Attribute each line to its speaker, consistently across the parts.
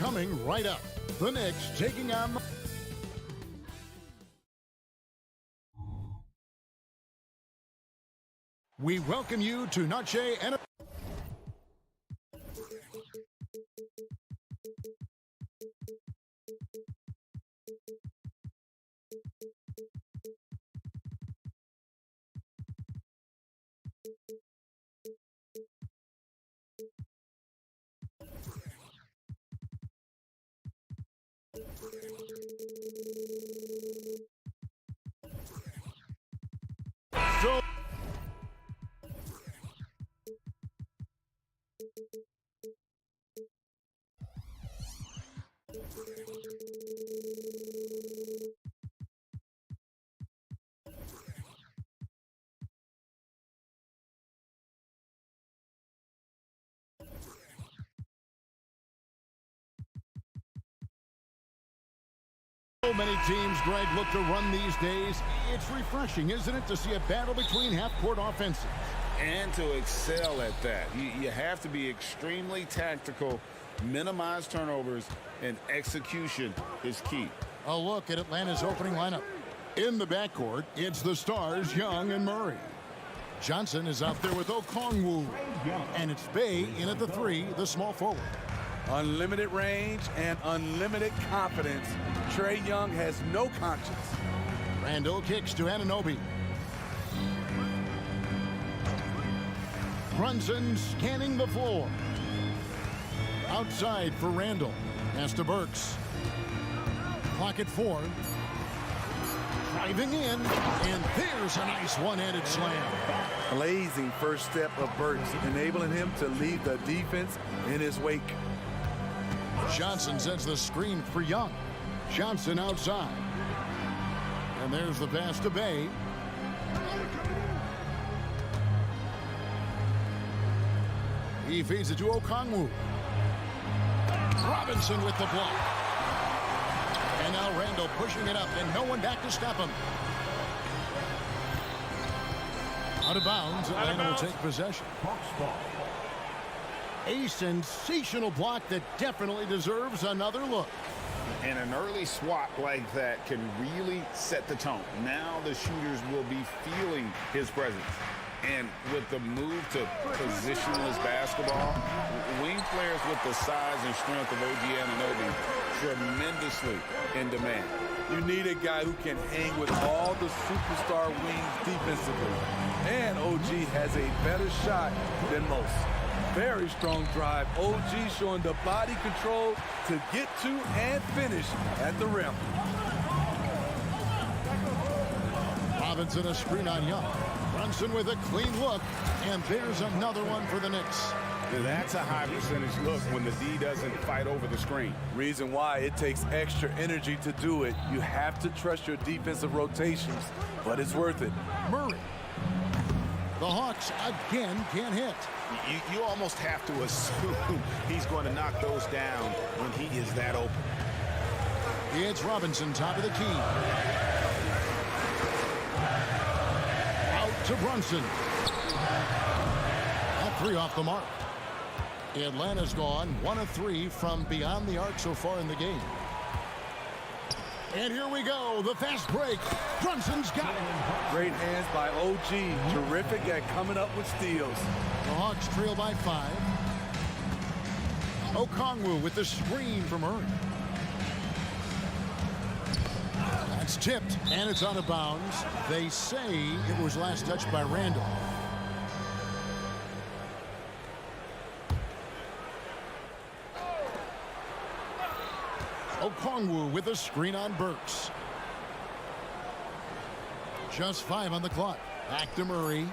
Speaker 1: Coming right up, the Knicks taking on the... We welcome you to Nache and... So... So many teams, Greg, look to run these days. It's refreshing, isn't it, to see a battle between half-court offenses?
Speaker 2: And to excel at that. You have to be extremely tactical, minimize turnovers, and execution is key.
Speaker 1: A look at Atlanta's opening lineup. In the backcourt, it's the stars, Young and Murray. Johnson is out there with Okongwu. And it's Bay in at the 3, the small forward.
Speaker 3: Unlimited range and unlimited confidence. Trae Young has no conscience.
Speaker 1: Randall kicks to Anunoby. Brunson scanning the floor. Outside for Randall. Pass to Burks. Clock at 4. Driving in, and there's a nice one-handed slam.
Speaker 3: Blazing first step of Burks, enabling him to leave the defense in his wake.
Speaker 1: Johnson sets the screen for Young. Johnson outside. And there's the pass to Bay. He feeds it to Okongwu. Robinson with the block. And now Randall pushing it up, and no one back to stop him. Out of bounds, Atlanta will take possession. A sensational block that definitely deserves another look.
Speaker 2: And an early swat like that can really set the tone. Now the shooters will be feeling his presence. And with the move to positionless basketball, wing players with the size and strength of OG Anunoby tremendously in demand.
Speaker 3: You need a guy who can hang with all the superstar wings defensively. And OG has a better shot than most. Very strong drive. OG showing the body control to get to and finish at the rim.
Speaker 1: Robinson a screen on Young. Brunson with a clean look, and there's another one for the Knicks.
Speaker 2: That's a high percentage look when the D doesn't fight over the screen.
Speaker 3: Reason why it takes extra energy to do it. You have to trust your defensive rotations, but it's worth it.
Speaker 1: Murray. The Hawks again can't hit.
Speaker 2: You almost have to assume he's going to knock those down when he is that open.
Speaker 1: It's Robinson, top of the key. Out to Brunson. That 3 off the mark. Atlanta's gone 1 of 3 from beyond the arc so far in the game. And here we go, the fast break. Brunson's got it.
Speaker 3: Great hands by OG. Terrific at coming up with steals.
Speaker 1: The Hawks trail by 5. Okongwu with the screen from Murray. That's tipped, and it's out of bounds. They say it was last touched by Randall. Okongwu with a screen on Burks. Just 5 on the clock. Back to Murray.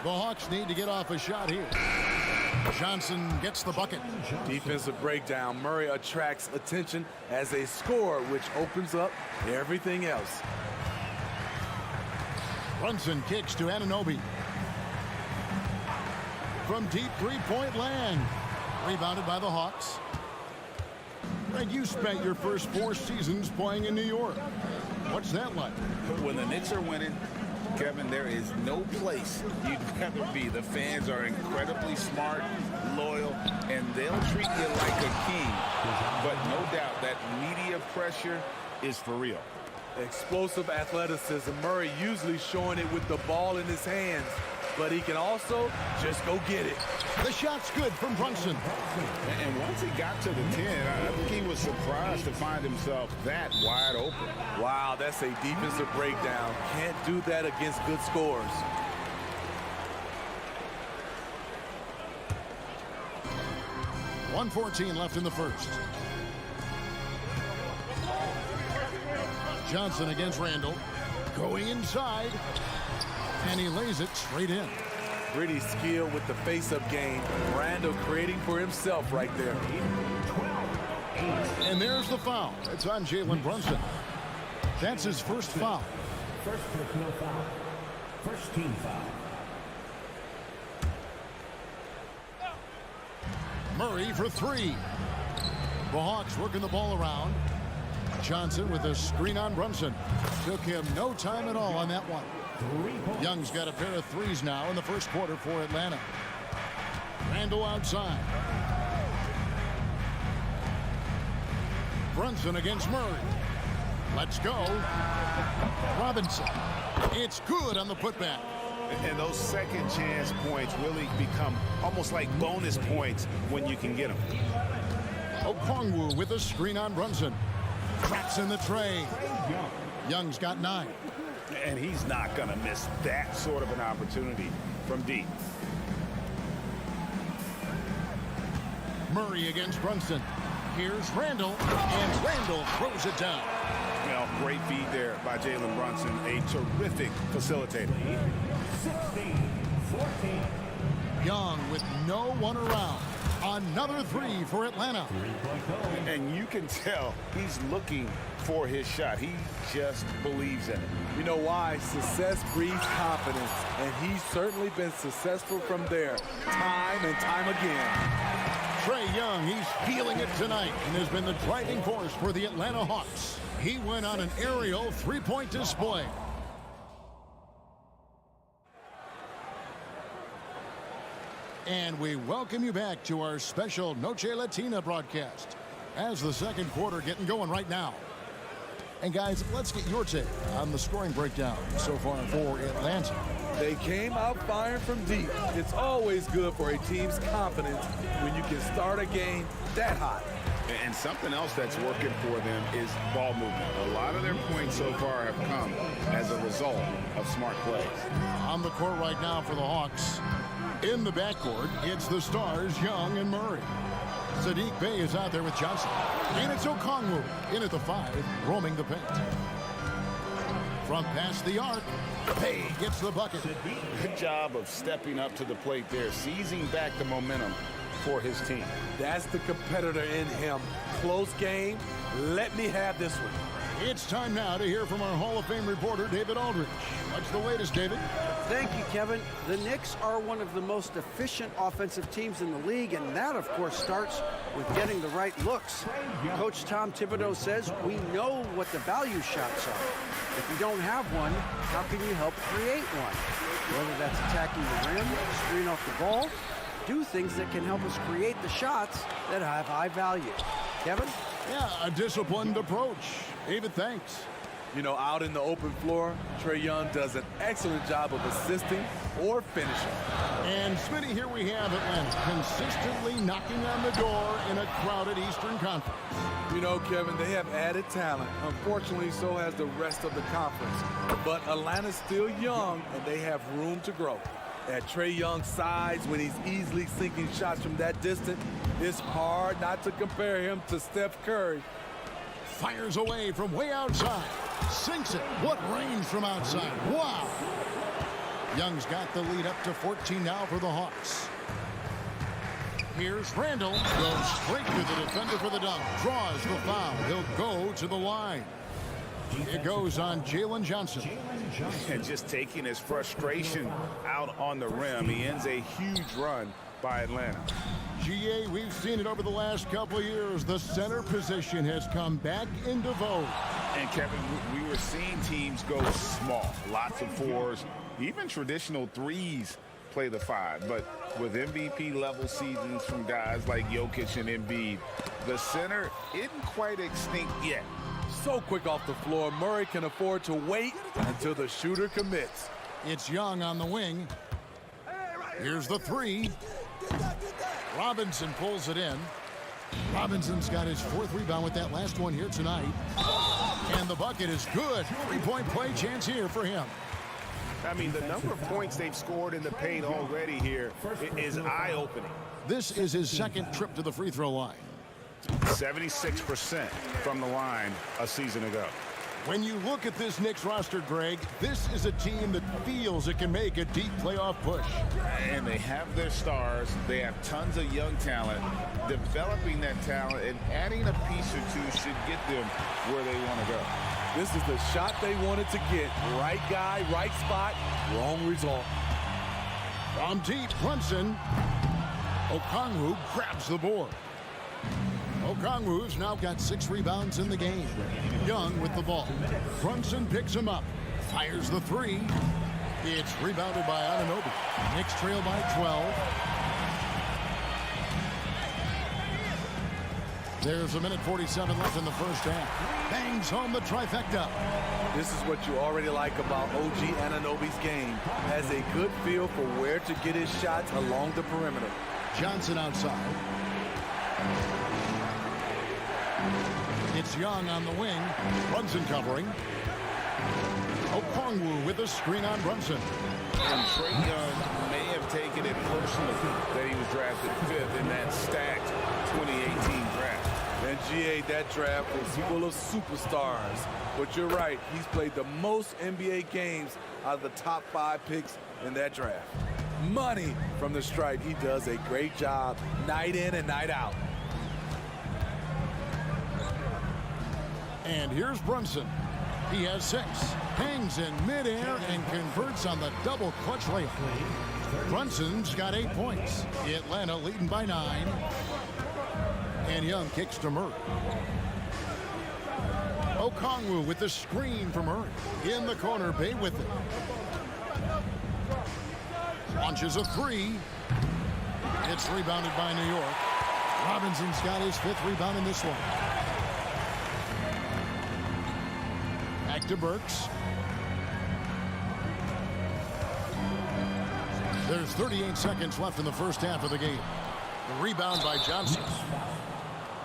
Speaker 1: The Hawks need to get off a shot here. Johnson gets the bucket.
Speaker 3: Defensive breakdown. Murray attracts attention as a scorer, which opens up everything else.
Speaker 1: Brunson kicks to Anunoby. From deep three-point land. Rebounded by the Hawks. Greg, you spent your first 4 seasons playing in New York. What's that like?
Speaker 2: When the Knicks are winning, Kevin, there is no place you'd rather be. The fans are incredibly smart, loyal, and they'll treat you like a doubt that media pressure is for real.
Speaker 3: Explosive athleticism. Murray usually showing it with the ball in his hands, but he can also just go get it.
Speaker 1: The shot's good from Brunson.
Speaker 2: And once he got to the 10, I think he was surprised to find himself that wide open.
Speaker 3: Wow, that's a defensive breakdown. Can't do that against good scores.
Speaker 1: .114 left in the first. Johnson against Randall. Going inside. And he lays it straight in.
Speaker 3: Pretty skilled with the face-up game. Randall creating for himself right there.
Speaker 1: And there's the foul. It's on Jalen Brunson. That's his first foul.
Speaker 4: First personal foul. First team foul.
Speaker 1: Murray for three. The Hawks working the ball around. Johnson with a screen on Brunson. Took him no time at all on that one. Young's got a pair of threes now in the first quarter for Atlanta. Randall outside. Brunson against Murray. Let's go. Robinson. It's good on the putback.
Speaker 2: And those second chance points really become almost like bonus points when you can get them.
Speaker 1: Okongwu with a screen on Brunson. Cracks in the tray. Young's got 9.
Speaker 2: And he's not going to miss that sort of an opportunity from deep.
Speaker 1: Murray against Brunson. Here's Randall, and Randall throws it down.
Speaker 2: Well, great feed there by Jalen Brunson, a terrific facilitator.
Speaker 4: 16-14.
Speaker 1: Young with no one around. Another three for Atlanta.
Speaker 2: And you can tell he's looking for his shot. He just believes in it.
Speaker 3: You know why? Success breeds confidence, and he's certainly been successful from there, time and time again.
Speaker 1: Trae Young, he's feeling it tonight and has been the driving force for the Atlanta Hawks. He went on an aerial three-point display. And we welcome you back to our special Noche Latina broadcast as the second quarter getting going right now. And guys, let's get your take on the scoring breakdown so far for Atlanta.
Speaker 3: They came out firing from deep. It's always good for a team's confidence when you can start a game that hot.
Speaker 2: And something else that's working for them is ball movement. A lot of their points so far have come as a result of smart plays.
Speaker 1: On the court right now for the Hawks. In the backcourt, it's the stars, Young and Murray. Saddiq Bey is out there with Johnson. And it's Okongwu in at the 5, roaming the paint. From past the arc, Bey gets the bucket.
Speaker 2: Good job of stepping up to the plate there, seizing back the momentum for his team.
Speaker 3: That's the competitor in him. Close game. Let me have this one.
Speaker 1: It's time now to hear from our Hall of Fame reporter, David Aldridge. What's the latest, David?
Speaker 5: Thank you, Kevin. The Knicks are one of the most efficient offensive teams in the league, and that, of course, starts with getting the right looks. Coach Tom Thibodeau says we know what the value shots are. If you don't have one, how can you help create one? Whether that's attacking the rim, screen off the ball, do things that can help us create the shots that have high value. Kevin?
Speaker 1: Yeah, a disciplined approach. David, thanks.
Speaker 3: You know, out in the open floor, Trae Young does an excellent job of assisting or finishing.
Speaker 1: And Smitty, here we have Atlanta consistently knocking on the door in a crowded Eastern Conference.
Speaker 3: You know, Kevin, they have added talent. Unfortunately, so has the rest of the conference. But Atlanta's still young, and they have room to grow. At Trae Young's size, when he's easily sinking shots from that distance, it's hard not to compare him to Steph Curry.
Speaker 1: Fires away from way outside. Sinks it. What range from outside. Wow. Young's got the lead up to 14 now for the Hawks. Here's Randall. Goes straight to the defender for the dunk. Draws the foul. He'll go to the line. It goes on Jalen Johnson.
Speaker 2: And just taking his frustration out on the rim. He ends a huge run by Atlanta.
Speaker 1: GA, we've seen it over the last couple of years. The center position has come back into vogue.
Speaker 2: And Kevin, we were seeing teams go small. Lots of 4s, even traditional 3s play the 5. But with MVP level seasons from guys like Jokic and Embiid, The center isn't quite extinct yet.
Speaker 3: So quick off the floor, Murray can afford to wait until the shooter commits.
Speaker 1: It's Young on the wing. Here's the three. Robinson pulls it in. Robinson's got his 4th rebound with that last one here tonight. And the bucket is good. 3-point play chance here for him.
Speaker 6: I mean, the number of points they've scored in the paint already here is eye-opening.
Speaker 1: This is his 2nd trip to the free throw line.
Speaker 2: 76% from the line a season ago.
Speaker 1: When you look at this Knicks roster, Greg, this is a team that feels it can make a deep playoff push.
Speaker 2: And they have their stars. They have tons of young talent. Developing that talent and adding a piece or two should get them where they want to go.
Speaker 3: This is the shot they wanted to get. Right guy, right spot, wrong result.
Speaker 1: From deep, Brunson. Okongwu grabs the board. Okongwu's now got 6 rebounds in the game. Young with the ball. Brunson picks him up. Fires the 3. It's rebounded by Anunoby. Knicks trail by 12. There's 1:47 left in the first half. Bangs home the trifecta.
Speaker 3: This is what you already like about OG Anunoby's game. Has a good feel for where to get his shots along the perimeter.
Speaker 1: Johnson outside. It's Young on the wing. Brunson covering. Okongwu with a screen on Brunson.
Speaker 2: And Trae Young may have taken it personally that he was drafted 5th in that stacked 2018 draft.
Speaker 3: And GA, that draft was full of superstars. But you're right, he's played the most NBA games out of the top 5 picks in that draft. Money from the stripe. He does a great job night in and night out.
Speaker 1: And here's Brunson. He has 6. Hangs in midair and converts on the double clutch layup. Brunson's got 8 points. Atlanta leading by 9. And Young kicks to Murray. Okongwu with the screen for Murray. In the corner, Bay with it. Launches a 3. It's rebounded by New York. Robinson's got his 5th rebound in this one. Back to Burks. There's 38 seconds left in the first half of the game. The rebound by Johnson.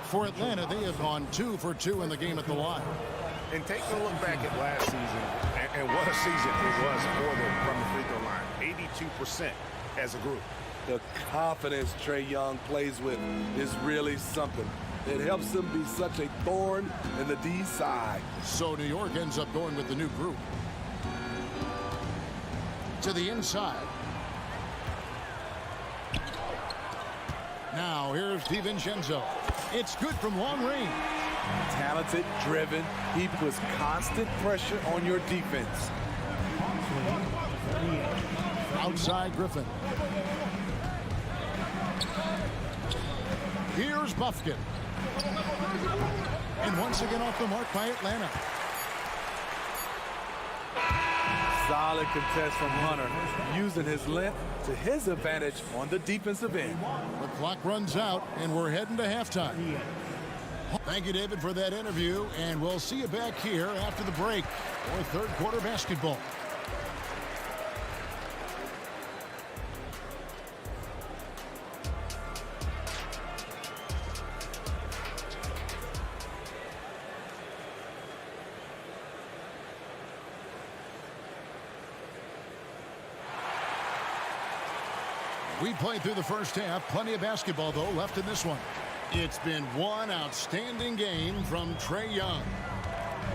Speaker 1: For Atlanta, they have gone 2 for 2 in the game at the line.
Speaker 6: And take a look back at last season and what a season it was for them from the free throw line. 82% as a group.
Speaker 3: The confidence Trae Young plays with is really something. It helps him be such a thorn in the D side.
Speaker 1: So New York ends up going with the new group. To the inside. Now here's DiVincenzo. It's good from long range.
Speaker 3: Talented, driven. He puts constant pressure on your defense.
Speaker 1: Outside Griffin. Here's Buffkin. And once again off the mark by Atlanta.
Speaker 3: Solid contest from Hunter, using his length to his advantage on the defensive end.
Speaker 1: The clock runs out, and we're heading to halftime. Thank you, David, for that interview, and we'll see you back here after the break for third quarter basketball. We played through the first half. Plenty of basketball, though, left in this one. It's been one outstanding game from Trae Young.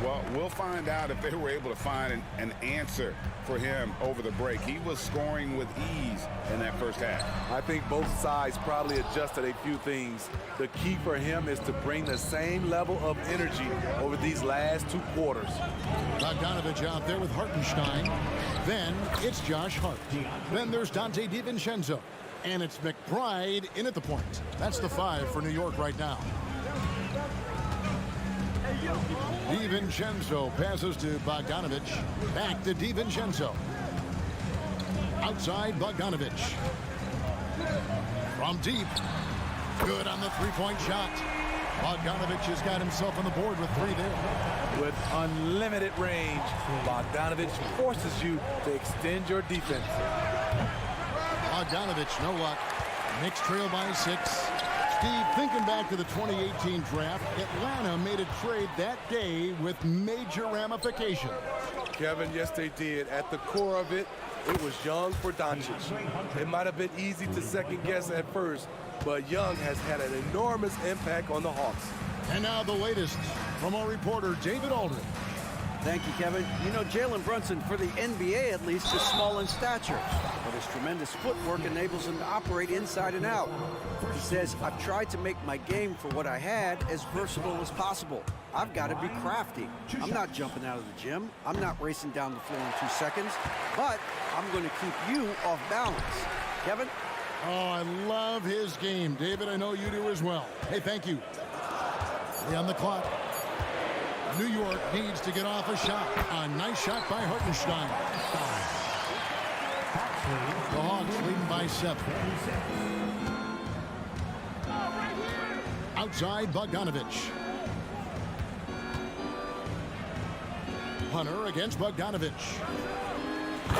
Speaker 2: Well, we'll find out if they were able to find an answer for him over the break. He was scoring with ease in that first half.
Speaker 3: I think both sides probably adjusted a few things. The key for him is to bring the same level of energy over these last 2 quarters.
Speaker 1: Bogdanovich out there with Hartenstein. Then it's Josh Hart. Then there's Dante DiVincenzo. And it's McBride in at the point. That's the 5 for New York right now. DiVincenzo passes to Bogdanovich. Back to DiVincenzo. Outside Bogdanovich. From deep. Good on the 3-point shot. Bogdanovich has got himself on the board with 3 there.
Speaker 3: With unlimited range, Bogdanovich forces you to extend your defense.
Speaker 1: Bogdanovich, no luck. Knicks trail by 6. Steve, thinking back to the 2018 draft, Atlanta made a trade that day with major ramifications.
Speaker 3: Kevin, yes, they did. At the core of it, it was Young for Doncic. It might have been easy to second guess at first, but Young has had an enormous impact on the Hawks.
Speaker 1: And now the latest from our reporter, David Aldridge.
Speaker 5: Thank you, Kevin. You know, Jalen Brunson, for the NBA at least, is small in stature, but his tremendous footwork enables him to operate inside and out. He says, I've tried to make my game for what I had as versatile as possible. I've got to be crafty. I'm not jumping out of the gym. I'm not racing down the floor in 2 seconds, but I'm going to keep you off balance. Kevin?
Speaker 1: Oh, I love his game. David, I know you do as well. Hey, thank you. 3 on the clock. New York needs to get off a shot. A nice shot by Hartenstein. The Hawks leading by 7. Outside, Bogdanovich. Hunter against Bogdanovich.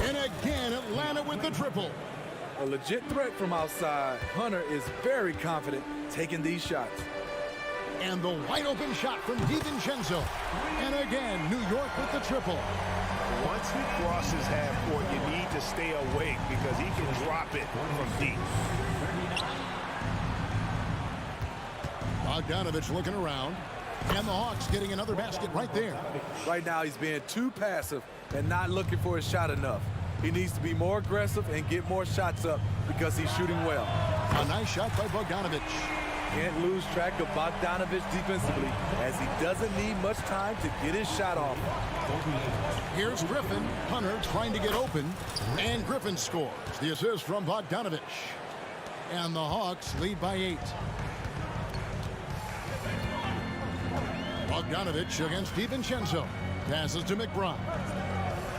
Speaker 1: And again, Atlanta with the triple.
Speaker 3: A legit threat from outside. Hunter is very confident taking these shots.
Speaker 1: And the wide open shot from DiVincenzo. And again, New York with the triple.
Speaker 6: Once he crosses half court, you need to stay awake because he can drop it from deep.
Speaker 1: Bogdanovich looking around. And the Hawks getting another basket right there.
Speaker 3: Right now, he's being too passive and not looking for his shot enough. He needs to be more aggressive and get more shots up because he's shooting well.
Speaker 1: A nice shot by Bogdanovich.
Speaker 3: Can't lose track of Bogdanovich defensively as he doesn't need much time to get his shot off.
Speaker 1: Here's Griffin. Hunter trying to get open. And Griffin scores. The assist from Bogdanovich. And the Hawks lead by 8. Bogdanovich against DiVincenzo. Passes to McBride.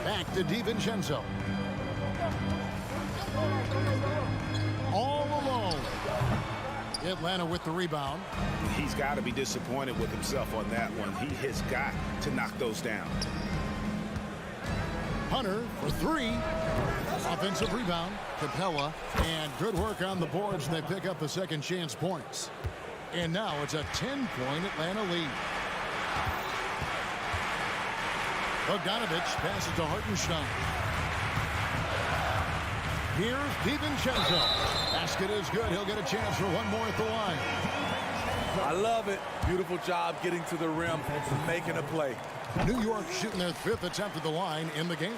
Speaker 1: Back to DiVincenzo. All alone. Atlanta with the rebound.
Speaker 6: He's got to be disappointed with himself on that one. He has got to knock those down.
Speaker 1: Hunter for 3. Offensive rebound. Capella. And good work on the boards. They pick up the second chance points. And now it's a 10-point Atlanta lead. Bogdanovich passes to Hartenstein. Here's DiVincenzo. Basket is good. He'll get a chance for one more at the line.
Speaker 3: I love it. Beautiful job getting to the rim and making a play.
Speaker 1: New York shooting their 5th attempt at the line in the game.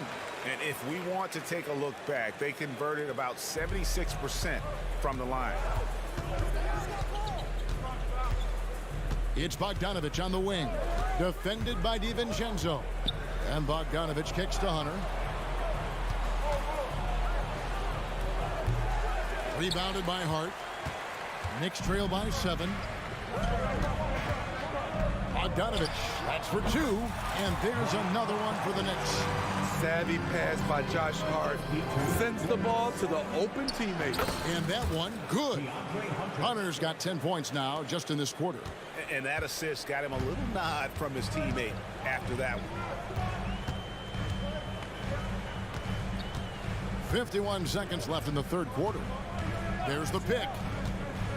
Speaker 6: And if we want to take a look back, they converted about 76% from the line.
Speaker 1: It's Bogdanovich on the wing. Defended by DiVincenzo. And Bogdanovich kicks to Hunter. Rebounded by Hart. Knicks trail by 7. Bogdanovich, that's for 2. And there's another one for the Knicks.
Speaker 3: Savvy pass by Josh Hart. Sends the ball to the open teammate.
Speaker 1: And that one, good. Hunter's got 10 points now just in this quarter.
Speaker 6: And that assist got him a little nod from his teammate after that one.
Speaker 1: 51 seconds left in the third quarter. There's the pick.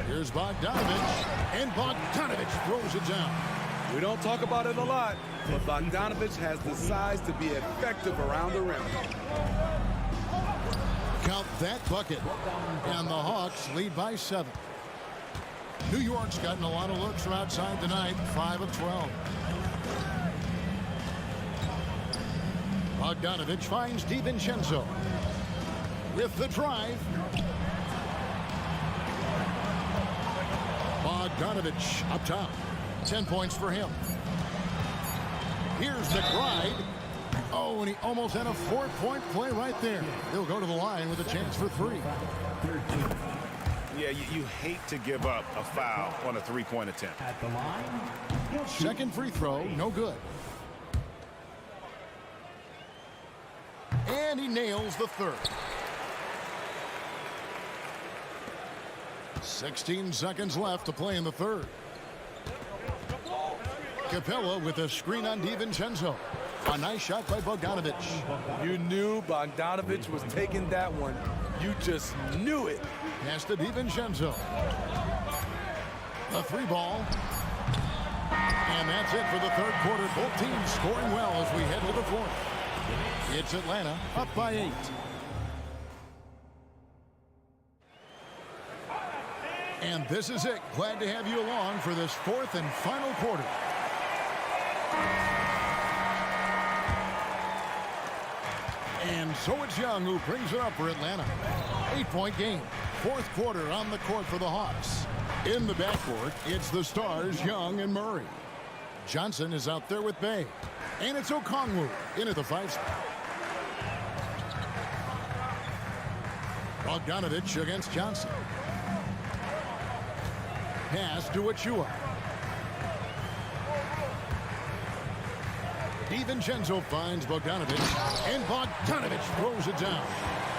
Speaker 1: Here's Bogdanovich. And Bogdanovich throws it down.
Speaker 3: We don't talk about it a lot, but Bogdanovich has the size to be effective around the rim.
Speaker 1: Count that bucket. And the Hawks lead by 7. New York's gotten a lot of looks from outside tonight, 5 of 12. Bogdanovich finds DiVincenzo with the drive. Bogdanovich up top. 10 points for him. Here's McBride. Oh, and he almost had a 4-point play right there. He'll go to the line with a chance for 3.
Speaker 6: Yeah, you hate to give up a foul on a 3-point attempt.
Speaker 4: At the line,
Speaker 1: Second free throw, no good. And he nails the 3rd. 16 seconds left to play in the 3rd. Capella with a screen on DiVincenzo. A nice shot by Bogdanovic.
Speaker 3: You knew Bogdanovic was taking that one. You just knew it.
Speaker 1: Pass to DiVincenzo. The 3-ball. And that's it for the third quarter. Both teams scoring well as we head to the fourth. It's Atlanta up by 8. And this is it. Glad to have you along for this fourth and final quarter. And so it's Young who brings it up for Atlanta. 8-point game. Fourth quarter on the court for the Hawks. In the backcourt, it's the stars Young and Murray. Johnson is out there with Bay. And it's Okongwu into the 5 spot. Bogdanovic against Johnson. Pass to Achua. DiVincenzo finds Bogdanovic, and Bogdanovic throws it down.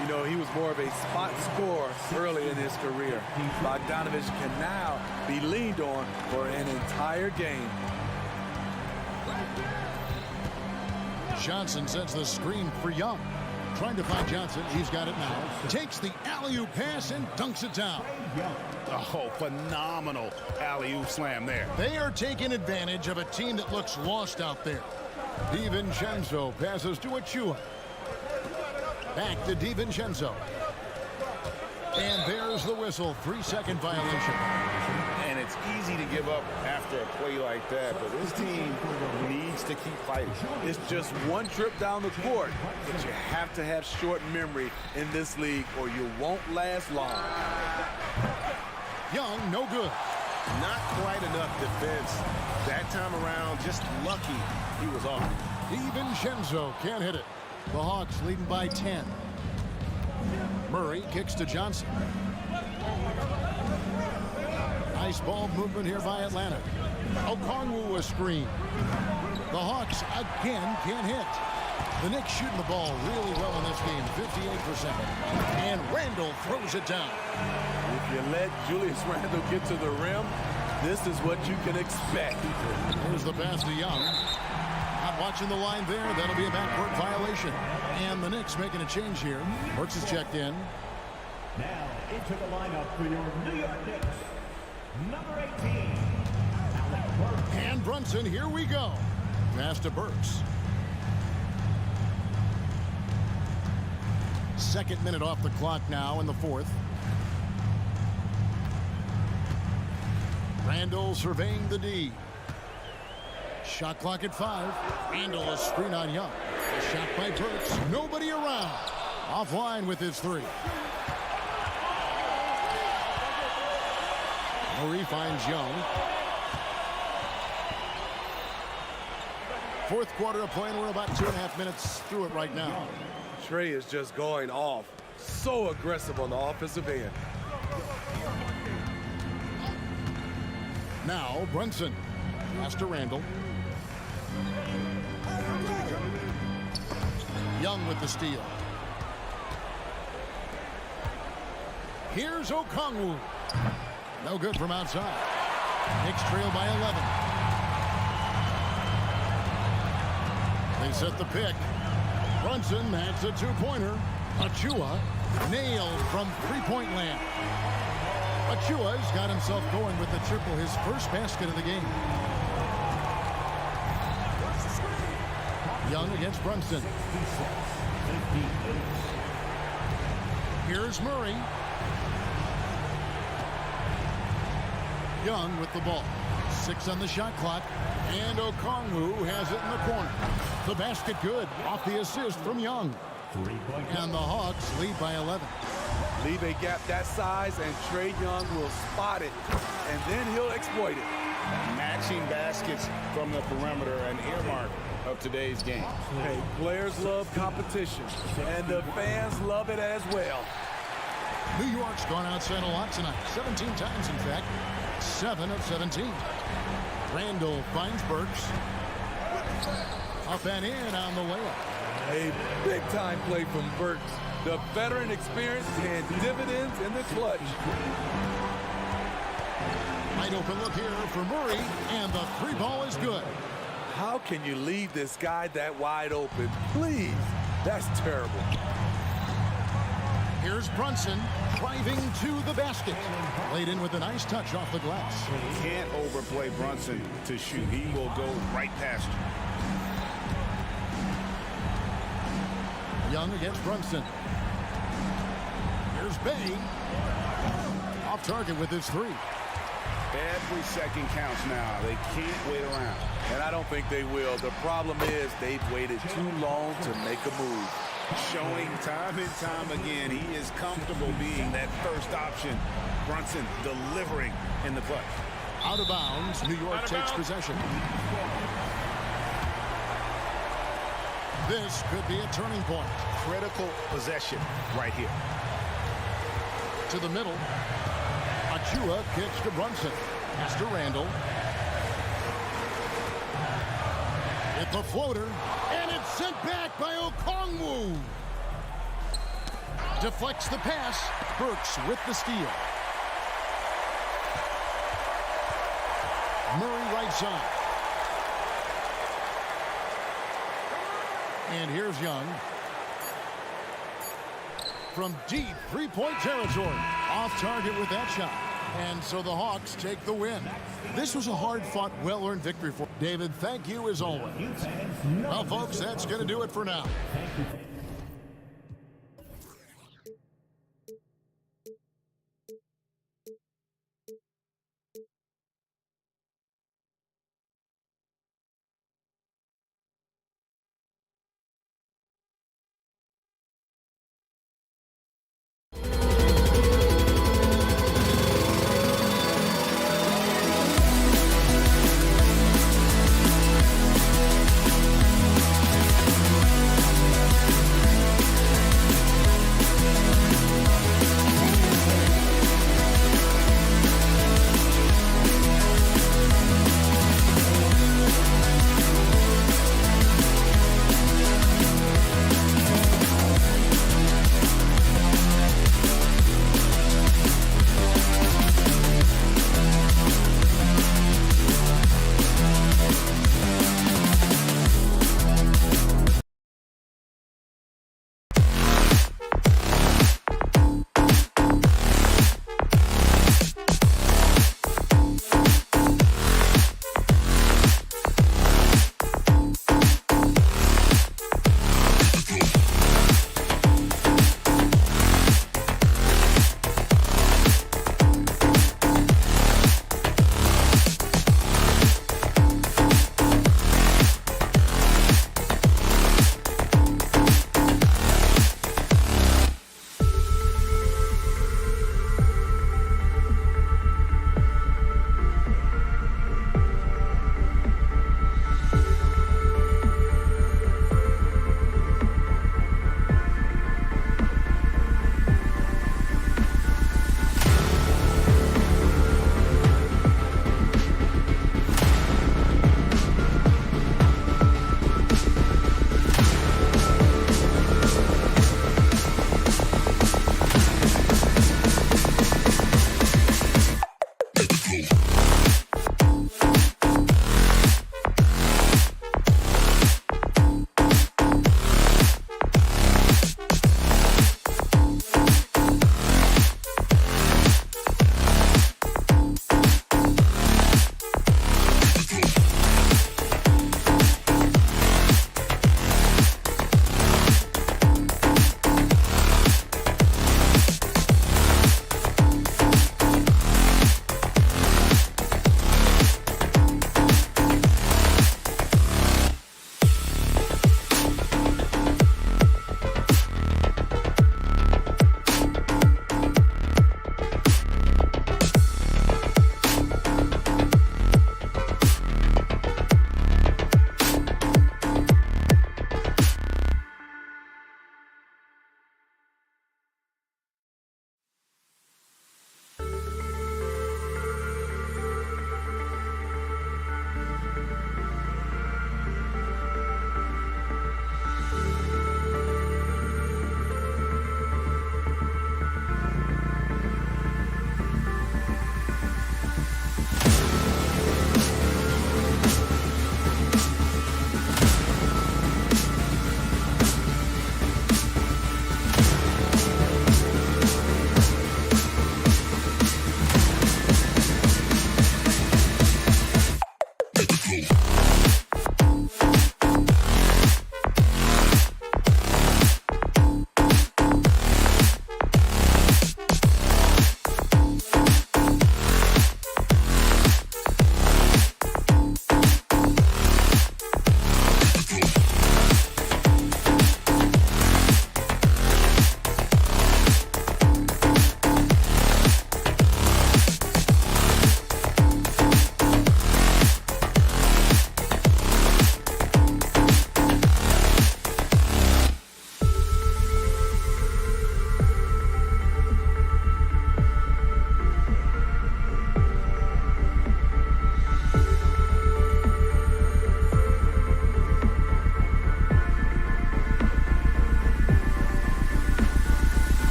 Speaker 3: You know, he was more of a spot scorer early in his career. Bogdanovic can now be leaned on for an entire game.
Speaker 1: Johnson sets the screen for Young. Trying to find Johnson. He's got it now. Takes the alley-oop pass and dunks it down.
Speaker 2: Oh, phenomenal alley-oop slam there.
Speaker 1: They are taking advantage of a team that looks lost out there. DiVincenzo passes to Achua. Back to DiVincenzo. And there's the whistle. 3-second violation.
Speaker 2: And it's easy to give up after a play like that, but this team needs to keep fighting.
Speaker 3: It's just one trip down the court, but you have to have short memory in this league or you won't last long.
Speaker 1: Young, no good.
Speaker 6: Not quite enough defense. That time around, just lucky he was off.
Speaker 1: DiVincenzo can't hit it. The Hawks leading by 10. Murray kicks to Johnson. Nice ball movement here by Atlanta. Okongwu a screen. The Hawks again can't hit. The Knicks shooting the ball really well in this game, 58%. And Randle throws it down.
Speaker 3: If you let Julius Randle get to the rim, this is what you can expect.
Speaker 1: Here's the pass to Young. Not watching the line there. That'll be a backcourt violation. And the Knicks making a change here. Burks is checked in.
Speaker 4: Now into the lineup for your New York Knicks, number 18, Alec Burks.
Speaker 1: And Brunson, here we go. Pass to Burks. Second minute off the clock now in the fourth. Randle surveying the D. Shot clock at 5. Randle a screen on Young. A shot by Burks. Nobody around. Offline with his 3. Murray finds Young. Fourth quarter of play, and we're about 2.5 minutes through it right now.
Speaker 3: Trey is just going off. So aggressive on the offensive end.
Speaker 1: Now Brunson. Pass to Randle. Young with the steal. Here's Okongwu. No good from outside. Knicks trail by 11. They set the pick. Brunson, that's a 2-pointer. Achua nailed from 3-point land. Achua's got himself going with the triple, his first basket of the game. Young against Brunson. Here's Murray. Young with the ball. 6 on the shot clock. And Okongwu has it in the corner. The basket good. Off the assist from Young. And the Hawks lead by 11.
Speaker 3: Leave a gap that size and Trae Young will spot it. And then he'll exploit it.
Speaker 2: Matching baskets from the perimeter, an earmark of today's game.
Speaker 3: Hey, players love competition. And the fans love it as well.
Speaker 1: New York's gone outside a lot tonight. 17 times, in fact. 7 of 17. Randle finds Burks. Up and in on the layup.
Speaker 3: A big-time play from Burks. The veteran experience and dividends in the clutch.
Speaker 1: Wide open look here for Murray, and the three ball is good.
Speaker 3: How can you leave this guy that wide open? Please, that's terrible.
Speaker 1: Here's Brunson driving to the basket. Laid in with a nice touch off the glass.
Speaker 2: Can't overplay Brunson to shoot. He will go right past you.
Speaker 1: Young against Brunson. Here's Bay. Off target with his three.
Speaker 2: Every second counts now. They can't wait around.
Speaker 3: And I don't think they will. The problem is they've waited too long to make a move.
Speaker 2: Showing time and time again he is comfortable being that first option. Brunson delivering in the clutch.
Speaker 1: Out of bounds. New York takes possession. This could be a turning point.
Speaker 6: Critical possession right here.
Speaker 1: To the middle. Achua kicks to Brunson. Pass to Randall. It's a floater. And it's sent back by Okongwu. Deflects the pass. Burks with the steal. Murray right side. And here's Young. From deep three-point territory. Off target with that shot. And so the Hawks take the win. This was a hard-fought, well-earned victory for David. Thank you as always. Well, folks, that's going to do it for now.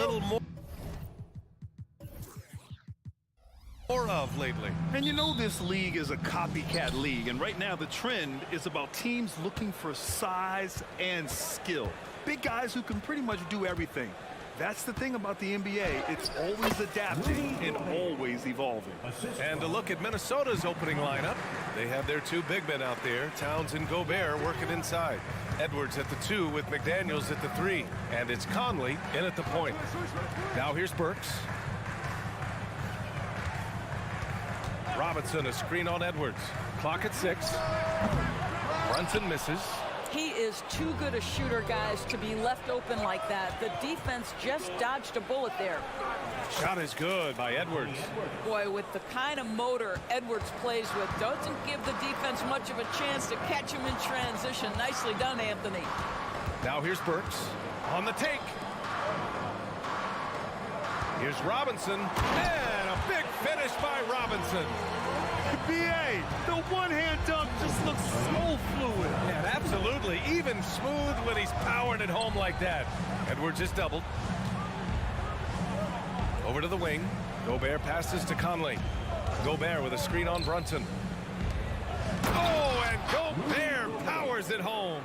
Speaker 7: little more of lately.
Speaker 8: And you know this league is a copycat league, and right now the trend is about teams looking for size and skill. Big guys who can pretty much do everything. That's the thing about the NBA. It's always adapting and always evolving.
Speaker 7: And to look at Minnesota's opening lineup, they have their two big men out there, Towns and Gobert, working inside. Edwards at the 2 with McDaniels at the 3. And it's Conley in at the point. Now here's Burks. Robinson, a screen on Edwards. Clock at 6. Brunson misses.
Speaker 9: He is too good a shooter, guys, to be left open like that. The defense just dodged a bullet there.
Speaker 7: Shot is good by Edwards.
Speaker 9: Boy, with the kind of motor Edwards plays with, doesn't give the defense much of a chance to catch him in transition. Nicely done, Anthony.
Speaker 7: Now here's Burks on the take. Here's Robinson, and a big finish by Robinson.
Speaker 8: BA, the one-hand dunk just looks so fluid.
Speaker 7: Yeah, absolutely. Even smooth when he's powered it home like that. Edwards is doubled. Over to the wing. Gobert passes to Conley. Gobert with a screen on Brunson. Oh, and Gobert powers it home.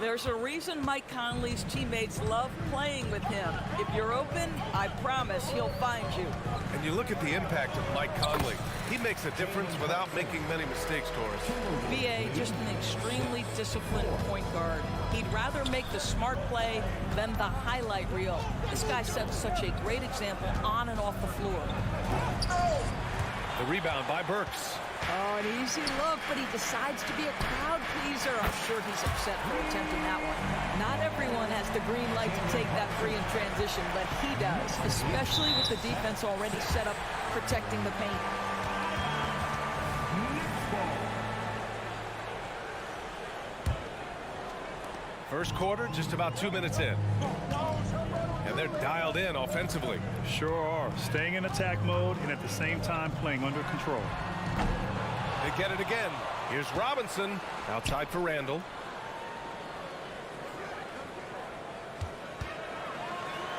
Speaker 9: There's a reason Mike Conley's teammates love playing with him. If you're open, I promise he'll find you.
Speaker 7: And you look at the impact of Mike Conley. He makes a difference without making many mistakes, Doris.
Speaker 9: BA, just an extremely disciplined point guard. He'd rather make the smart play than the highlight reel. This guy sets such a great example on and off the floor.
Speaker 7: The rebound by Burks.
Speaker 9: Oh, an easy look, but he decides to be a crowd pleaser. I'm sure he's upset for attempting that one. Not everyone has the green light to take that free in transition, but he does, especially with the defense already set up protecting the paint.
Speaker 7: First quarter, just about 2 minutes in. And they're dialed in offensively.
Speaker 8: Sure are. Staying in attack mode and at the same time playing under control.
Speaker 7: They get it again. Here's Robinson outside for Randall.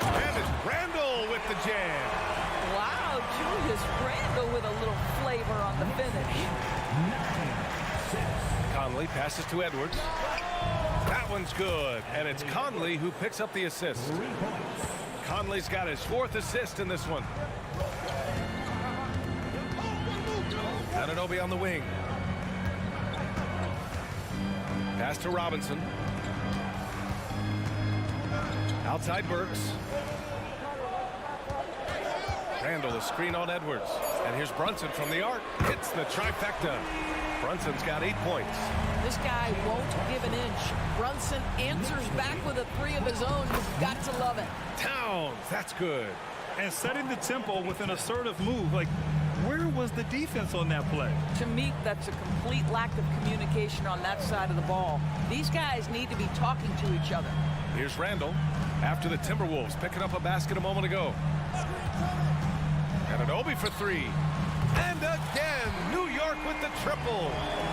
Speaker 7: And it's Randall with the jam.
Speaker 9: Wow, Julius Randle with a little flavor on the finish.
Speaker 7: Conley passes to Edwards. That one's good. And it's Conley who picks up the assist. Conley's got his 4th assist in this one. Anunoby on the wing. Pass to Robinson. Outside Burks. Randall, a screen on Edwards. And here's Brunson from the arc. Hits the trifecta. Brunson's got 8 points.
Speaker 9: This guy won't give an inch. Brunson answers back with a 3 of his own. You've got to love it.
Speaker 7: Towns, that's good.
Speaker 8: And setting the tempo with an assertive move. Like, where was the defense on that play?
Speaker 9: To me, that's a complete lack of communication on that side of the ball. These guys need to be talking to each other.
Speaker 7: Here's Randall after the Timberwolves picking up a basket a moment ago. Anunoby for 3. And again, New York with the triple.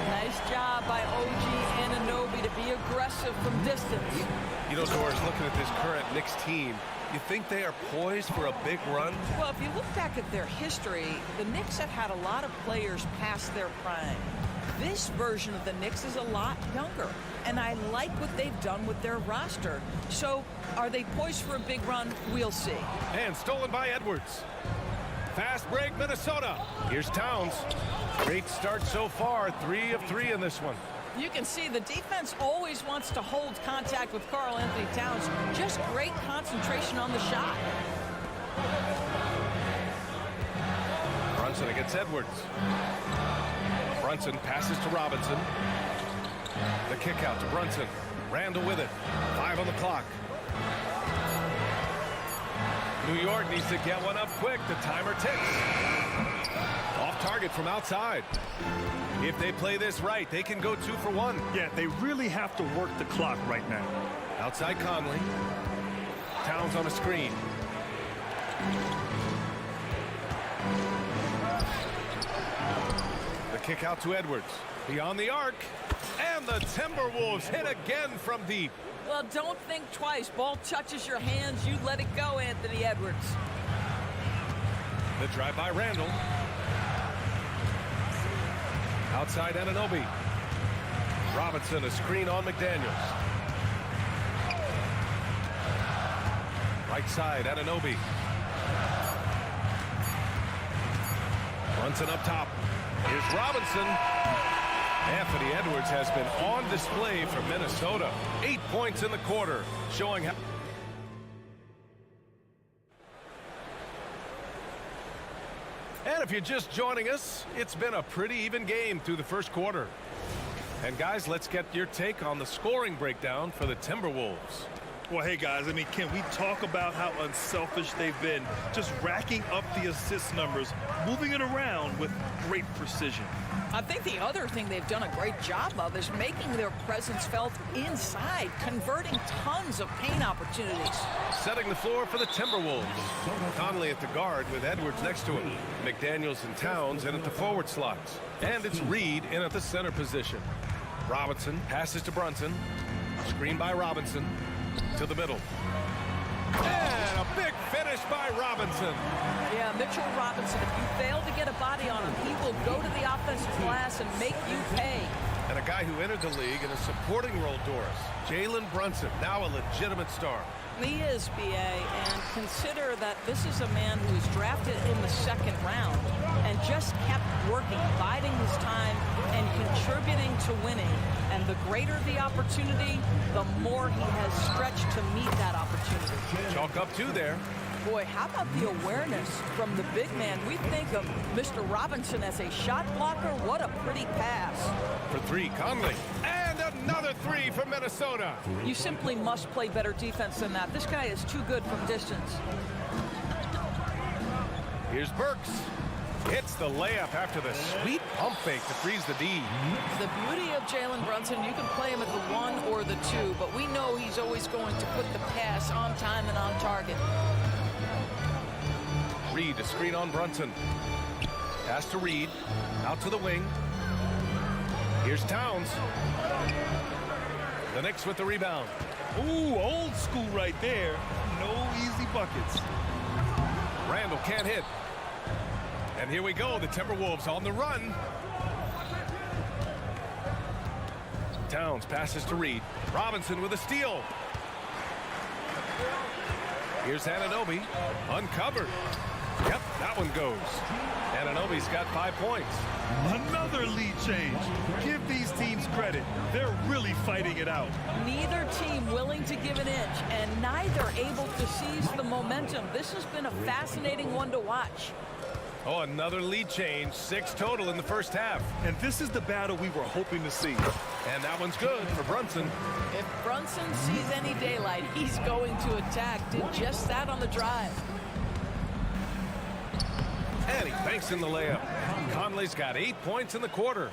Speaker 9: Nice job by OG Anunoby to be aggressive from distance.
Speaker 7: You know, Doris, looking at this current Knicks team, you think they are poised for a big run?
Speaker 9: Well, if you look back at their history, the Knicks have had a lot of players past their prime. This version of the Knicks is a lot younger, and I like what they've done with their roster. So, are they poised for a big run? We'll see.
Speaker 7: And stolen by Edwards. Fast break, Minnesota. Here's Towns. Great start so far. 3 of 3 in this one.
Speaker 9: You can see the defense always wants to hold contact with Karl Anthony Towns. Just great concentration on the shot.
Speaker 7: Brunson against Edwards. Brunson passes to Robinson. The kick out to Brunson. Randall with it. 5 on the clock. New York needs to get one up quick. The timer ticks. Off target from outside. If they play this right, they can go 2 for 1.
Speaker 8: Yeah, they really have to work the clock right now.
Speaker 7: Outside Conley. Towns on a screen. The kick out to Edwards. Beyond the arc. And the Timberwolves hit again from deep.
Speaker 9: Well, don't think twice. Ball touches your hands, you let it go, Anthony Edwards.
Speaker 7: The drive by Randall. Outside Anunoby. Robinson, a screen on McDaniels. Right side, Anunoby. Brunson up top. Here's Robinson. Anthony Edwards has been on display for Minnesota. 8 points in the quarter, showing how... And if you're just joining us, it's been a pretty even game through the first quarter. And guys, let's get your take on the scoring breakdown for the Timberwolves.
Speaker 8: Well, hey, guys, I mean, can we talk about how unselfish they've been? Just racking up the assist numbers, moving it around with great precision.
Speaker 9: I think the other thing they've done a great job of is making their presence felt inside, converting tons of paint opportunities.
Speaker 7: Setting the floor for the Timberwolves. Conley at the guard with Edwards next to him. McDaniels and Towns in at the forward slots. And it's Reed in at the center position. Robinson passes to Brunson. Screen by Robinson. To the middle. And a big finish by Robinson.
Speaker 9: Yeah, Mitchell Robinson, if you fail to get a body on him, he will go to the offensive glass and make you pay.
Speaker 7: And a guy who entered the league in a supporting role, Doris. Jalen Brunson, now a legitimate star.
Speaker 9: He is, BA, and consider that this is a man who was drafted in the second round and just kept working, biding his time and contributing to winning. And the greater the opportunity, the more he has stretched to meet that opportunity.
Speaker 7: Chalk up two there.
Speaker 9: Boy, how about the awareness from the big man? We think of Mr. Robinson as a shot blocker. What a pretty pass.
Speaker 7: For three, Conley. And another three for Minnesota.
Speaker 9: You simply must play better defense than that. This guy is too good from distance.
Speaker 7: Here's Burks. Hits the layup after the sweet pump fake to freeze the D.
Speaker 9: The beauty of Jalen Brunson, you can play him at the 1 or the 2, but we know he's always going to put the pass on time and on target.
Speaker 7: Reed, a screen on Brunson. Pass to Reed. Out to the wing. Here's Towns. The Knicks with the rebound.
Speaker 8: Ooh, old school right there. No easy buckets.
Speaker 7: Randall can't hit. And here we go, the Timberwolves on the run. Towns passes to Reed. Robinson with a steal. Here's Anunoby, uncovered. Yep, that one goes. Anunoby's got 5 points.
Speaker 8: Another lead change. Give these teams credit. They're really fighting it out.
Speaker 9: Neither team willing to give an inch, and neither able to seize the momentum. This has been a fascinating one to watch.
Speaker 7: Oh, another lead change. 6 total in the first half.
Speaker 8: And this is the battle we were hoping to see.
Speaker 7: And that one's good for Brunson.
Speaker 9: If Brunson sees any daylight, he's going to attack. Did just that on the drive.
Speaker 7: And he banks in the layup. Conley's got 8 points in the quarter.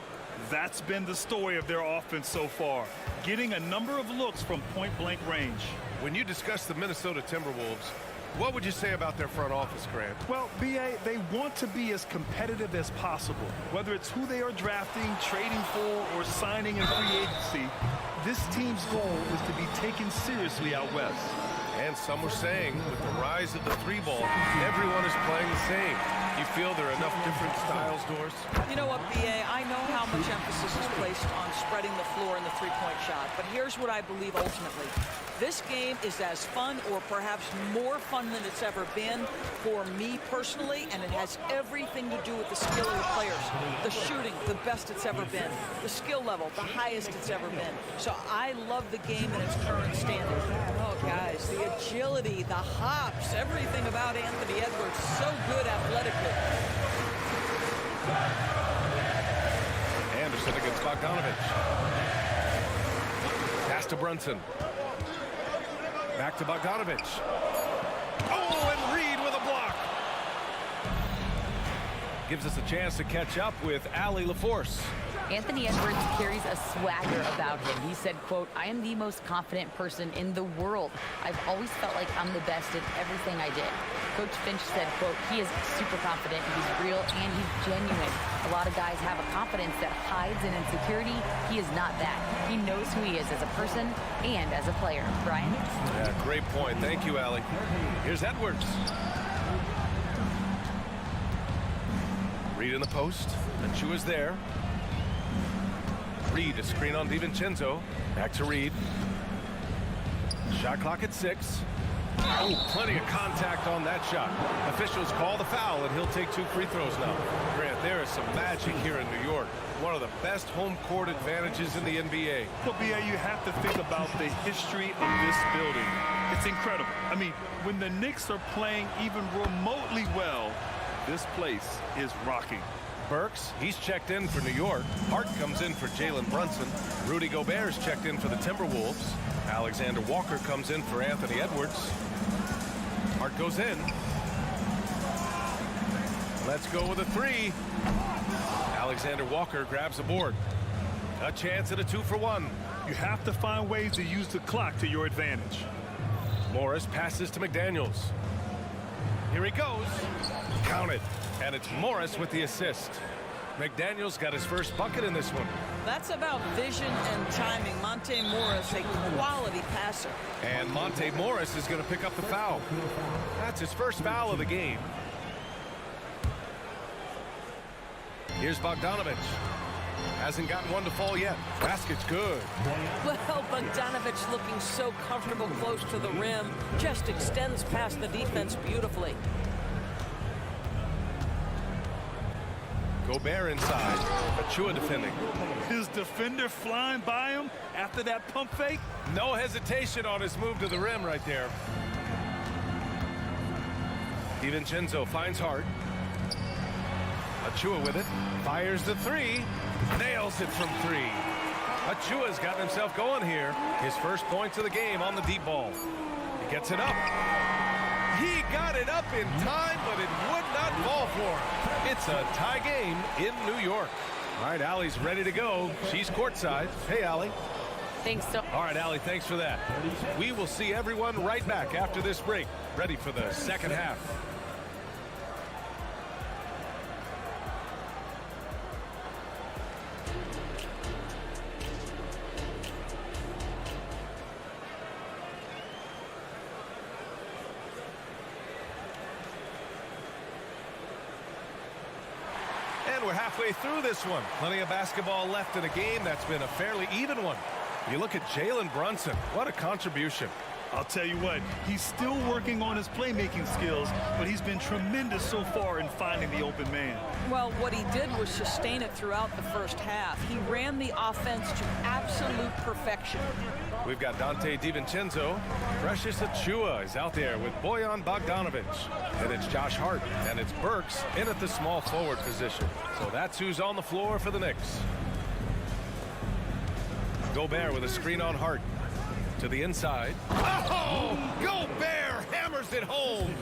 Speaker 8: That's been the story of their offense so far. Getting a number of looks from point-blank range.
Speaker 7: When you discuss the Minnesota Timberwolves, what would you say about their front office, Grant?
Speaker 8: Well, BA, they want to be as competitive as possible. Whether it's who they are drafting, trading for, or signing in free agency, this team's goal is to be taken seriously out west.
Speaker 7: And some were saying, with the rise of the 3-ball, everyone is playing the same. You feel there are enough different styles, Doris?
Speaker 9: You know what, BA? I know how much emphasis is placed on spreading the floor in the three-point shot, but here's what I believe ultimately. This game is as fun or perhaps more fun than it's ever been for me personally, and it has everything to do with the skill of the players. The shooting, the best it's ever been. The skill level, the highest it's ever been. So I love the game in its current standard. Oh, guys, the agility, the hops, everything about Anthony Edwards, so good athletically.
Speaker 7: Anderson against Bogdanovich. Pass to Brunson. Back to Bogdanovich. Oh, and Reed with a block. Gives us a chance to catch up with Allie LaForce.
Speaker 10: Anthony Edwards carries a swagger about him. He said, quote, "I am the most confident person in the world. I've always felt like I'm the best at everything I did." Coach Finch said, quote, "He is super confident, he's real, and he's genuine. A lot of guys have a confidence that hides in insecurity. He is not that. He knows who he is as a person and as a player." Brian?
Speaker 7: Yeah, great point. Thank you, Allie. Here's Edwards. Reed in the post. Achua's there. Reed, a screen on DiVincenzo. Back to Reed. Shot clock at 6. Oh, plenty of contact on that shot. Officials call the foul, and he'll take 2 free throws now. Grant, there is some magic here in New York. One of the best home court advantages in the NBA.
Speaker 8: Well, B.A., you have to think about the history of this building. It's incredible. I mean, when the Knicks are playing even remotely well, this place is rocking.
Speaker 7: Burks, he's checked in for New York. Hart comes in for Jalen Brunson. Rudy Gobert's checked in for the Timberwolves. Alexander Walker comes in for Anthony Edwards. Hart goes in. Let's go with a 3. Alexander Walker grabs the board. A chance at a 2-for-1.
Speaker 8: You have to find ways to use the clock to your advantage.
Speaker 7: Morris passes to McDaniels. Here he goes. Counted. And it's Morris with the assist. McDaniels got his first bucket in this one.
Speaker 9: That's about vision and timing. Monte Morris, a quality passer.
Speaker 7: And Monte Morris is going to pick up the foul. That's his first foul of the game. Here's Bogdanovich. Hasn't gotten one to fall yet. Basket's good.
Speaker 9: Well, Bogdanovich looking so comfortable close to the rim. Just extends past the defense beautifully.
Speaker 7: Gobert inside. Achua defending.
Speaker 8: His defender flying by him after that pump fake.
Speaker 7: No hesitation on his move to the rim right there. DiVincenzo finds Hart. Achua with it. Fires the 3. Nails it from 3. Achua's gotten himself going here. His first points of the game on the deep ball. He gets it up. He got it up in time, but it would not fall for him. It's a tie game in New York. All right, Allie's ready to go. She's courtside. Hey, Allie.
Speaker 10: Thanks so.
Speaker 7: All right, Allie, thanks for that. We will see everyone right back after this break. Ready for the second half. We're halfway through this one. Plenty of basketball left in a game that's been a fairly even one. You look at Jalen Brunson. What a contribution.
Speaker 8: I'll tell you what, he's still working on his playmaking skills, but he's been tremendous so far in finding the open man.
Speaker 9: Well, what he did was sustain it throughout the first half. He ran the offense to absolute perfection.
Speaker 7: We've got Dante DiVincenzo. Precious Achua is out there with Bojan Bogdanovich. And it's Josh Hart. And it's Burks in at the small forward position. So that's who's on the floor for the Knicks. Gobert with a screen on Hart. To the inside. Oh! Gobert hammers it home.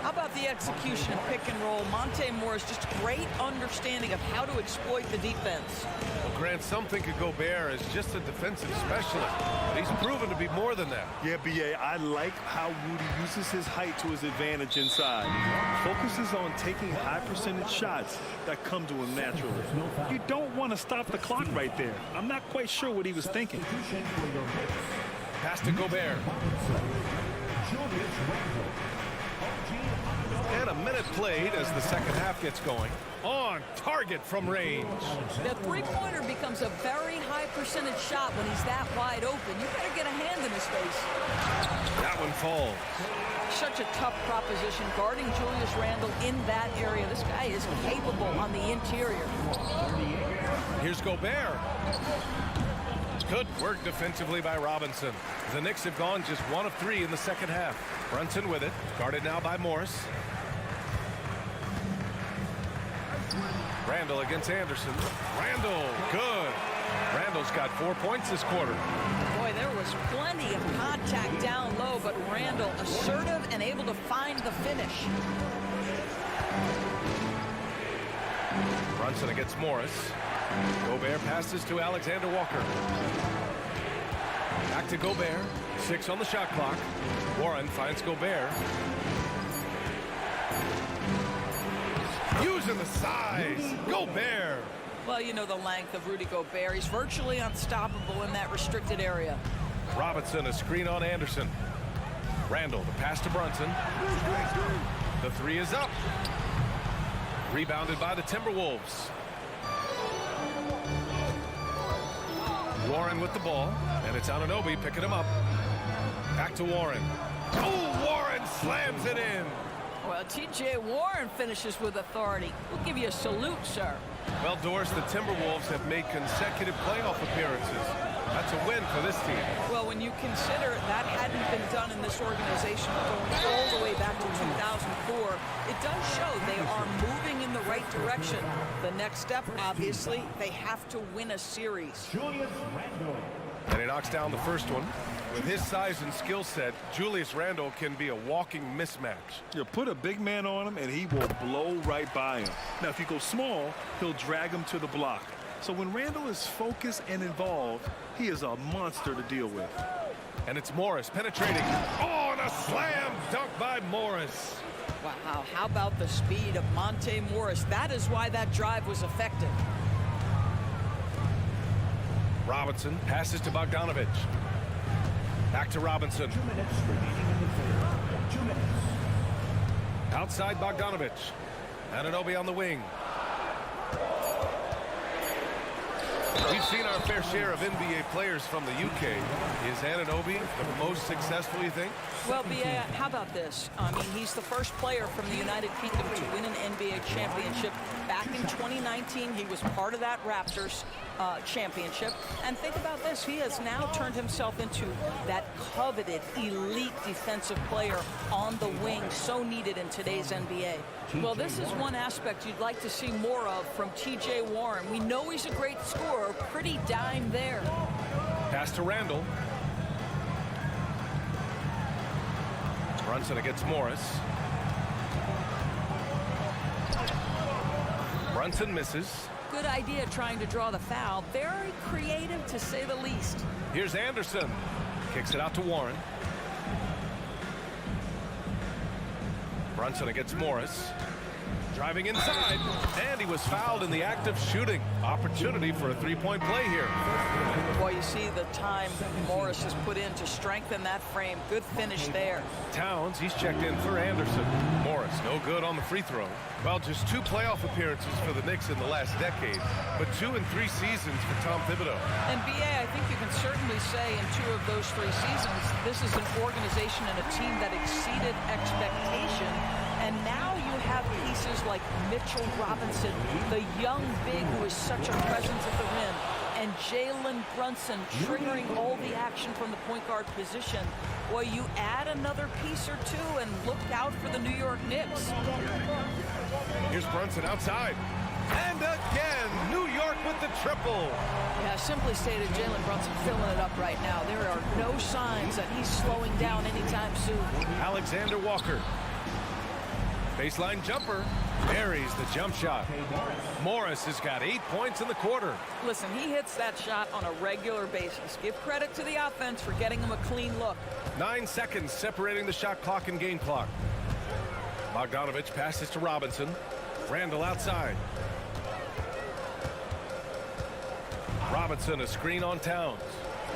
Speaker 9: How about the execution of pick and roll? Monte Morris, just great understanding of how to exploit the defense.
Speaker 7: Well, Grant, some think of Gobert as just a defensive specialist, but he's proven to be more than that.
Speaker 8: Yeah, B.A., I like how Rudy uses his height to his advantage inside. Focuses on taking high percentage shots that come to him naturally. You don't want to stop the clock right there. I'm not quite sure what he was thinking.
Speaker 7: Pass to Gobert. And a minute played as the second half gets going. On target from range.
Speaker 9: The three-pointer becomes a very high percentage shot when he's that wide open. You better get a hand in his face.
Speaker 7: That one falls.
Speaker 9: Such a tough proposition guarding Julius Randle in that area. This guy is capable on the interior.
Speaker 7: Here's Gobert. Good work defensively by Robinson. The Knicks have gone just 1 of 3 in the second half. Brunson with it, guarded now by Morris. Randle against Anderson. Randle, good. Randle's got 4 points this quarter.
Speaker 9: Boy, there was plenty of contact down low, but Randle assertive and able to find the finish.
Speaker 7: Brunson against Morris. Gobert passes to Alexander Walker. Back to Gobert. 6 on the shot clock. Warren finds Gobert. Using the size. Gobert.
Speaker 9: Well, you know the length of Rudy Gobert. He's virtually unstoppable in that restricted area.
Speaker 7: Robinson, a screen on Anderson. Randall, the pass to Brunson. The 3 is up. Rebounded by the Timberwolves. Warren with the ball, and it's Anunoby picking him up. Back to Warren. Oh, Warren slams it in.
Speaker 9: Well, T.J. Warren finishes with authority. We'll give you a salute, sir.
Speaker 7: Well, Doris, the Timberwolves have made consecutive playoff appearances. That's a win for this team.
Speaker 9: Well, when you consider that hadn't been done in this organization going all the way back to 2004, it does show they are moving in the right direction. The next step, obviously, they have to win a series.
Speaker 7: And he knocks down the first one. With his size and skill set, Julius Randle can be a walking mismatch.
Speaker 8: You put a big man on him, and he will blow right by him. Now, if you go small, he'll drag him to the block. So when Randle is focused and involved, he is a monster to deal with.
Speaker 7: And it's Morris penetrating. Oh, and a slam dunk by Morris.
Speaker 9: Wow, how about the speed of Monte Morris? That is why that drive was effective.
Speaker 7: Robinson passes to Bogdanovich. Back to Robinson.
Speaker 4: 2 minutes remaining in the third. 2 minutes.
Speaker 7: Outside Bogdanovich. Anunoby on the wing. We've seen our fair share of NBA players from the UK. Is Anunoby the most successful, you think?
Speaker 9: Well, B.A., how about this? I mean, he's the first player from the United Kingdom to win an NBA championship. Back in 2019, he was part of that Raptors championship. And think about this. He has now turned himself into that coveted elite defensive player on the wing, so needed in today's NBA. Well, this is one aspect you'd like to see more of from T.J. Warren. We know he's a great scorer. Pretty dime there.
Speaker 7: Pass to Randall. Brunson against Morris. Brunson misses.
Speaker 9: Good idea trying to draw the foul. Very creative, to say the least.
Speaker 7: Here's Anderson. Kicks it out to Warren. Brunson against Morris. Driving inside, and he was fouled in the act of shooting. Opportunity for a three-point play here.
Speaker 9: Well, you see the time Morris has put in to strengthen that frame. Good finish there.
Speaker 7: Towns, he's checked in for Anderson. Morris, no good on the free throw. Well, just 2 playoff appearances for the Knicks in the last decade, but 2 in 3 seasons for Tom Thibodeau.
Speaker 9: And B.A., I think you can certainly say in 2 of those 3 seasons, this is an organization and a team that exceeded expectation. And now you have pieces like Mitchell Robinson, the young big who is such a presence at the rim, and Jalen Brunson triggering all the action from the point guard position. Well, you add another piece or 2 and look out for the New York Knicks.
Speaker 7: Here's Brunson outside. And again, New York with the triple.
Speaker 9: Yeah, simply stated, Jalen Brunson filling it up right now. There are no signs that he's slowing down anytime soon.
Speaker 7: Alexander Walker. Baseline jumper. Buries the jump shot. Morris has got 8 points in the quarter.
Speaker 9: Listen, he hits that shot on a regular basis. Give credit to the offense for getting him a clean look.
Speaker 7: 9 seconds separating the shot clock and game clock. Bogdanovich passes to Robinson. Randall outside. Robinson, a screen on Towns.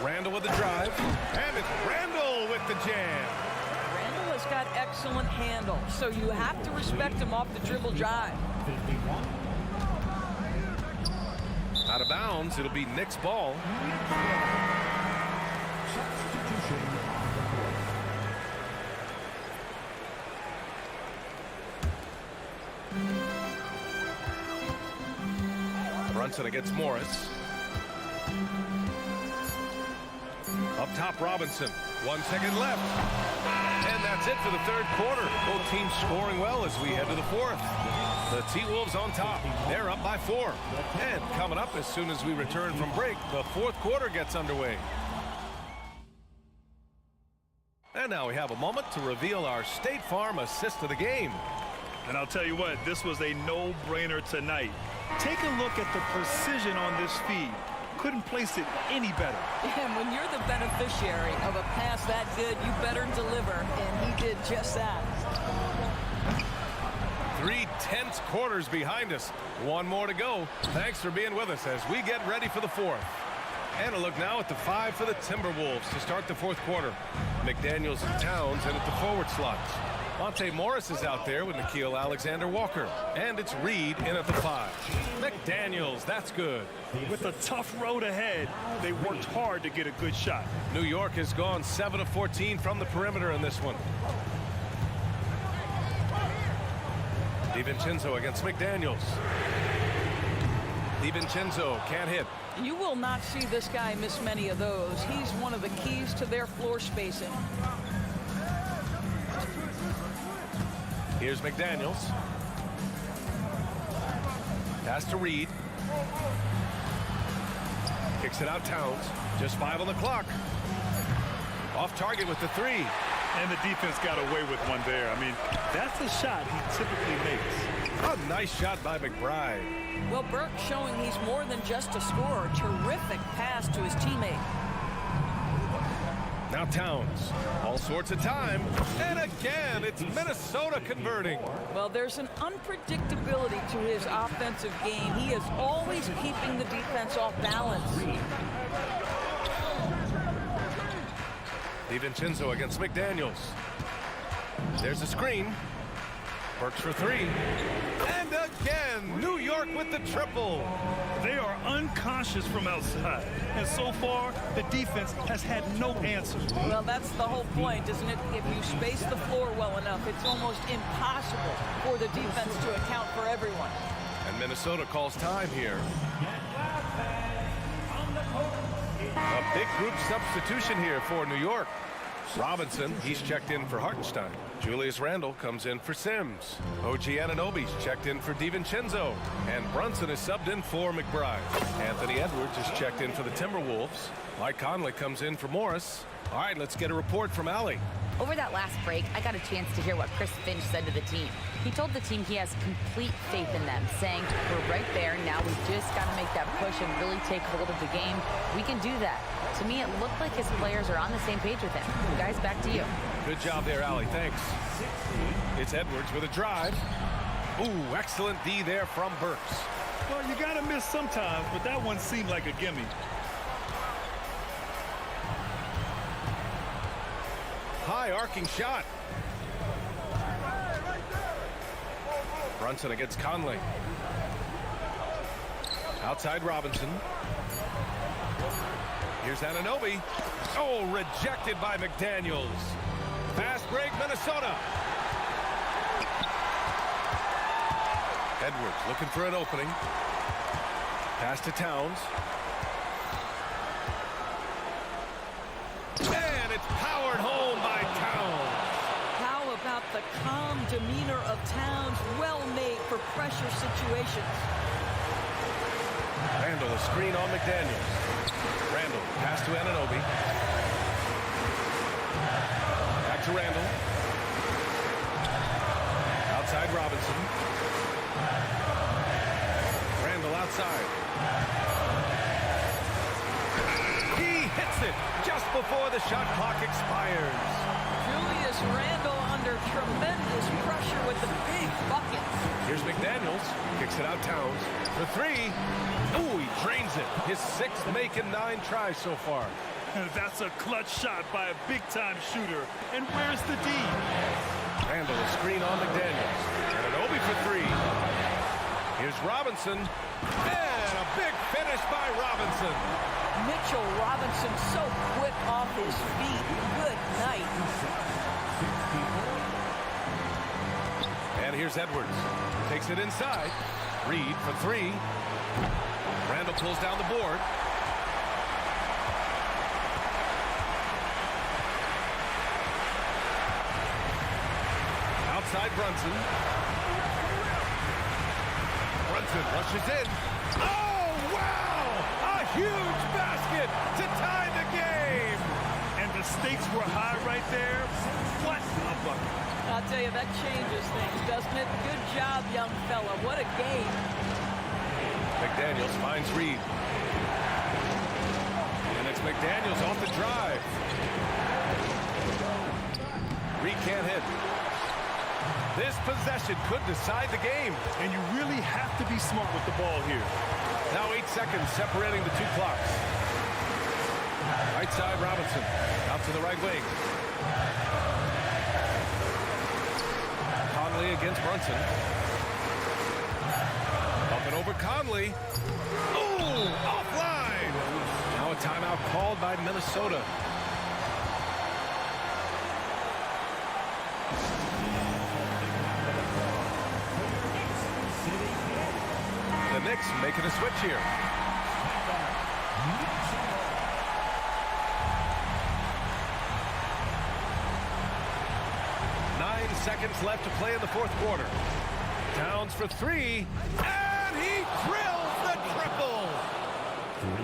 Speaker 7: Randall with the drive. And it's Randall with the jam.
Speaker 9: Randall has got excellent handle, so you have to respect him off the dribble drive.
Speaker 7: Out of bounds, it'll be Knicks ball. Brunson against Morris. Up top, Robinson. 1 second left. And that's it for the third quarter. Both teams scoring well as we head to the fourth. The T-Wolves on top. They're up by 4. And coming up as soon as we return from break, the fourth quarter gets underway. And now we have a moment to reveal our State Farm assist of the game.
Speaker 8: And I'll tell you what, this was a no-brainer tonight. Take a look at the precision on this feed. Couldn't place it any better.
Speaker 9: And when you're the beneficiary of a pass that good, you better deliver, and he did just that.
Speaker 7: 3 tense quarters behind us. One more to go. Thanks for being with us as we get ready for the fourth. And a look now at the 5 for the Timberwolves to start the fourth quarter. McDaniels and Towns in at the forward slots. Monte Morris is out there with Nickeil Alexander-Walker. And it's Reed in at the 5. McDaniels, that's good.
Speaker 8: With a tough road ahead, they worked hard to get a good shot.
Speaker 7: New York has gone 7 of 14 from the perimeter in this one. DiVincenzo against McDaniels. DiVincenzo can't hit.
Speaker 9: You will not see this guy miss many of those. He's one of the keys to their floor spacing.
Speaker 7: Here's McDaniels. Pass to Reed. Kicks it out Towns. Just 5 on the clock. Off target with the 3.
Speaker 8: And the defense got away with one there. I mean, that's a shot he typically makes.
Speaker 7: A nice shot by McBride.
Speaker 9: Well, Burke showing he's more than just a scorer. Terrific pass to his teammate.
Speaker 7: Now Towns. All sorts of time. And again, it's Minnesota converting.
Speaker 9: Well, there's an unpredictability to his offensive game. He is always keeping the defense off balance.
Speaker 7: DiVincenzo against McDaniels. There's a screen. Works for 3. And again, New York with the triple.
Speaker 8: They are unconscious from outside. And so far, the defense has had no answer.
Speaker 9: Well, that's the whole point, isn't it? If you space the floor well enough, it's almost impossible for the defense to account for everyone.
Speaker 7: And Minnesota calls time here. A big group substitution here for New York. Robinson, he's checked in for Hartenstein. Julius Randle comes in for Sims. OG Anunoby's checked in for DiVincenzo. And Brunson is subbed in for McBride. Anthony Edwards is checked in for the Timberwolves. Mike Conley comes in for Morris. All right, let's get a report from Allie.
Speaker 10: Over that last break, I got a chance to hear what Chris Finch said to the team. He told the team he has complete faith in them, saying, we're right there, now we just got to make that push and really take hold of the game. We can do that. To me, it looked like his players are on the same page with him. Guys, back to you.
Speaker 7: Good job there, Allie. Thanks. It's Edwards with a drive. Ooh, excellent D there from Burks.
Speaker 8: Well, you got to miss sometimes, but that one seemed like a gimme.
Speaker 7: High arcing shot. Brunson against Conley. Outside Robinson. Here's Anunoby. Oh, rejected by McDaniels. Fast break, Minnesota. Edwards looking for an opening. Pass to Towns. And it's powered home by Towns.
Speaker 9: How about the calm demeanor of Towns, well made for pressure situations.
Speaker 7: Randle, a screen on McDaniels. Randle, pass to Anunoby. Back to Randle. Outside Robinson. Randle outside. He hits it just before the shot clock expires.
Speaker 9: Julius Randle under tremendous pressure with the big bucket.
Speaker 7: Here's McDaniels. Kicks it out Towns for 3. Ooh, he drains it. His 6th make in 9 tries so far.
Speaker 8: That's a clutch shot by a big-time shooter. And where's the D?
Speaker 7: Randle, a screen on McDaniels. Anunoby for 3. Here's Robinson. And a big finish by Robinson.
Speaker 9: Mitchell Robinson so quick off his feet. Good night.
Speaker 7: And here's Edwards. Takes it inside. Reed for 3. Randle pulls down the board. Outside Brunson. Brunson rushes in. Oh, wow! A huge basket to tie the game!
Speaker 8: And the stakes were high right there. What a bucket.
Speaker 9: I'll tell you, that changes things, doesn't it? Good job, young fella. What a game.
Speaker 7: McDaniels finds Reed. And it's McDaniels off the drive. Reed can't hit. This possession could decide the game.
Speaker 8: And you really have to be smart with the ball here.
Speaker 7: Now 8 seconds separating the two clocks. Right side, Robinson. Out to the right wing. Conley against Brunson. Up and over Conley. Oh, offline. Now a timeout called by Minnesota. The Knicks making a switch here. Seconds left to play in the fourth quarter. Towns for three, and he drills the triple.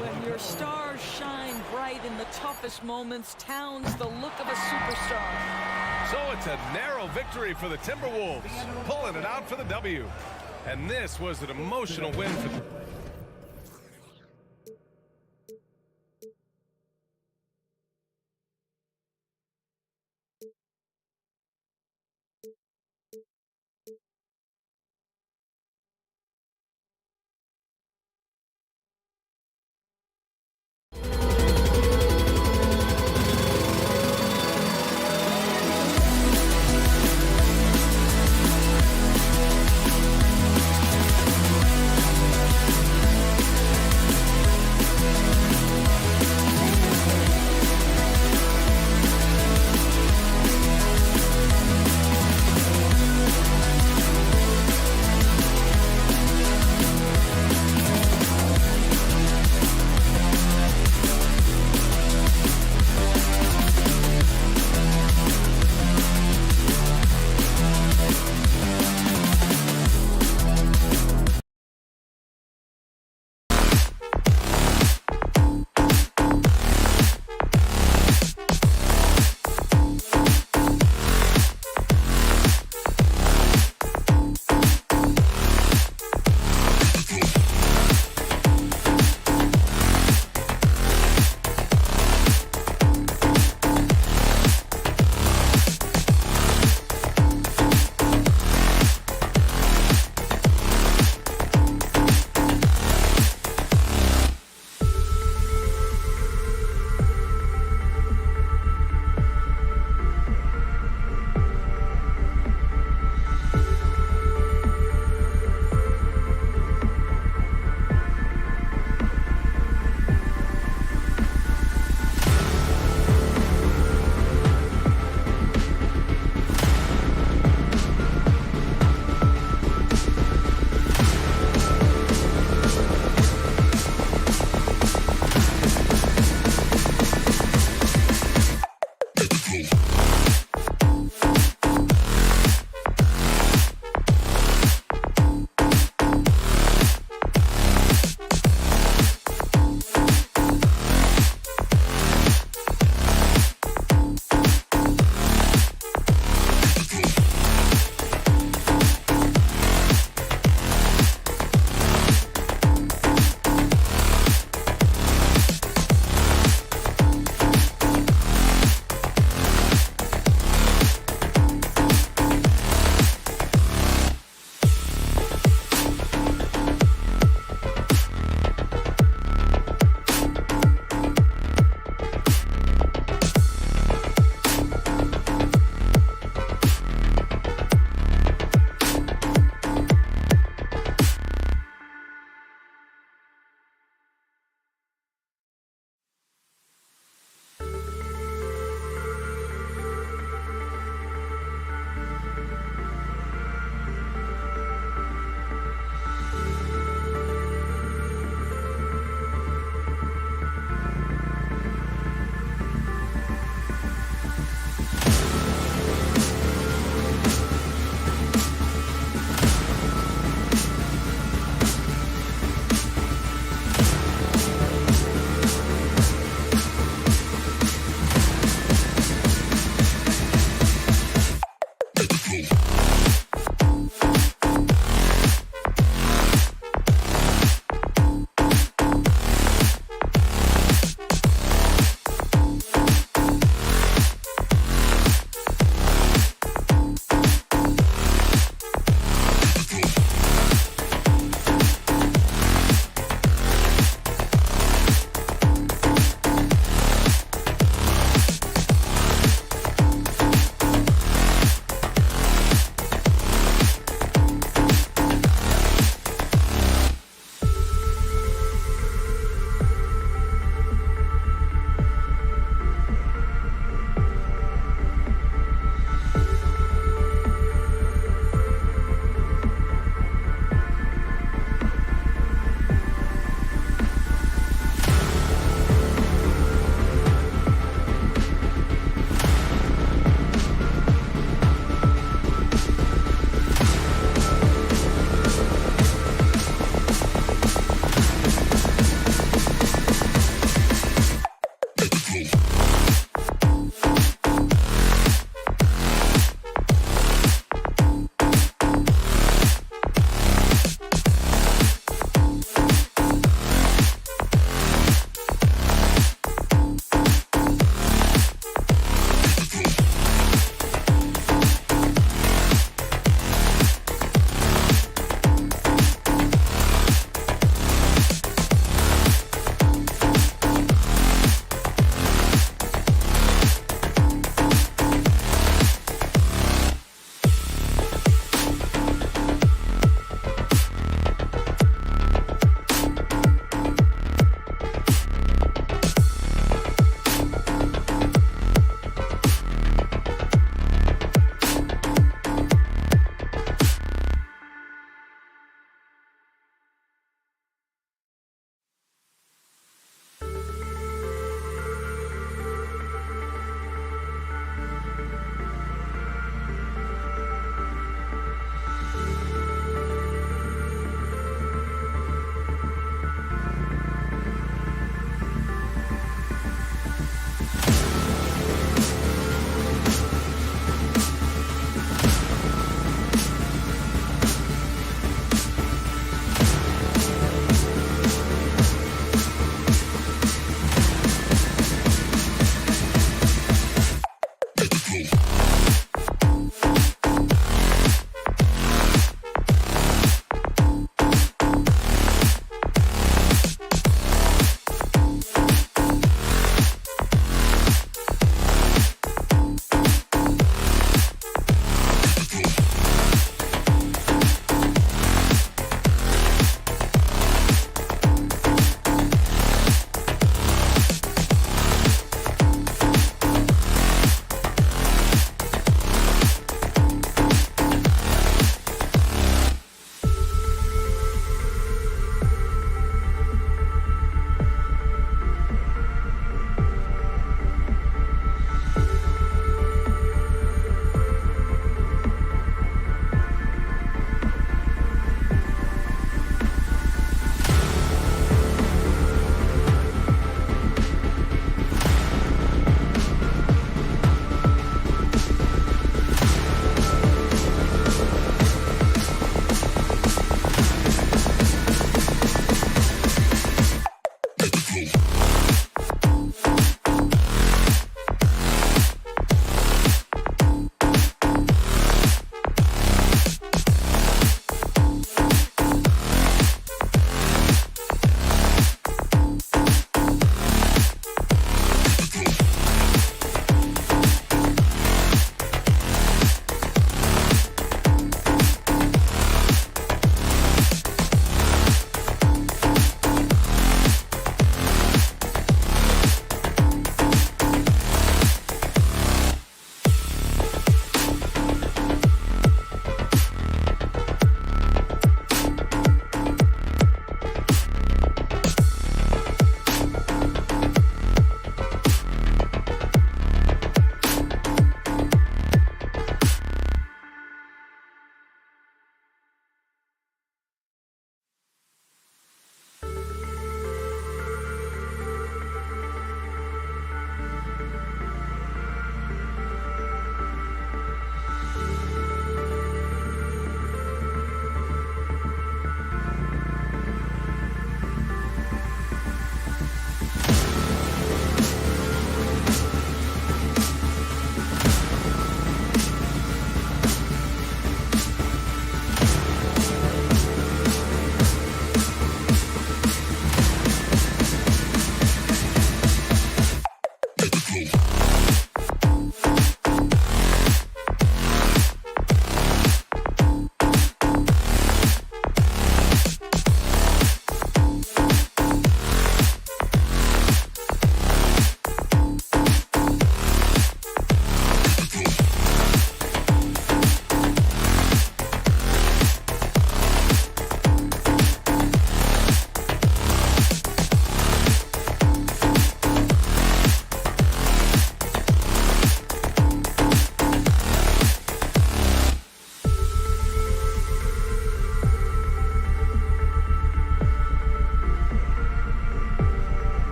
Speaker 9: When your stars shine bright in the toughest moments, Towns the look of a superstar.
Speaker 7: So it's a narrow victory for the Timberwolves, pulling it out for the W. And this was an emotional win for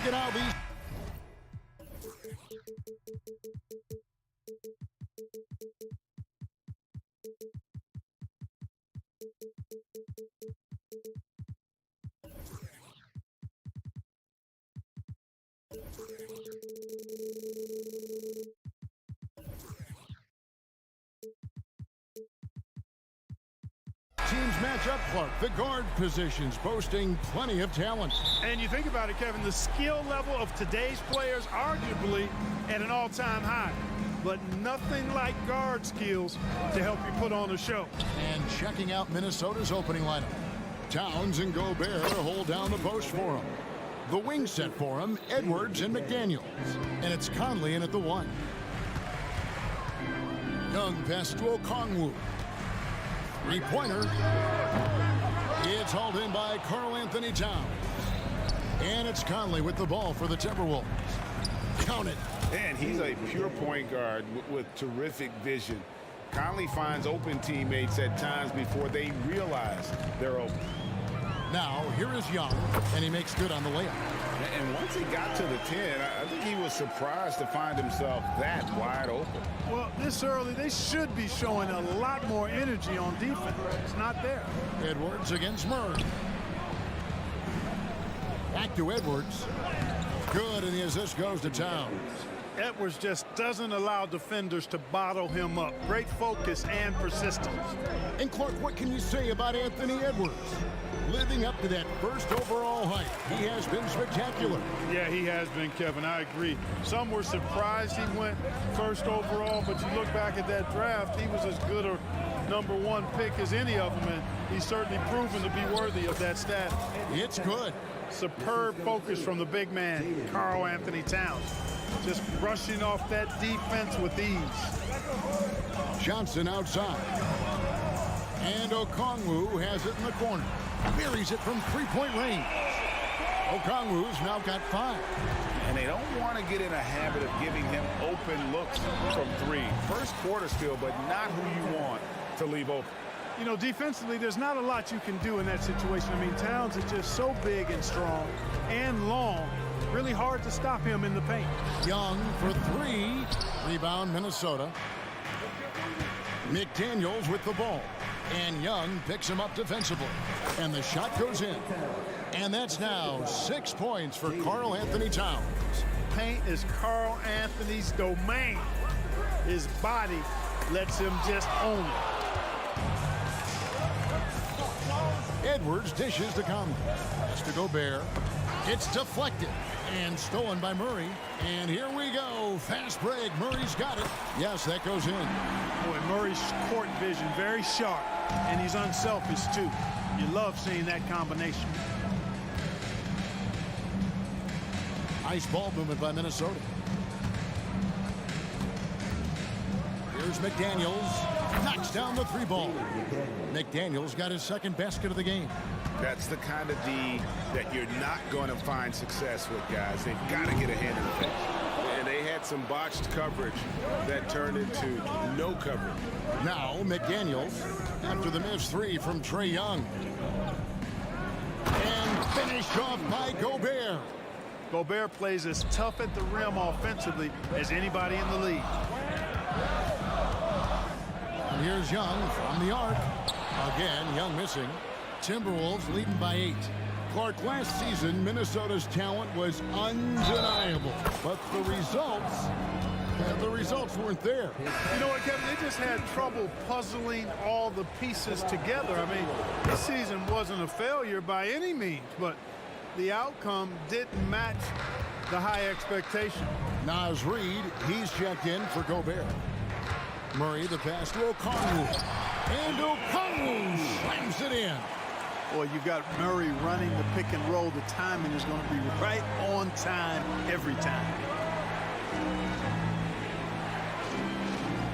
Speaker 1: Look at how these... Teams match up, Clark. The guard positions boasting plenty of talent.
Speaker 11: And you think about it, Kevin, the skill level of today's players arguably at an all-time high. But nothing like guard skills to help you put on a show.
Speaker 1: And checking out Minnesota's opening lineup. Towns and Gobert hold down the post for him. The wing set for him, Edwards and McDaniels. And it's Conley in at the 1. Young pass to Okongwu. Three-pointer. It's hauled in by Karl-Anthony Towns. And it's Conley with the ball for the Timberwolves. Count it.
Speaker 2: And he's a pure point guard with terrific vision. Conley finds open teammates at times before they realize they're open.
Speaker 1: Now, here is Young, and he makes good on the layup.
Speaker 2: And once he got to the 10, I think he was surprised to find himself that wide open.
Speaker 11: Well, this early, they should be showing a lot more energy on defense. It's not there.
Speaker 1: Edwards against Murray. Back to Edwards. Good, and the assist goes to Towns.
Speaker 11: Edwards just doesn't allow defenders to bottle him up. Great focus and persistence.
Speaker 1: And Clark, what can you say about Anthony Edwards? Living up to that first overall hype, he has been spectacular.
Speaker 11: Yeah, he has been, Kevin. I agree. Some were surprised he went first overall, but you look back at that draft, he was as good a #1 pick as any of them, and he's certainly proven to be worthy of that status.
Speaker 1: It's good.
Speaker 11: Superb focus from the big man, Karl-Anthony Towns. Just brushing off that defense with ease.
Speaker 1: Johnson outside. And Okongwu has it in the corner. Buries it from three-point range. Okongwu's now got 5.
Speaker 2: And they don't want to get in a habit of giving him open looks from 3. First quarter still, but not who you want to leave open.
Speaker 11: You know, defensively, there's not a lot you can do in that situation. I mean, Towns is just so big and strong and long. Really hard to stop him in the paint.
Speaker 1: Young for 3. Rebound, Minnesota. McDaniels with the ball. And Young picks him up defensively. And the shot goes in. And that's now 6 points for Karl-Anthony Towns.
Speaker 11: Paint is Karl-Anthony's domain. His body lets him just own it.
Speaker 1: Edwards dishes to Conley. That's to Gobert. It's deflected and stolen by Murray. And here we go. Fast break. Murray's got it. Yes, that goes in.
Speaker 11: Boy, Murray's court vision very sharp, and he's unselfish too. You love seeing that combination.
Speaker 1: Nice ball movement by Minnesota. Here's McDaniels. Knocks down the 3 ball. McDaniels got his second basket of the game.
Speaker 2: That's the kind of D that you're not going to find success with, guys. They've got to get a hand in the face. And they had some botched coverage that turned into no coverage.
Speaker 1: Now McDaniels after the missed 3 from Trae Young. And finished off by Gobert.
Speaker 11: Gobert plays as tough at the rim offensively as anybody in the league.
Speaker 1: And here's Young from the arc. Again, Young missing. Timberwolves leading by 8. Clark, last season, Minnesota's talent was undeniable. But the results weren't there.
Speaker 11: You know what, Kevin? They just had trouble puzzling all the pieces together. I mean, this season wasn't a failure by any means, but the outcome didn't match the high expectation.
Speaker 1: Naz Reid, he's checked in for Gobert. Murray, the pass to Okongwu. And Okongwu slams it in.
Speaker 11: Boy, you've got Murray running the pick and roll. The timing is going to be right on time every time.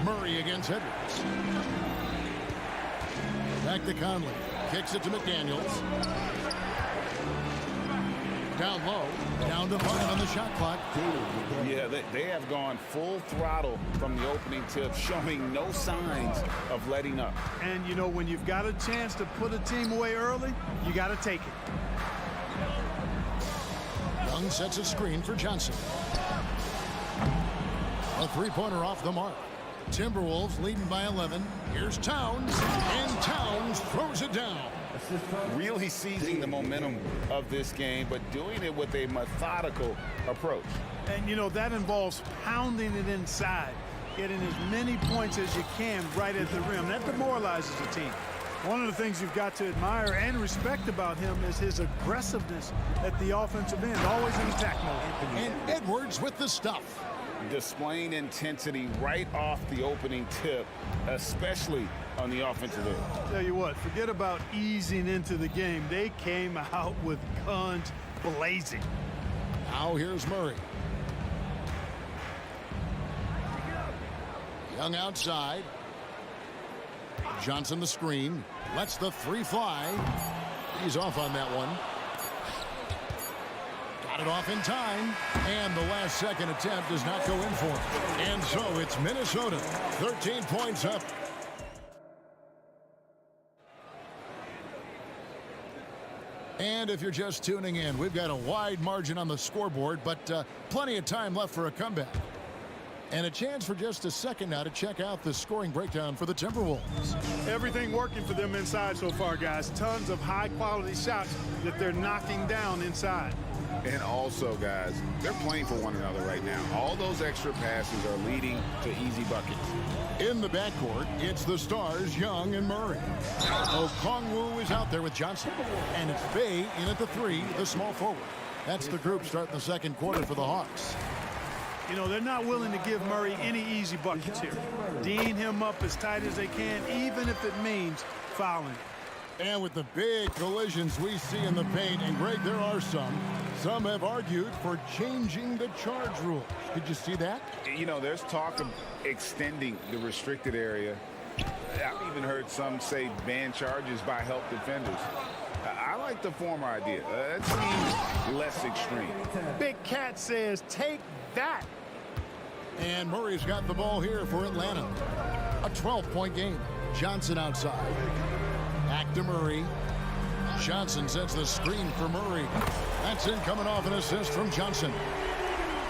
Speaker 1: Murray against Edwards. Back to Conley. Kicks it to McDaniels. Down low. Down to 5 on the shot clock.
Speaker 2: Yeah, they have gone full throttle from the opening tip, showing no signs of letting up.
Speaker 11: And, you know, when you've got a chance to put a team away early, you got to take it.
Speaker 1: Young sets a screen for Johnson. A three-pointer off the mark. Timberwolves leading by 11. Here's Towns, and Towns throws it down.
Speaker 2: Really seizing the momentum of this game, but doing it with a methodical approach.
Speaker 11: And, you know, that involves pounding it inside, getting as many points as you can right at the rim. That demoralizes a team. One of the things you've got to admire and respect about him is his aggressiveness at the offensive end, always in attack mode.
Speaker 1: And Edwards with the stuff.
Speaker 2: Displaying intensity right off the opening tip, especially on the offensive end.
Speaker 11: Tell you what, forget about easing into the game. They came out with guns blazing.
Speaker 1: Now here's Murray. Young outside. Johnson the screen. Lets the three fly. He's off on that one. Got it off in time. And the last second attempt does not go in for him. And so it's Minnesota. 13 points up. And if you're just tuning in, we've got a wide margin on the scoreboard, but plenty of time left for a comeback. And a chance for just a second now to check out the scoring breakdown for the Timberwolves.
Speaker 11: Everything working for them inside so far, guys. Tons of high-quality shots that they're knocking down inside.
Speaker 2: And also, guys, they're playing for one another right now. All those extra passes are leading to easy buckets.
Speaker 1: In the backcourt, it's the stars, Young and Murray. Okongwu is out there with Johnson. And it's Bay in at the three, the small forward. That's the group starting the second quarter for the Hawks.
Speaker 11: You know, they're not willing to give Murray any easy buckets here. Dean him up as tight as they can, even if it means fouling.
Speaker 1: And with the big collisions we see in the paint, and Greg, there are some have argued for changing the charge rules. Did you see that?
Speaker 2: You know, there's talk of extending the restricted area. I've even heard some say ban charges by help defenders. I like the former idea. That seems less extreme.
Speaker 11: Big Cat says, take that.
Speaker 1: And Murray's got the ball here for Atlanta. A 12-point game. Johnson outside. Back to Murray. Johnson sets the screen for Murray. That's in, coming off an assist from Johnson.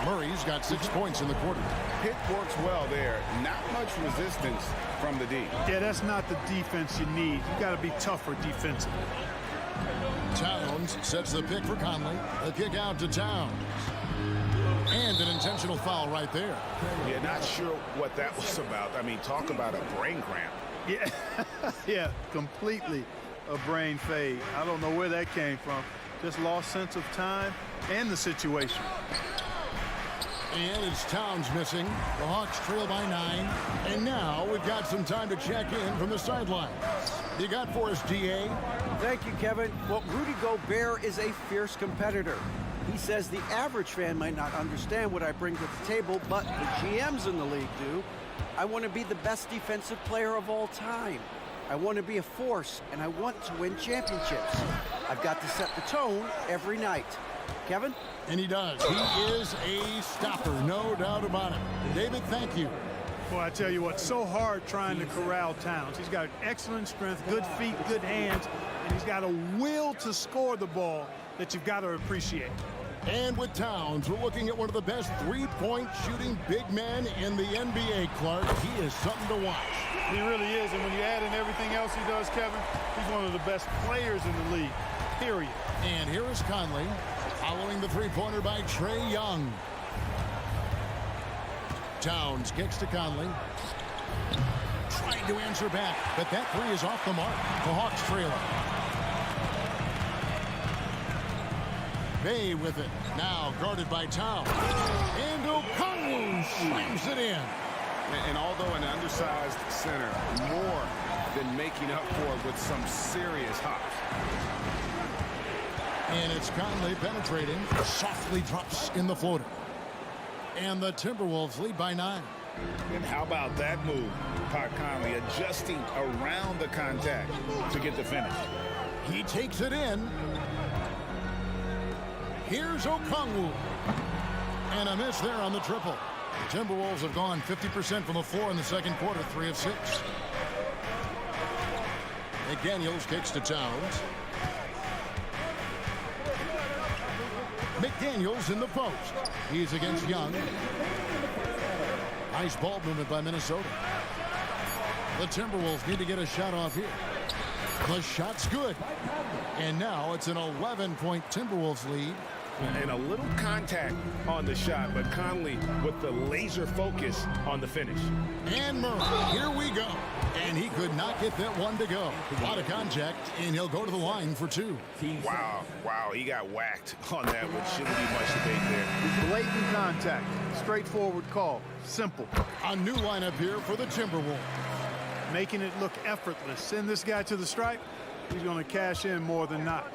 Speaker 1: Murray's got 6 points in the quarter.
Speaker 2: Pitt works well there. Not much resistance from the D.
Speaker 11: Yeah, that's not the defense you need. You got to be tougher defensively.
Speaker 1: Towns sets the pick for Conley. A kick out to Towns. And an intentional foul right there.
Speaker 2: Yeah, not sure what that was about. I mean, talk about a brain cramp.
Speaker 11: Yeah, yeah, completely a brain fade. I don't know where that came from. Just lost sense of time and the situation.
Speaker 1: And it's Towns missing. The Hawks trail by 9. And now we've got some time to check in from the sideline. You got for us, DA?
Speaker 5: Thank you, Kevin. Well, Rudy Gobert is a fierce competitor. He says the average fan might not understand what I bring to the table, but the GMs in the league do. I want to be the best defensive player of all time. I want to be a force, and I want to win championships. I've got to set the tone every night. Kevin?
Speaker 1: And he does. He is a stopper, no doubt about it. David, thank you.
Speaker 11: Well, I tell you what, so hard trying to corral Towns. He's got excellent strength, good feet, good hands, and he's got a will to score the ball that you've got to appreciate.
Speaker 1: And with Towns, we're looking at one of the best three-point shooting big men in the NBA, Clark. He is something to watch.
Speaker 11: He really is, and when you add in everything else he does, Kevin, he's one of the best players in the league, period.
Speaker 1: And here is Conley, following the three-pointer by Trae Young. Towns kicks to Conley. Trying to answer back, but that three is off the mark. The Hawks trailing. Bay with it. Now guarded by Towns. And Okongwu slams it in.
Speaker 2: And although an undersized center, more than making up for it with some serious hops.
Speaker 1: And it's Conley penetrating. Softly drops in the floater. And the Timberwolves lead by 9.
Speaker 2: And how about that move? Pat Conley adjusting around the contact to get the finish.
Speaker 1: He takes it in. Here's Okongwu. And a miss there on the triple. The Timberwolves have gone 50% from the floor in the second quarter, 3 of 6. McDaniels kicks to Towns. McDaniels in the post. He's against Young. Nice ball movement by Minnesota. The Timberwolves need to get a shot off here. The shot's good. And now it's an 11-point Timberwolves lead.
Speaker 6: And a little contact on the shot, but Conley with the laser focus on the finish.
Speaker 1: And Murray, here we go. And he could not get that one to go. A lot of contact, and he'll go to the line for 2.
Speaker 6: Wow, he got whacked on that one. Shouldn't be much debate there.
Speaker 11: Blatant contact. Straightforward call. Simple.
Speaker 1: A new lineup here for the Timberwolves.
Speaker 11: Making it look effortless. Send this guy to the stripe. He's going to cash in more than not.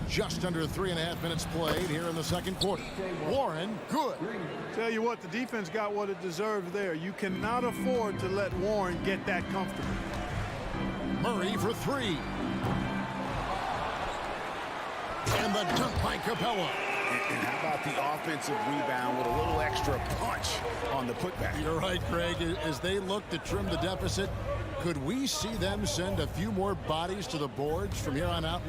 Speaker 1: Just under 3.5 minutes played here in the second quarter. Warren, good.
Speaker 11: Tell you what, the defense got what it deserved there. You cannot afford to let Warren get that comfortable.
Speaker 1: Murray for 3. And the dunk by Capella.
Speaker 6: And how about the offensive rebound with a little extra punch on the putback?
Speaker 1: You're right, Greg. As they look to trim the deficit, could we see them send a few more bodies to the boards from here on out?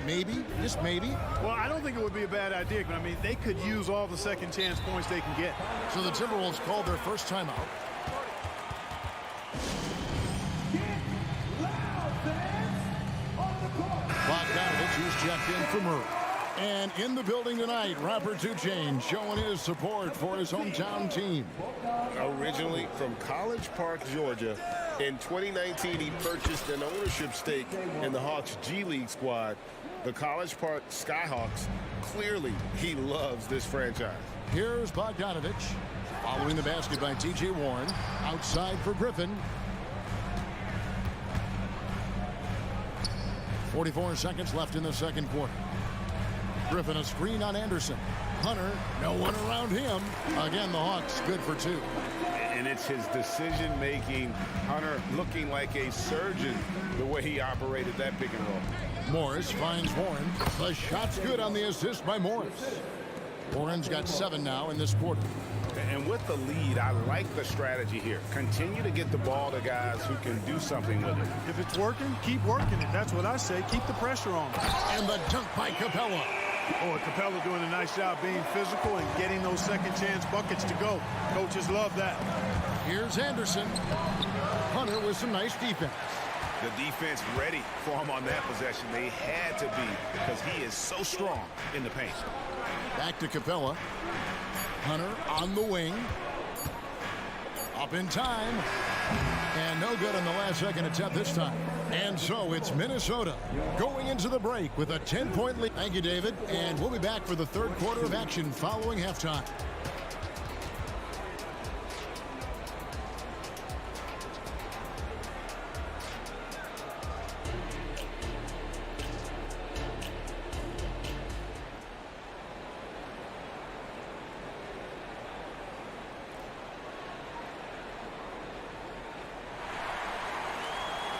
Speaker 1: Maybe, just maybe.
Speaker 11: Well, I don't think it would be a bad idea, but I mean, they could use all the second chance points they can get.
Speaker 1: So the Timberwolves called their first timeout. Bogdanovich, who's checked in for Murray. And in the building tonight, Robert Duchesne showing his support for his hometown team.
Speaker 12: Originally from College Park, Georgia, in 2019 he purchased an ownership stake in the Hawks G League squad. The College Park Skyhawks, clearly he loves this franchise.
Speaker 1: Here's Bogdanovich following the basket by T.J. Warren. Outside for Griffin. 44 seconds left in the second quarter. Griffin a screen on Anderson. Hunter, no one around him. Again, the Hawks good for 2.
Speaker 2: And it's his decision-making. Hunter looking like a surgeon the way he operated that pick and roll.
Speaker 1: Morris finds Warren. The shot's good on the assist by Morris. Warren's got 7 now in this quarter.
Speaker 2: And with the lead, I like the strategy here. Continue to get the ball to guys who can do something with it.
Speaker 11: If it's working, keep working it. That's what I say. Keep the pressure on.
Speaker 1: And the dunk by Capella.
Speaker 11: Oh, Capella doing a nice job being physical and getting those second chance buckets to go. Coaches love that.
Speaker 1: Here's Anderson. Hunter with some nice defense.
Speaker 2: The defense ready for him on that possession. They had to be because he is so strong in the paint.
Speaker 1: Back to Capella. Hunter on the wing. Up in time. And no good on the last second attempt this time. And so it's Minnesota going into the break with a 10-point lead. Thank you, David. And we'll be back for the third quarter of action following halftime.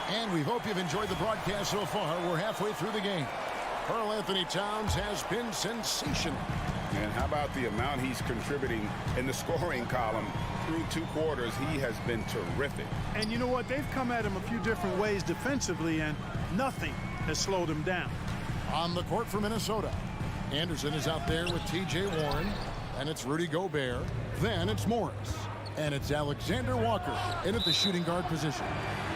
Speaker 1: And we hope you've enjoyed the broadcast so far. We're halfway through the game. Karl Anthony Towns has been sensational.
Speaker 2: And how about the amount he's contributing in the scoring column through 2 quarters? He has been terrific.
Speaker 11: And you know what? They've come at him a few different ways defensively, and nothing has slowed him down.
Speaker 1: On the court for Minnesota, Anderson is out there with T.J. Warren, and it's Rudy Gobert. Then it's Morris, and it's Alexander Walker in at the shooting guard position.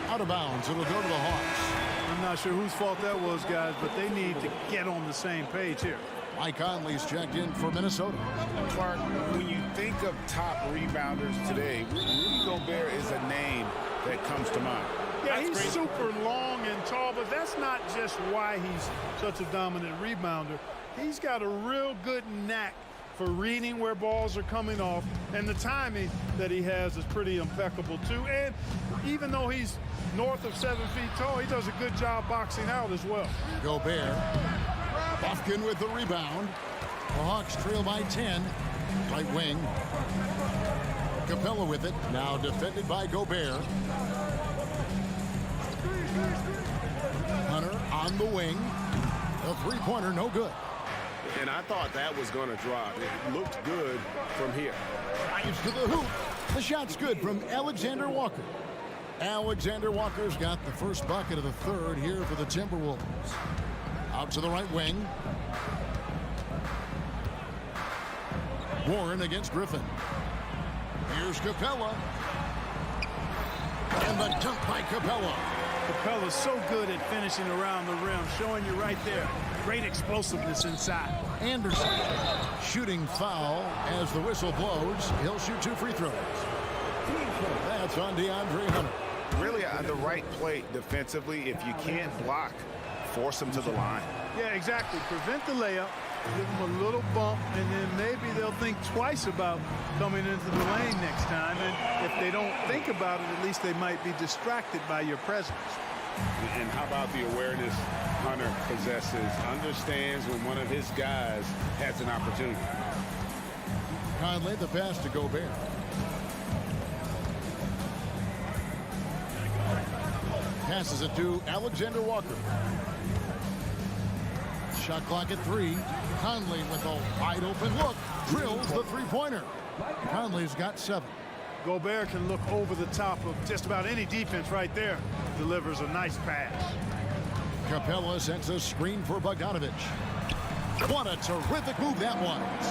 Speaker 1: Out of bounds, it'll go to the Hawks.
Speaker 11: I'm not sure whose fault that was, guys, but they need to get on the same page here.
Speaker 1: Mike Conley's checked in for Minnesota.
Speaker 2: Clark, when you think of top rebounders today, Rudy Gobert is a name that comes to mind.
Speaker 11: Yeah, he's super long and tall, but that's not just why he's such a dominant rebounder. He's got a real good knack for reading where balls are coming off, and the timing that he has is pretty impeccable too. And even though he's north of 7 feet tall, he does a good job boxing out as well.
Speaker 1: Gobert, Buffkin with the rebound. The Hawks trail by 10. Right wing. Capella with it, now defended by Gobert. Hunter on the wing. The three-pointer, no good.
Speaker 12: And I thought that was going to drop. It looked good from here.
Speaker 1: Drives to the hoop. The shot's good from Alexander Walker. Alexander Walker's got the first bucket of the third here for the Timberwolves. Out to the right wing. Warren against Griffin. Here's Capella. And the dunk by Capella.
Speaker 11: Capella's so good at finishing around the rim, showing you right there. Great explosiveness inside.
Speaker 1: Anderson shooting foul as the whistle blows. He'll shoot 2 free throws. That's on DeAndre Hunter.
Speaker 2: Really at the right play defensively. If you can't block, force them to the line.
Speaker 11: Yeah, exactly. Prevent the layup, give them a little bump, and then maybe they'll think twice about coming into the lane next time. And if they don't think about it, at least they might be distracted by your presence.
Speaker 2: And how about the awareness Hunter possesses? Understands when one of his guys has an opportunity.
Speaker 1: Conley, the pass to Gobert. Passes it to Alexander Walker. Shot clock at 3. Conley with a wide open look. Drills the three-pointer. Conley's got 7.
Speaker 11: Gobert can look over the top of just about any defense right there. Delivers a nice pass.
Speaker 1: Capella sends a screen for Bogdanovic. What a terrific move that was.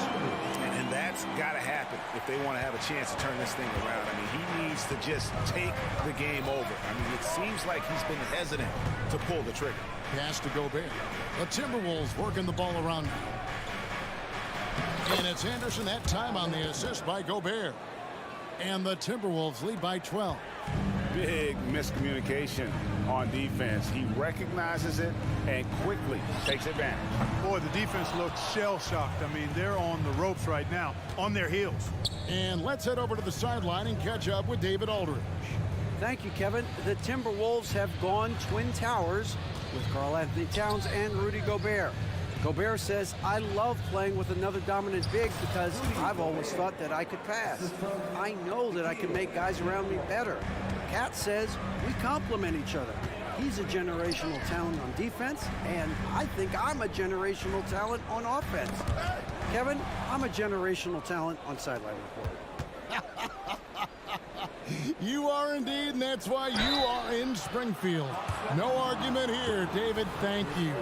Speaker 6: And that's got to happen if they want to have a chance to turn this thing around. I mean, he needs to just take the game over. I mean, it seems like he's been hesitant to pull the trigger.
Speaker 1: Pass to Gobert. The Timberwolves working the ball around. And it's Anderson that time on the assist by Gobert. And the Timberwolves lead by 12.
Speaker 2: Big miscommunication on defense. He recognizes it and quickly takes advantage.
Speaker 11: Boy, the defense looks shell-shocked. I mean, they're on the ropes right now, on their heels.
Speaker 1: And let's head over to the sideline and catch up with David Aldridge.
Speaker 5: Thank you, Kevin. The Timberwolves have gone Twin Towers with Karl-Anthony Towns and Rudy Gobert. Gobert says, I love playing with another dominant big because I've always thought that I could pass. I know that I can make guys around me better. Cat says, we complement each other. He's a generational talent on defense, and I think I'm a generational talent on offense. Kevin, I'm a generational talent on sideline reporting.
Speaker 1: You are indeed, and that's why you are in Springfield. No argument here, David. Thank you.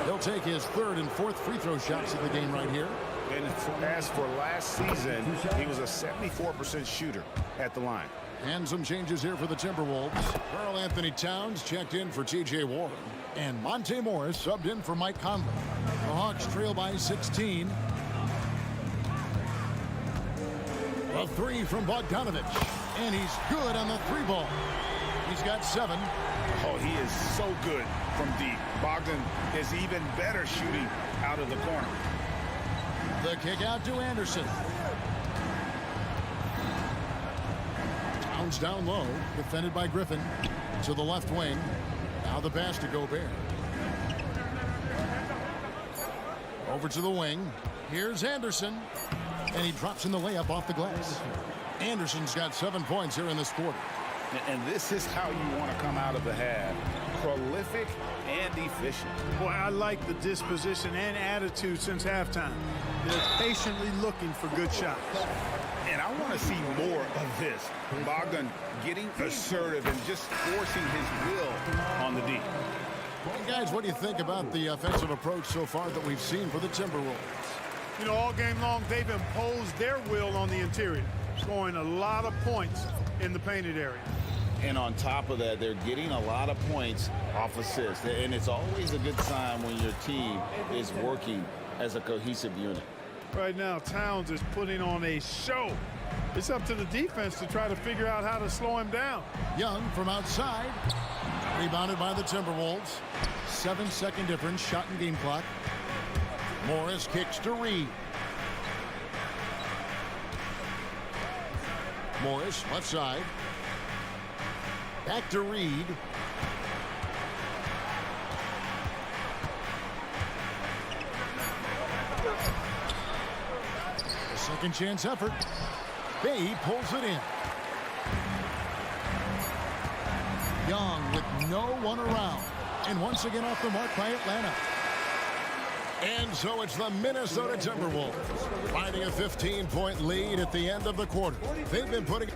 Speaker 1: He'll take his third and fourth free throw shots of the game right here.
Speaker 2: And as for last season, he was a 74% shooter at the line.
Speaker 1: And some changes here for the Timberwolves. Karl-Anthony Towns checked in for T.J. Warren. And Monte Morris subbed in for Mike Conley. The Hawks trail by 16. A 3 from Bogdanovic. And he's good on the 3-ball. He's got 7.
Speaker 2: Oh, he is so good from deep. Bogdan is even better shooting out of the corner.
Speaker 1: The kick out to Anderson. Towns down low, defended by Griffin. To the left wing. Now the pass to Gobert. Over to the wing. Here's Anderson. And he drops in the layup off the glass. Anderson's got 7 points here in this quarter.
Speaker 2: And this is how you want to come out of the half. Prolific and efficient.
Speaker 11: Boy, I like the disposition and attitude since halftime. They're patiently looking for good shots.
Speaker 2: And I want to see more of this. Bogdan getting assertive and just forcing his will on the D.
Speaker 1: Well, guys, what do you think about the offensive approach so far that we've seen for the Timberwolves?
Speaker 11: You know, all game long, they've imposed their will on the interior, scoring a lot of points in the painted area.
Speaker 2: And on top of that, they're getting a lot of points off assists. And it's always a good sign when your team is working as a cohesive unit.
Speaker 11: Right now, Towns is putting on a show. It's up to the defense to try to figure out how to slow him down.
Speaker 1: Young from outside. Rebounded by the Timberwolves. 7-second difference, shot and game clock. Morris kicks to Reed. Morris, left side. Back to Reed. A second chance effort. Bay pulls it in. Young with no one around. And once again off the mark by Atlanta. And so it's the Minnesota Timberwolves finding a 15-point lead at the end of the quarter. They've been putting...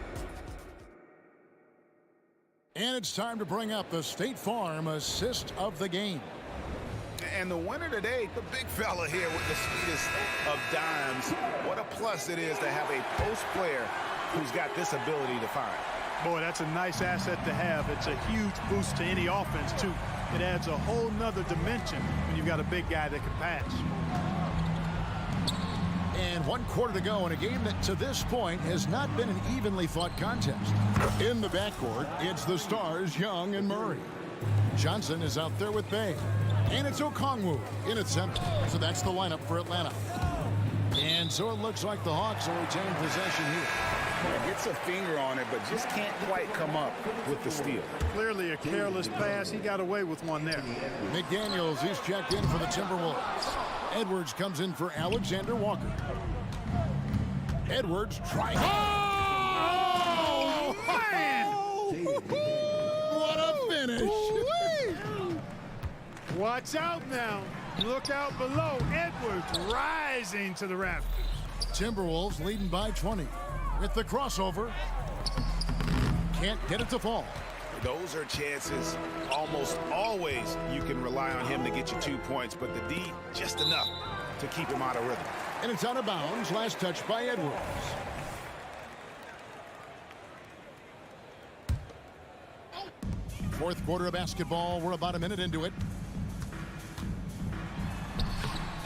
Speaker 1: And it's time to bring up the State Farm assist of the game.
Speaker 2: And the winner today, the big fella here with the sweetest of dimes. What a plus it is to have a post player who's got this ability to find.
Speaker 11: Boy, that's a nice asset to have. It's a huge boost to any offense, too. It adds a whole nother dimension when you've got a big guy that can pass.
Speaker 1: And 1 quarter to go in a game that to this point has not been an evenly fought contest. In the backcourt, it's the stars Young and Murray. Johnson is out there with Bay. And it's Okongwu in at center. So that's the lineup for Atlanta. And so it looks like the Hawks will retain possession here.
Speaker 2: Gets a finger on it, but just can't quite come up with the steal.
Speaker 11: Clearly a careless pass. He got away with one there.
Speaker 1: McDaniels, he's checked in for the Timberwolves. Edwards comes in for Alexander Walker. Edwards trying. Oh, man! What a finish!
Speaker 11: Watch out now. Look out below. Edwards rising to the rafters.
Speaker 1: Timberwolves leading by 20. With the crossover. Can't get it to fall.
Speaker 6: Those are chances almost always you can rely on him to get you 2 points, but the D just enough to keep him out of rhythm.
Speaker 1: And it's out of bounds. Last touch by Edwards. Fourth quarter of basketball. We're about a minute into it.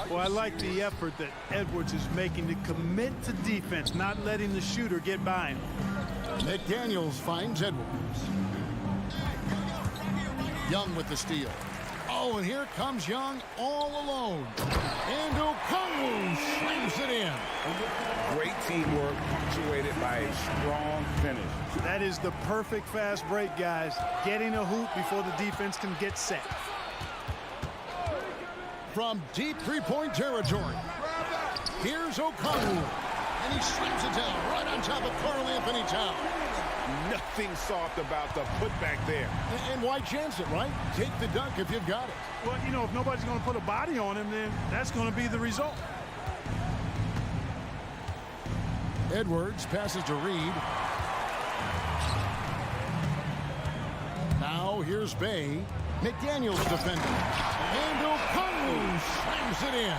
Speaker 11: Well, I like the effort that Edwards is making to commit to defense, not letting the shooter get by him.
Speaker 1: McDaniels finds Edwards. Young with the steal. Oh, and here comes Young all alone. And Okongwu slams it in.
Speaker 2: Great teamwork punctuated by a strong finish.
Speaker 11: That is the perfect fast break, guys. Getting a hoop before the defense can get set.
Speaker 1: From deep three-point territory, here's Okongwu, and he slams it down right on top of Karl-Anthony Towns.
Speaker 2: Nothing soft about the putback there.
Speaker 1: And why chance it, right? Take the dunk if you've got it.
Speaker 11: Well, you know, if nobody's going to put a body on him, then that's going to be the result.
Speaker 1: Edwards passes to Reed. Now here's Bay. McDaniels defending. And Okongwu slams it in.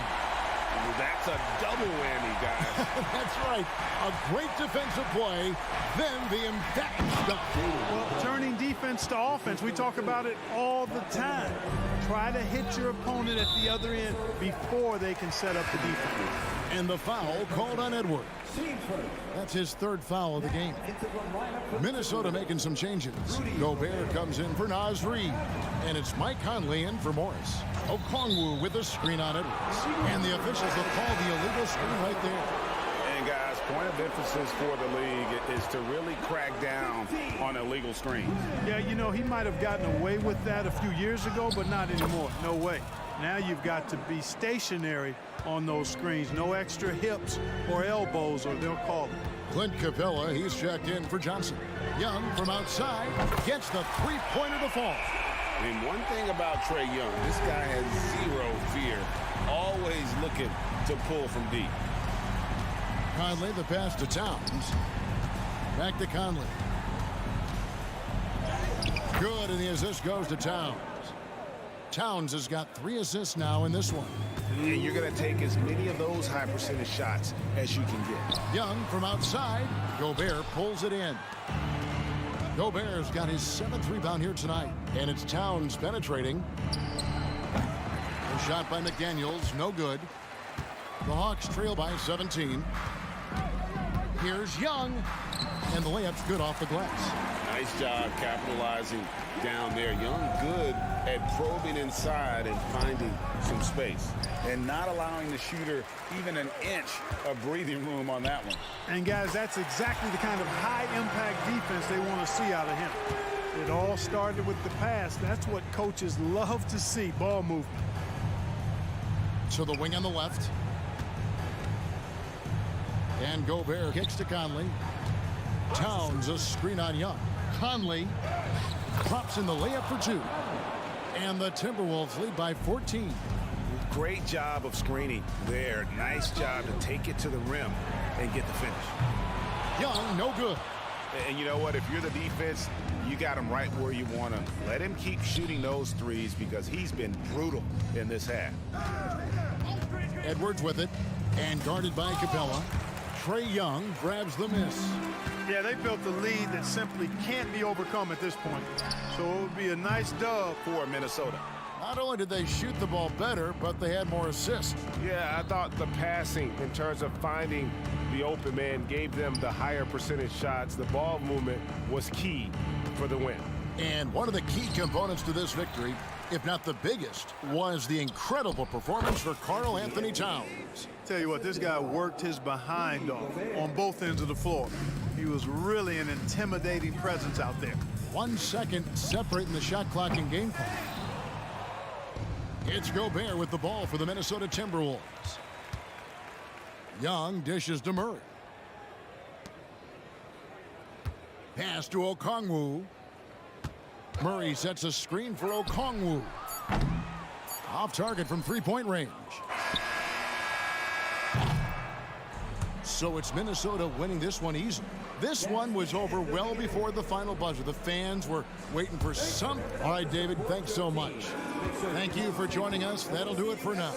Speaker 2: That's a double whammy, guys.
Speaker 1: That's right. A great defensive play, then the emphatic dunk.
Speaker 11: Well, turning defense to offense, we talk about it all the time. Try to hit your opponent at the other end before they can set up the defense.
Speaker 1: And the foul called on Edwards. That's his third foul of the game. Minnesota making some changes. Gobert comes in for Naz Reid. And it's Mike Conley in for Morris. Okongwu with a screen on Edwards. And the officials have called the illegal screen right there.
Speaker 2: And guys, point of emphasis for the league is to really crack down on illegal screens.
Speaker 11: Yeah, you know, he might have gotten away with that a few years ago, but not anymore. No way. Now you've got to be stationary on those screens. No extra hips or elbows, or they'll call it.
Speaker 1: Clint Capella, he's checked in for Johnson. Young from outside gets the three-pointer to fall.
Speaker 12: I mean, one thing about Trae Young, this guy has zero fear. Always looking to pull from deep.
Speaker 1: Conley, the pass to Towns. Back to Conley. Good, and the assist goes to Towns. Towns has got 3 assists now in this one.
Speaker 6: And you're going to take as many of those high percentage shots as you can get.
Speaker 1: Young from outside. Gobert pulls it in. Gobert's got his 7th rebound here tonight. And it's Towns penetrating. A shot by McDaniels, no good. The Hawks trail by 17. Here's Young. And the layup's good off the glass.
Speaker 12: Nice job capitalizing down there. Young good at probing inside and finding some space.
Speaker 2: And not allowing the shooter even an inch of breathing room on that one.
Speaker 11: And guys, that's exactly the kind of high-impact defense they want to see out of him. It all started with the pass. That's what coaches love to see, ball movement.
Speaker 1: So the wing on the left. And Gobert kicks to Conley. Towns a screen on Young. Conley drops in the layup for 2. And the Timberwolves lead by 14.
Speaker 6: Great job of screening there. Nice job to take it to the rim and get the finish.
Speaker 1: Young, no good.
Speaker 2: And you know what? If you're the defense, you got him right where you want him. Let him keep shooting those threes because he's been brutal in this half.
Speaker 1: Edwards with it, and guarded by Capella. Trae Young grabs the miss.
Speaker 11: Yeah, they built a lead that simply can't be overcome at this point. So it would be a nice dub
Speaker 2: for Minnesota.
Speaker 1: Not only did they shoot the ball better, but they had more assists.
Speaker 7: Yeah, I thought the passing in terms of finding the open man gave them the higher percentage shots. The ball movement was key for the win.
Speaker 1: And one of the key components to this victory, if not the biggest, was the incredible performance for Karl Anthony Towns.
Speaker 11: Tell you what, this guy worked his behind off on both ends of the floor. He was really an intimidating presence out there.
Speaker 1: 1 second separating the shot clock and game clock. It's Gobert with the ball for the Minnesota Timberwolves. Young dishes to Murray. Pass to Okongwu. Murray sets a screen for Okongwu. Off target from three-point range. So it's Minnesota winning this one easily. This one was over well before the final buzzer. The fans were waiting for some. All right, David, thanks so much. Thank you for joining us. That'll do it for now.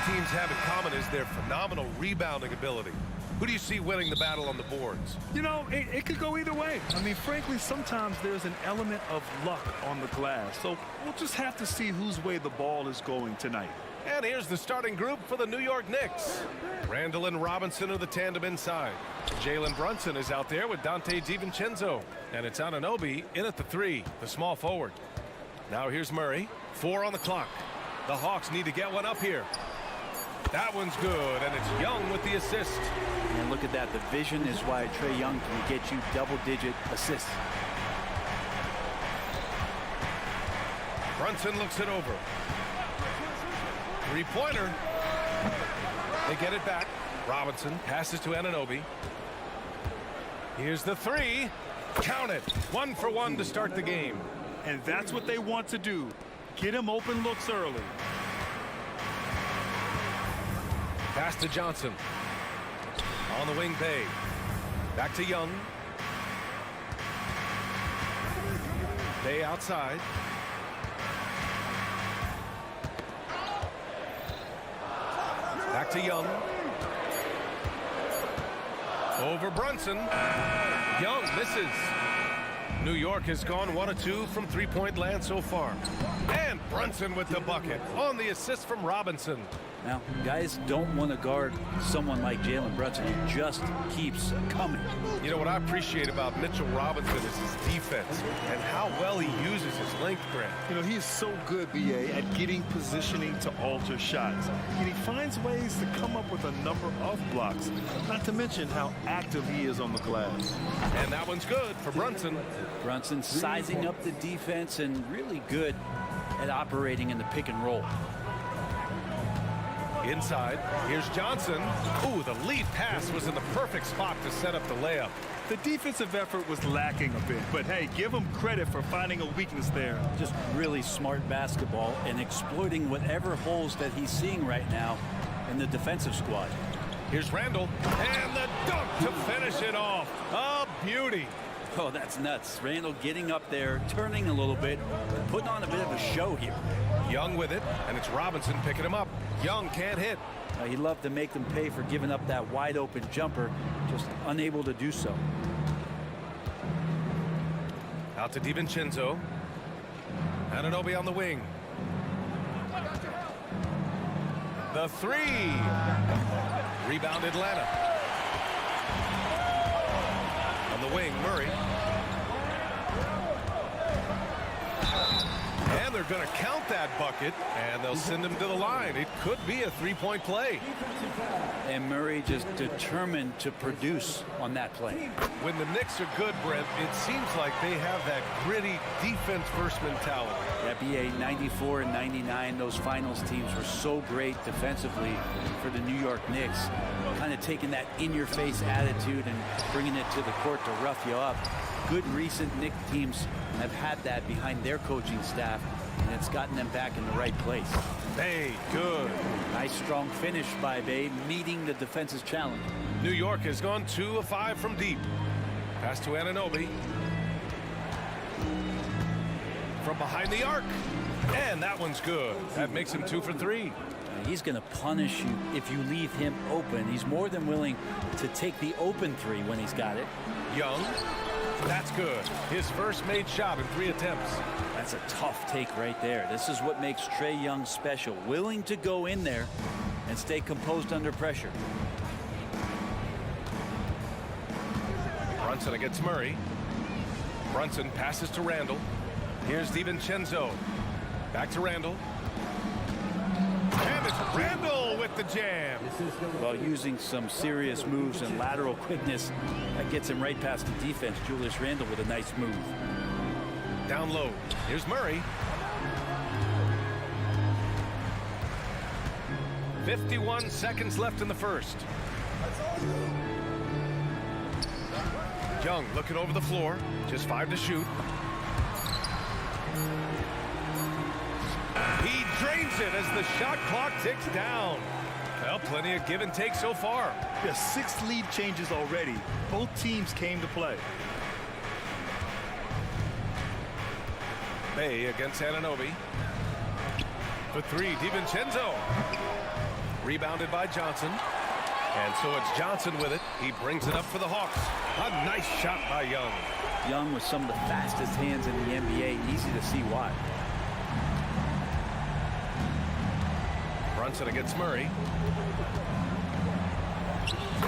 Speaker 7: teams have in common is their phenomenal rebounding ability. Who do you see winning the battle on the boards?
Speaker 8: You know, it could go either way. I mean, frankly, sometimes there's an element of luck on the glass. So we'll just have to see whose way the ball is going tonight.
Speaker 7: And here's the starting group for the New York Knicks. Randall and Robinson are the tandem inside. Jalen Brunson is out there with Dante DiVincenzo. And it's Anunoby in at the 3, the small forward. Now here's Murray. 4 on the clock. The Hawks need to get one up here. That one's good, and it's Young with the assist.
Speaker 13: And look at that. The vision is why Trae Young can get you double-digit assists.
Speaker 7: Brunson looks it over. Three-pointer. They get it back. Robinson passes to Anunoby. Here's the 3. Count it. 1 for 1 to start the game.
Speaker 8: And that's what they want to do. Get him open looks early.
Speaker 7: Pass to Johnson. On the wing, Bay. Back to Young. Bay outside. Back to Young. Over Brunson. Young misses. New York has gone 1 of 2 from three-point land so far. And Brunson with the bucket on the assist from Robinson.
Speaker 13: Now, guys don't want to guard someone like Jalen Brunson. He just keeps coming.
Speaker 7: You know what I appreciate about Mitchell Robinson is his defense and how well he uses his length, Grant.
Speaker 8: You know, he is so good, BA, at getting positioning to alter shots. And he finds ways to come up with a number of blocks, not to mention how active he is on the glass.
Speaker 7: And that one's good for Brunson.
Speaker 13: Brunson sizing up the defense and really good at operating in the pick and roll.
Speaker 7: Inside, here's Johnson. Ooh, the lead pass was in the perfect spot to set up the layup.
Speaker 8: The defensive effort was lacking a bit, but hey, give him credit for finding a weakness there.
Speaker 13: Just really smart basketball and exploiting whatever holes that he's seeing right now in the defensive squad.
Speaker 7: Here's Randall, and the dunk to finish it off. A beauty.
Speaker 13: Oh, that's nuts. Randall getting up there, turning a little bit, putting on a bit of a show here.
Speaker 7: Young with it, and it's Robinson picking him up. Young can't hit.
Speaker 13: He loved to make them pay for giving up that wide open jumper, just unable to do so.
Speaker 7: Out to DiVincenzo. Anunoby on the wing. The 3. Rebound Atlanta. On the wing, Murray. And they're going to count that bucket, and they'll send him to the line. It could be a three-point play.
Speaker 13: And Murray just determined to produce on that play.
Speaker 7: When the Knicks are good, Brent, it seems like they have that gritty defense-first mentality.
Speaker 13: That BA 94 and 99, those finals teams were so great defensively for the New York Knicks. Kind of taking that in-your-face attitude and bringing it to the court to rough you up. Good recent Knicks teams have had that behind their coaching staff, and it's gotten them back in the right place.
Speaker 7: Bay, good.
Speaker 13: Nice strong finish by Bay, meeting the defense's challenge.
Speaker 7: New York has gone 2 of 5 from deep. Pass to Anunoby. From behind the arc. And that one's good. That makes him 2 for 3.
Speaker 13: He's going to punish you if you leave him open. He's more than willing to take the open 3 when he's got it.
Speaker 7: Young. That's good. His first made shot in 3 attempts.
Speaker 13: That's a tough take right there. This is what makes Trae Young special. Willing to go in there and stay composed under pressure.
Speaker 7: Brunson against Murray. Brunson passes to Randall. Here's DiVincenzo. Back to Randall. And it's Randall with the jam.
Speaker 13: Well, using some serious moves and lateral quickness, that gets him right past the defense. Julius Randle with a nice move.
Speaker 7: Down low. Here's Murray. 51 seconds left in the first. Young looking over the floor. Just 5 to shoot. He drains it as the shot clock ticks down. Well, plenty of give and take so far.
Speaker 8: Yeah, 6 lead changes already. Both teams came to play.
Speaker 7: Bay against Anunoby. For 3, DiVincenzo. Rebounded by Johnson. And so it's Johnson with it. He brings it up for the Hawks. A nice shot by Young.
Speaker 13: Young with some of the fastest hands in the NBA. Easy to see why.
Speaker 7: Brunson against Murray.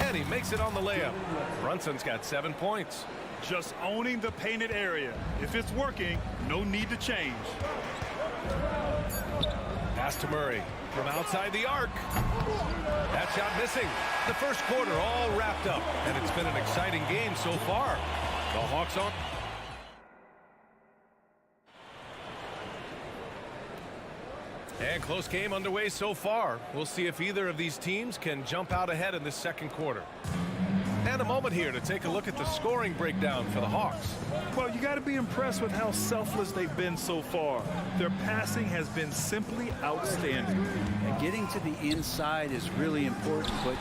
Speaker 7: And he makes it on the layup. Brunson's got 7 points.
Speaker 8: Just owning the painted area. If it's working, no need to change.
Speaker 7: Pass to Murray from outside the arc. That shot missing. The first quarter all wrapped up, and it's been an exciting game so far. The Hawks on. And close game underway so far. We'll see if either of these teams can jump out ahead in this second quarter. And a moment here to take a look at the scoring breakdown for the Hawks.
Speaker 8: Well, you got to be impressed with how selfless they've been so far. Their passing has been simply outstanding.
Speaker 13: And getting to the inside is really important, but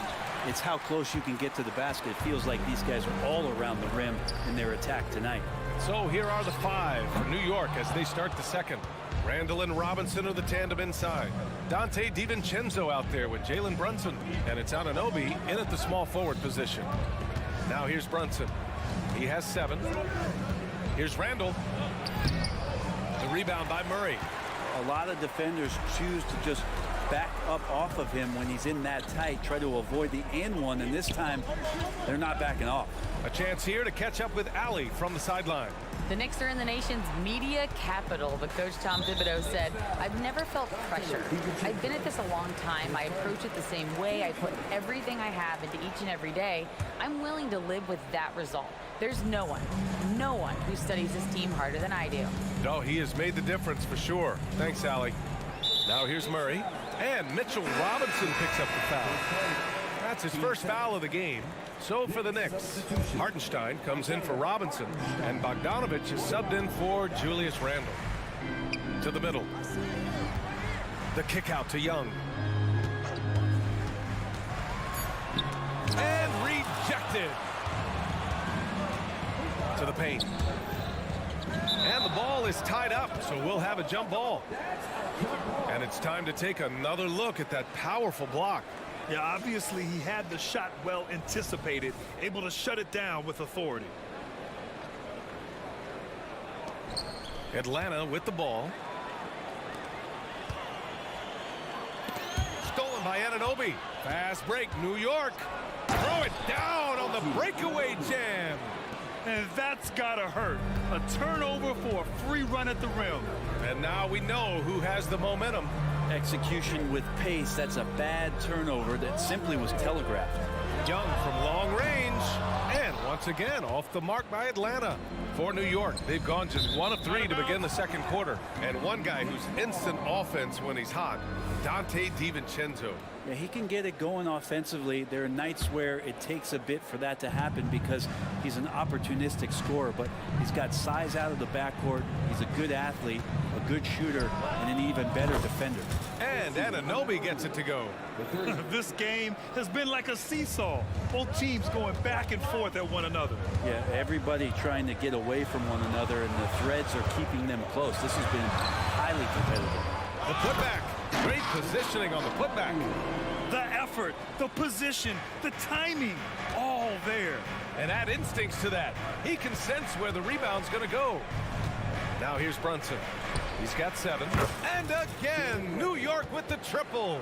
Speaker 13: it's how close you can get to the basket. It feels like these guys are all around the rim in their attack tonight.
Speaker 7: So here are the 5 for New York as they start the second. Randall and Robinson are the tandem inside. Dante DiVincenzo out there with Jalen Brunson. And it's Anunoby in at the small forward position. Now here's Brunson. He has 7. Here's Randall. The rebound by Murray.
Speaker 13: A lot of defenders choose to just back up off of him when he's in that tight, try to avoid the and one, and this time they're not backing off.
Speaker 7: A chance here to catch up with Allie from the sideline.
Speaker 10: The Knicks are in the nation's media capital, but Coach Tom Thibodeau said, I've never felt pressure. I've been at this a long time. I approach it the same way. I put everything I have into each and every day. I'm willing to live with that result. There's no one who studies this team harder than I do.
Speaker 7: No, he has made the difference for sure. Thanks, Allie. Now here's Murray. And Mitchell Robinson picks up the foul. That's his first foul of the game. So for the Knicks, Hartenstein comes in for Robinson, and Bogdanovich is subbed in for Julius Randle. To the middle. The kick out to Young. And rejected. To the paint. And the ball is tied up, so we'll have a jump ball. And it's time to take another look at that powerful block.
Speaker 8: Yeah, obviously he had the shot well anticipated, able to shut it down with authority.
Speaker 7: Atlanta with the ball. Stolen by Anunoby. Fast break, New York. Throw it down on the breakaway jam.
Speaker 8: And that's gotta hurt. A turnover for a free run at the rim.
Speaker 7: And now we know who has the momentum.
Speaker 13: Execution with pace. That's a bad turnover that simply was telegraphed.
Speaker 7: Young from long range. And once again, off the mark by Atlanta. For New York, they've gone just 1 of 3 to begin the second quarter. And one guy who's instant offense when he's hot, Dante DiVincenzo.
Speaker 13: Yeah, he can get it going offensively. There are nights where it takes a bit for that to happen because he's an opportunistic scorer, but he's got size out of the backcourt. He's a good athlete, a good shooter, and an even better defender.
Speaker 7: And Anunoby gets it to go.
Speaker 8: This game has been like a seesaw. Both teams going back and forth at one another.
Speaker 13: Yeah, everybody trying to get away from one another, and the threads are keeping them close. This has been highly competitive.
Speaker 7: The putback. Great positioning on the putback.
Speaker 8: The effort, the position, the timing, all there.
Speaker 7: And add instincts to that. He can sense where the rebound's going to go. Now here's Brunson. He's got 7. And again, New York with the triple.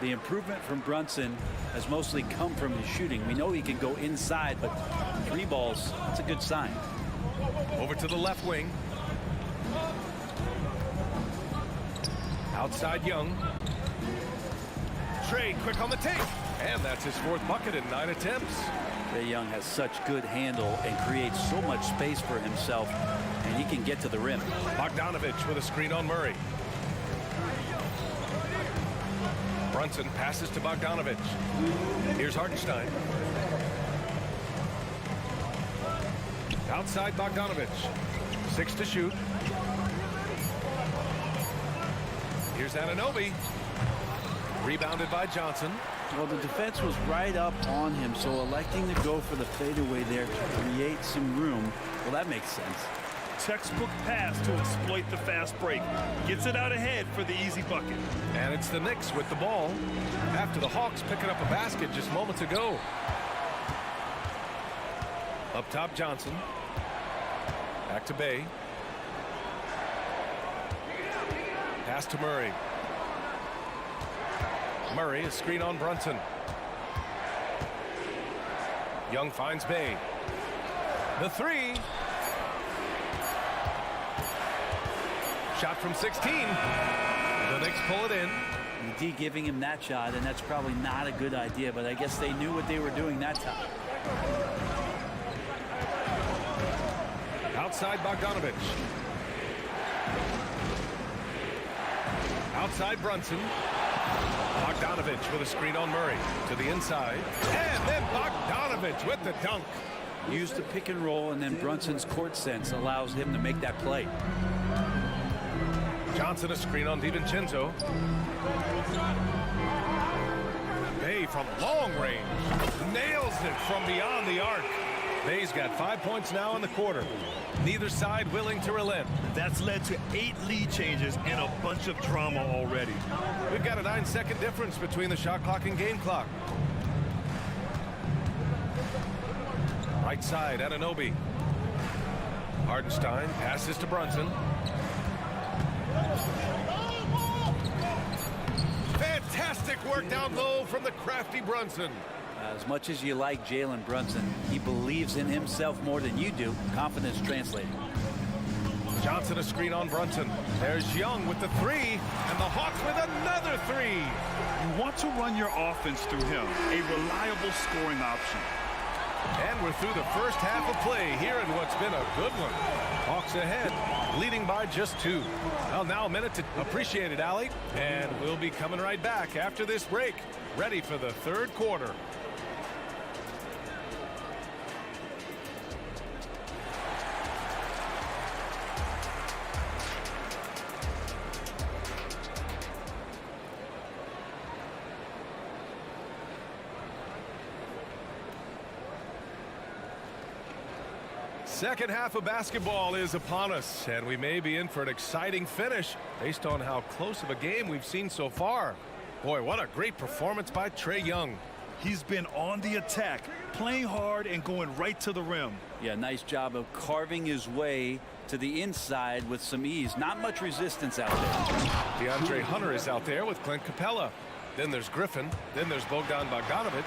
Speaker 13: The improvement from Brunson has mostly come from his shooting. We know he can go inside, but 3 balls, that's a good sign.
Speaker 7: Over to the left wing. Outside Young. Trey quick on the take. And that's his 4th bucket in 9 attempts.
Speaker 13: Trae Young has such good handle and creates so much space for himself, and he can get to the rim.
Speaker 7: Bogdanovich with a screen on Murray. Brunson passes to Bogdanovich. Here's Hartenstein. Outside Bogdanovich. 6 to shoot. Here's Anunoby. Rebounded by Johnson.
Speaker 13: Well, the defense was right up on him, so electing to go for the fadeaway there to create some room, well, that makes sense.
Speaker 8: textbook pass to exploit the fast break. Gets it out ahead for the easy bucket.
Speaker 7: And it's the Knicks with the ball after the Hawks picking up a basket just moments ago. Up top, Johnson. Back to Bay. Pass to Murray. Murray, a screen on Brunson. Young finds Bay. The three. Shot from 16. The Knicks pull it in.
Speaker 13: D giving him that shot, and that's probably not a good idea, but I guess they knew what they were doing that time.
Speaker 7: Outside Bogdanovich. Outside Brunson. Bogdanovich with a screen on Murray to the inside. And then Bogdanovich with the dunk.
Speaker 13: Use the pick and roll, and then Brunson's court sense allows him to make that play.
Speaker 7: Johnson a screen on DiVincenzo. Bay from long range. Nails it from beyond the arc. Bay's got 5 points now in the quarter. Neither side willing to relent.
Speaker 8: That's led to 8 lead changes and a bunch of drama already.
Speaker 7: We've got a 9-second difference between the shot clock and game clock. Right side, Anunoby. Hardenstein passes to Brunson. Fantastic work down low from the crafty Brunson.
Speaker 13: As much as you like Jalen Brunson, he believes in himself more than you do. Confidence translating.
Speaker 7: Johnson a screen on Brunson. There's Young with the three, and the Hawks with another three.
Speaker 8: You want to run your offense through him, a reliable scoring option.
Speaker 7: And we're through the first half of play here in what's been a good one. Hawks ahead, leading by just 2. Well, now a minute to appreciate it, Allie. And we'll be coming right back after this break, ready for the third quarter. Second half of basketball is upon us, and we may be in for an exciting finish based on how close of a game we've seen so far. Boy, what a great performance by Trae Young.
Speaker 8: He's been on the attack, playing hard and going right to the rim.
Speaker 13: Yeah, nice job of carving his way to the inside with some ease. Not much resistance out there.
Speaker 7: DeAndre Hunter is out there with Clint Capella. Then there's Griffin. Then there's Bogdan Bogdanovich.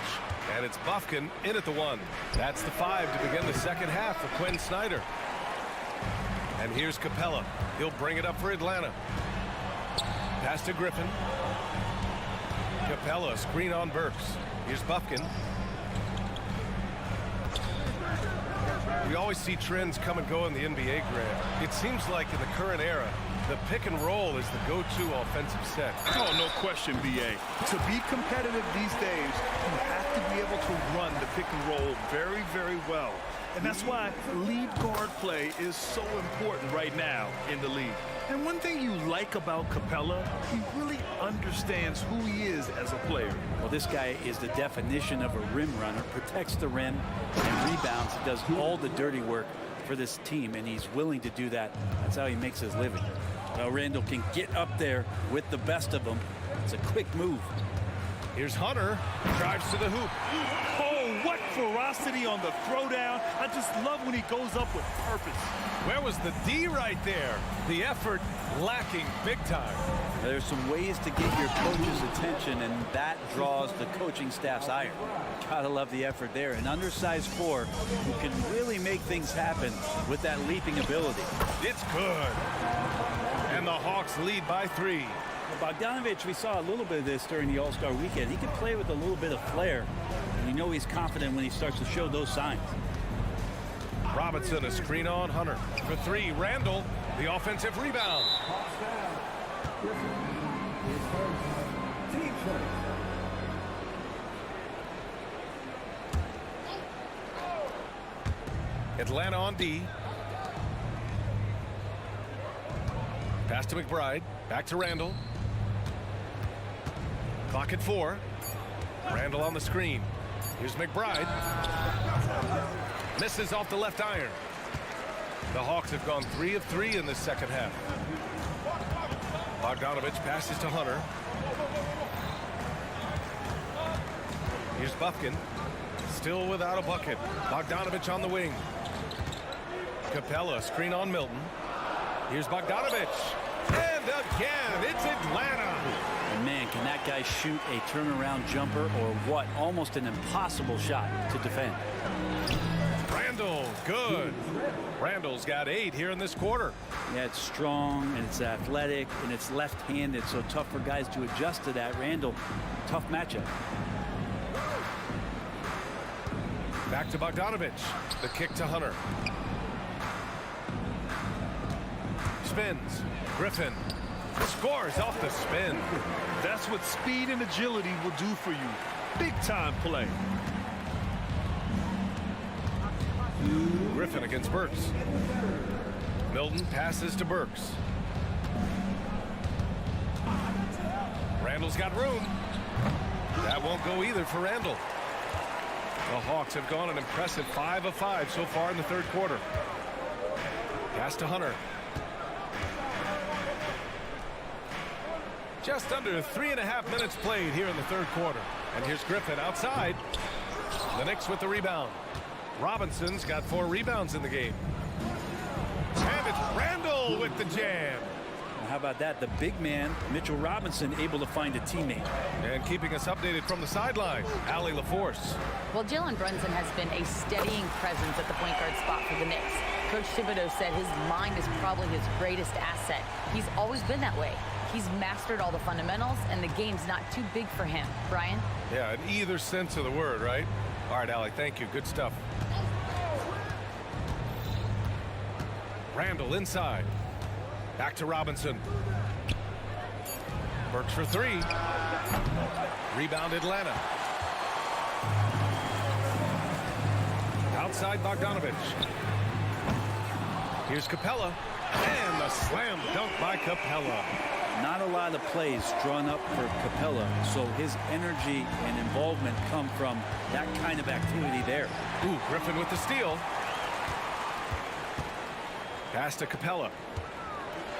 Speaker 7: And it's Bufkin in at the 1. That's the 5 to begin the second half for Quinn Snyder. And here's Capella. He'll bring it up for Atlanta. Pass to Griffin. Capella, screen on Burks. Here's Bufkin. We always see trends come and go in the NBA, Graham. It seems like in the current era, the pick and roll is the go-to offensive set.
Speaker 8: Oh, no question, B.A. To be competitive these days, you have to be able to run the pick and roll very, very well. And that's why lead guard play is so important right now in the league. And one thing you like about Capella, he really understands who he is as a player.
Speaker 13: Well, this guy is the definition of a rim runner, protects the rim and rebounds, does all the dirty work for this team, and he's willing to do that. That's how he makes his living. Well, Randall can get up there with the best of them. It's a quick move.
Speaker 7: Here's Hunter, drives to the hoop.
Speaker 8: Oh, what ferocity on the throwdown. I just love when he goes up with purpose.
Speaker 7: Where was the D right there? The effort lacking big time.
Speaker 13: There's some ways to get your coach's attention, and that draws the coaching staff's ire. Gotta love the effort there. An undersized 4 who can really make things happen with that leaping ability.
Speaker 7: It's good. And the Hawks lead by 3.
Speaker 13: Bogdanovich, we saw a little bit of this during the All-Star weekend. He can play with a little bit of flair, and you know he's confident when he starts to show those signs.
Speaker 7: Robinson, a screen on Hunter. For 3, Randall, the offensive rebound. Atlanta on D. Pass to McBride. Back to Randall. Clock at 4. Randall on the screen. Here's McBride. Misses off the left iron. The Hawks have gone 3 of 3 in this second half. Bogdanovich passes to Hunter. Here's Buffkin. Still without a bucket. Bogdanovich on the wing. Capella, screen on Milton. Here's Bogdanovich. And again, it's Atlanta.
Speaker 13: And man, can that guy shoot a turnaround jumper or what? Almost an impossible shot to defend.
Speaker 7: Randall, good. Randall's got 8 here in this quarter.
Speaker 13: Yeah, it's strong and it's athletic and it's left-handed, so tough for guys to adjust to that. Randall, tough matchup.
Speaker 7: Back to Bogdanovich. The kick to Hunter. Spins. Griffin scores off the spin.
Speaker 8: That's what speed and agility will do for you. Big time play.
Speaker 7: Griffin against Burks. Milton passes to Burks. Randall's got room. That won't go either for Randall. The Hawks have gone an impressive 5 of 5 so far in the third quarter. Pass to Hunter. Just under 3.5 minutes played here in the third quarter. And here's Griffin outside. The Knicks with the rebound. Robinson's got 4 rebounds in the game. And it's Randall with the jam.
Speaker 13: How about that? The big man, Mitchell Robinson, able to find a teammate.
Speaker 7: And keeping us updated from the sideline, Allie LaForce.
Speaker 10: Well, Jalen Brunson has been a steadying presence at the point guard spot for the Knicks. Coach Thibodeau said his mind is probably his greatest asset. He's always been that way. He's mastered all the fundamentals, and the game's not too big for him. Brian?
Speaker 7: Yeah, in either sense of the word, right? All right, Allie, thank you. Good stuff. Randall inside. Back to Robinson. Burks for 3. Rebound Atlanta. Outside Bogdanovich. Here's Capella. And the slam dunk by Capella.
Speaker 13: Not a lot of plays drawn up for Capella, so his energy and involvement come from that kind of activity there.
Speaker 7: Ooh, Griffin with the steal. Pass to Capella.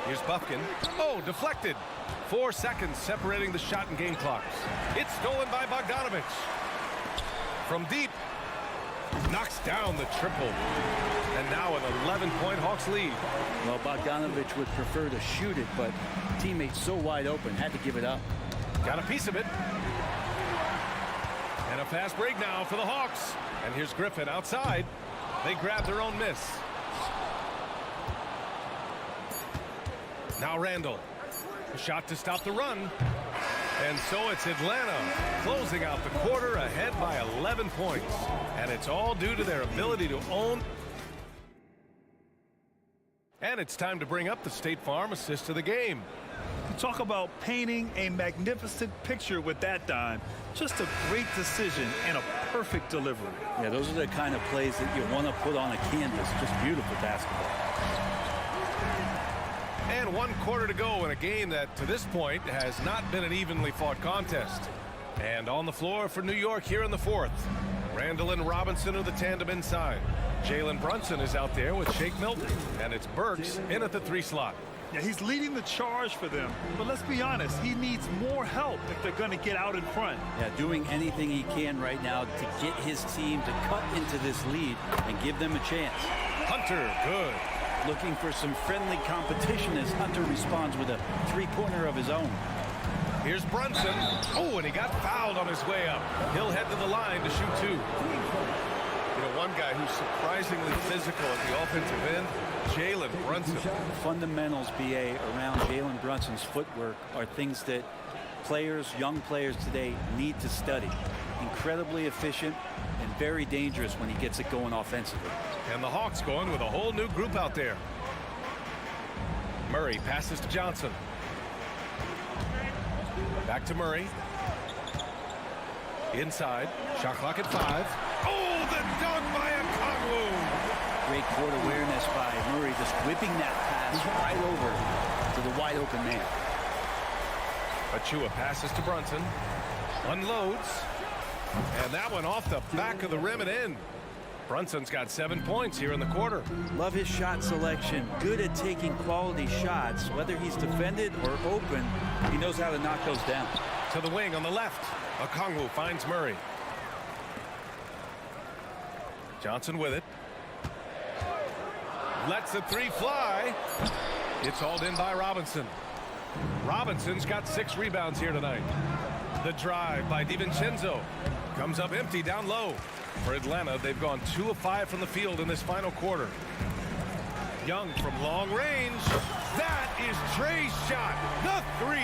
Speaker 7: Here's Buffkin. Oh, deflected. 4 seconds separating the shot and game clocks. It's stolen by Bogdanovich. From deep. Knocks down the triple. And now an 11-point Hawks lead.
Speaker 13: Well, Bogdanovich would prefer to shoot it, but teammates so wide open, had to give it up.
Speaker 7: Got a piece of it. And a fast break now for the Hawks. And here's Griffin outside. They grab their own miss. Now Randall. A shot to stop the run. And so it's Atlanta closing out the quarter ahead by 11 points. And it's all due to their ability to own. And it's time to bring up the State Farm assist of the game.
Speaker 8: Talk about painting a magnificent picture with that dime. Just a great decision and a perfect delivery.
Speaker 13: Yeah, those are the kind of plays that you want to put on a canvas. Just beautiful basketball.
Speaker 7: And 1 quarter to go in a game that, to this point, has not been an evenly fought contest. And on the floor for New York here in the fourth. Randall and Robinson are the tandem inside. Jalen Brunson is out there with Shake Milton. And it's Burks in at the 3 slot.
Speaker 8: Yeah, he's leading the charge for them. But let's be honest, he needs more help if they're going to get out in front.
Speaker 13: Yeah, doing anything he can right now to get his team to cut into this lead and give them a chance.
Speaker 7: Hunter, good.
Speaker 13: Looking for some friendly competition as Hunter responds with a 3-pointer of his own.
Speaker 7: Here's Brunson. Oh, and he got fouled on his way up. He'll head to the line to shoot 2. You know, one guy who's surprisingly physical at the offensive end, Jalen Brunson.
Speaker 13: The fundamentals, BA, around Jalen Brunson's footwork are things that players, young players today need to study. Incredibly efficient and very dangerous when he gets it going offensively.
Speaker 7: And the Hawks going with a whole new group out there. Murray passes to Johnson. Back to Murray. Inside. Shot clock at 5. Oh, the dunk by Okongwu.
Speaker 13: Great court awareness by Murray, just whipping that pass right over to the wide open man.
Speaker 7: Achua passes to Brunson. Unloads. And that one off the back of the rim and in. Brunson's got 7 points here in the quarter.
Speaker 13: Love his shot selection. Good at taking quality shots. Whether he's defended or open, he knows how to knock those down.
Speaker 7: To the wing on the left. Okongwu finds Murray. Johnson with it. Lets the three fly. It's hauled in by Robinson. Robinson's got 6 rebounds here tonight. The drive by DiVincenzo comes up empty down low. For Atlanta, they've gone 2 of 5 from the field in this final quarter. Young from long range. That is Trey's shot. The 3.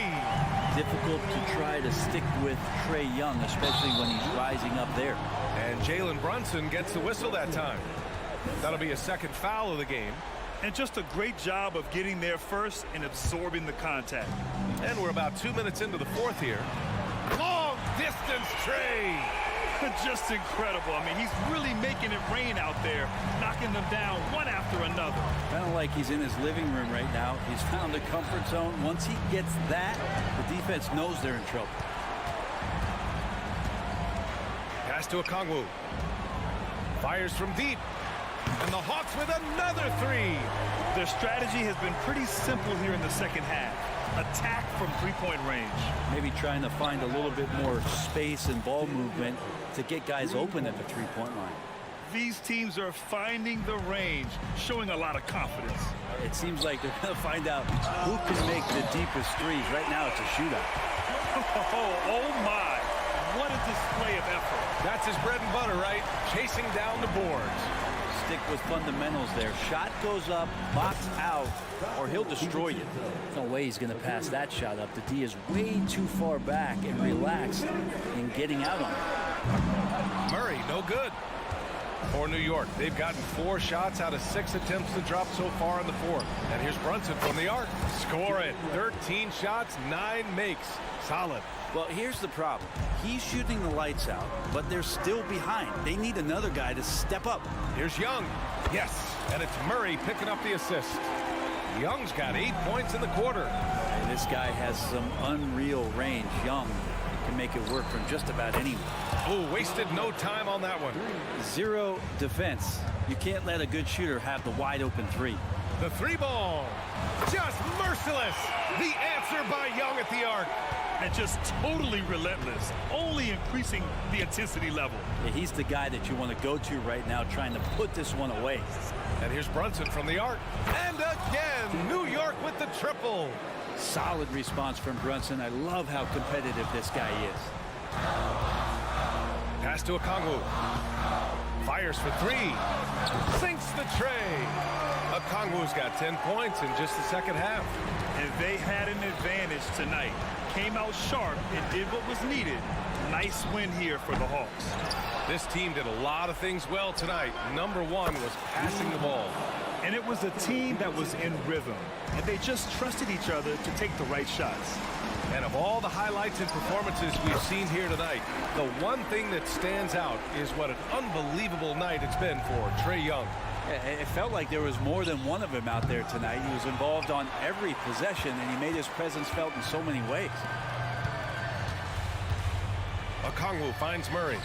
Speaker 13: Difficult to try to stick with Trae Young, especially when he's rising up there.
Speaker 7: And Jalen Brunson gets the whistle that time. That'll be a second foul of the game.
Speaker 8: And just a great job of getting there first and absorbing the contact.
Speaker 7: And we're about 2 minutes into the fourth here. Long distance Trae.
Speaker 8: Just incredible. I mean, he's really making it rain out there, knocking them down one after another.
Speaker 13: Kind of like he's in his living room right now. He's found a comfort zone. Once he gets that, the defense knows they're in trouble.
Speaker 7: Pass to Okongwu. Fires from deep. And the Hawks with another 3.
Speaker 8: Their strategy has been pretty simple here in the second half. Attack from three-point range.
Speaker 13: Maybe trying to find a little bit more space and ball movement to get guys open at the three-point line.
Speaker 8: These teams are finding the range, showing a lot of confidence.
Speaker 13: It seems like they're going to find out who can make the deepest threes. Right now it's a shootout.
Speaker 8: Oh my, what a display of effort.
Speaker 7: That's his bread and butter, right? Chasing down the boards.
Speaker 13: Stick with fundamentals there. Shot goes up, box out, or he'll destroy you. No way he's going to pass that shot up. The D is way too far back and relaxed in getting out on it.
Speaker 7: Murray, no good. For New York, they've gotten 4 shots out of 6 attempts to drop so far in the fourth. And here's Brunson from the arc. Score it. 13 shots, 9 makes. Solid.
Speaker 13: Well, here's the problem. He's shooting the lights out, but they're still behind. They need another guy to step up.
Speaker 7: Here's Young. Yes, and it's Murray picking up the assist. Young's got 8 points in the quarter.
Speaker 13: And this guy has some unreal range. Young can make it work from just about anywhere.
Speaker 7: Oh, wasted no time on that one.
Speaker 13: 0 defense. You can't let a good shooter have the wide open 3.
Speaker 7: The 3 ball. Just merciless. The answer by Young at the arc.
Speaker 8: And just totally relentless, only increasing the intensity level.
Speaker 13: Yeah, he's the guy that you want to go to right now, trying to put this one away.
Speaker 7: And here's Brunson from the arc. And again, New York with the triple.
Speaker 13: Solid response from Brunson. I love how competitive this guy is.
Speaker 7: Pass to Okongwu. Fires for 3. Sinks the tray. Okongwu's got 10 points in just the second half.
Speaker 8: And they had an advantage tonight. Came out sharp and did what was needed. Nice win here for the Hawks.
Speaker 7: This team did a lot of things well tonight. Number 1 was passing the ball.
Speaker 8: And it was a team that was in rhythm. And they just trusted each other to take the right shots.
Speaker 7: And of all the highlights and performances we've seen here tonight, the one thing that stands out is what an unbelievable night it's been for Trae Young.
Speaker 13: It felt like there was more than one of him out there tonight. He was involved on every possession, and he made his presence felt in so many ways.
Speaker 7: Okongwu finds Murray.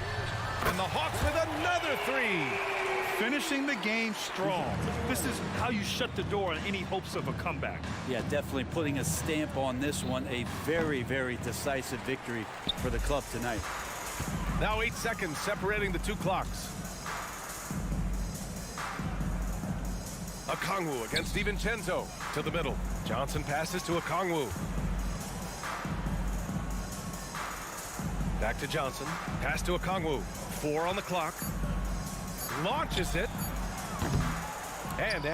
Speaker 7: And the Hawks with another 3.
Speaker 8: Finishing the game strong. This is how you shut the door on any hopes of a comeback.
Speaker 13: Yeah, definitely putting a stamp on this one. A very, very decisive victory for the club tonight.
Speaker 7: Now 8 seconds separating the 2 clocks. Okongwu against DiVincenzo to the middle. Johnson passes to Okongwu. Back to Johnson. Pass to Okongwu. 4 on the clock. Launches it. And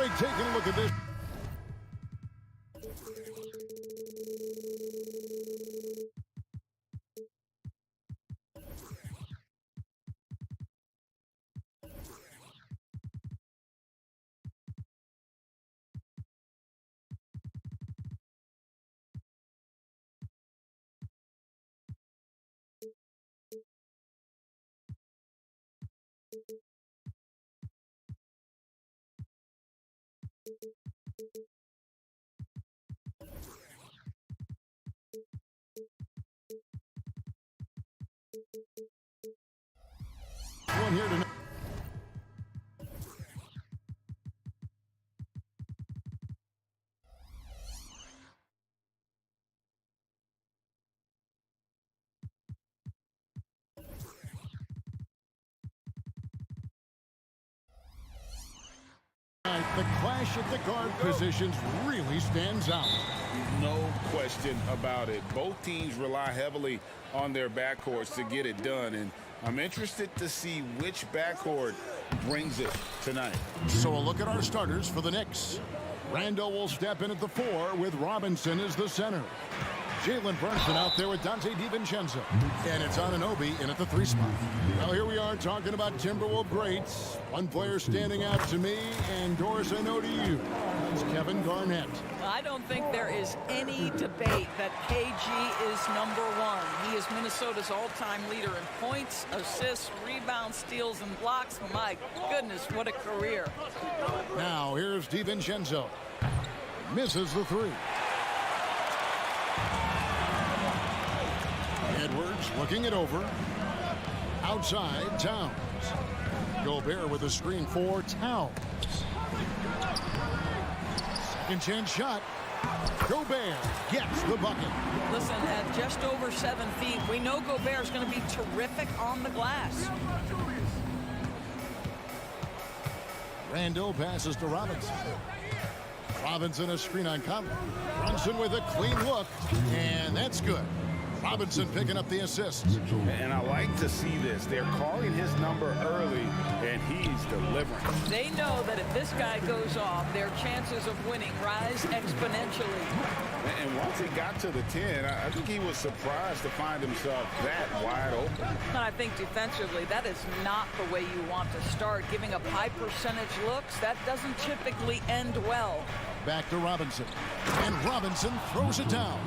Speaker 1: Greg taking a look at this. One here tonight. The clash at the guard positions really stands out.
Speaker 2: No question about it. Both teams rely heavily on their backcourts to get it done, and I'm interested to see which backcourt brings it tonight.
Speaker 1: So a look at our starters for the Knicks. Randall will step in at the 4 with Robinson as the center. Jalen Brunson out there with Dante DiVincenzo. And it's Anunoby in at the 3 spot. Well, here we are talking about Timberwolves greats. One player standing out to me, and Doris, I know to you. It's Kevin Garnett.
Speaker 9: I don't think there is any debate that KG is #1. He is Minnesota's all-time leader in points, assists, rebounds, steals, and blocks. My goodness, what a career.
Speaker 1: Now, here's DiVincenzo. Misses the 3. Edwards looking it over. Outside, Towns. Gobert with a screen for Towns. Second chance shot. Gobert gets the bucket.
Speaker 9: Listen, at just over 7 feet, we know Gobert is going to be terrific on the glass.
Speaker 1: Randall passes to Robinson. Robinson a screen on Conley. Brunson with a clean look, and that's good. Robinson picking up the assist.
Speaker 2: And I like to see this. They're calling his number early, and he's delivering.
Speaker 9: They know that if this guy goes off, their chances of winning rise exponentially.
Speaker 2: And once he got to the 10, I think he was surprised to find himself that wide open.
Speaker 9: And I think defensively, that is not the way you want to start. Giving up high percentage looks, that doesn't typically end well.
Speaker 1: Back to Robinson. And Robinson throws it down.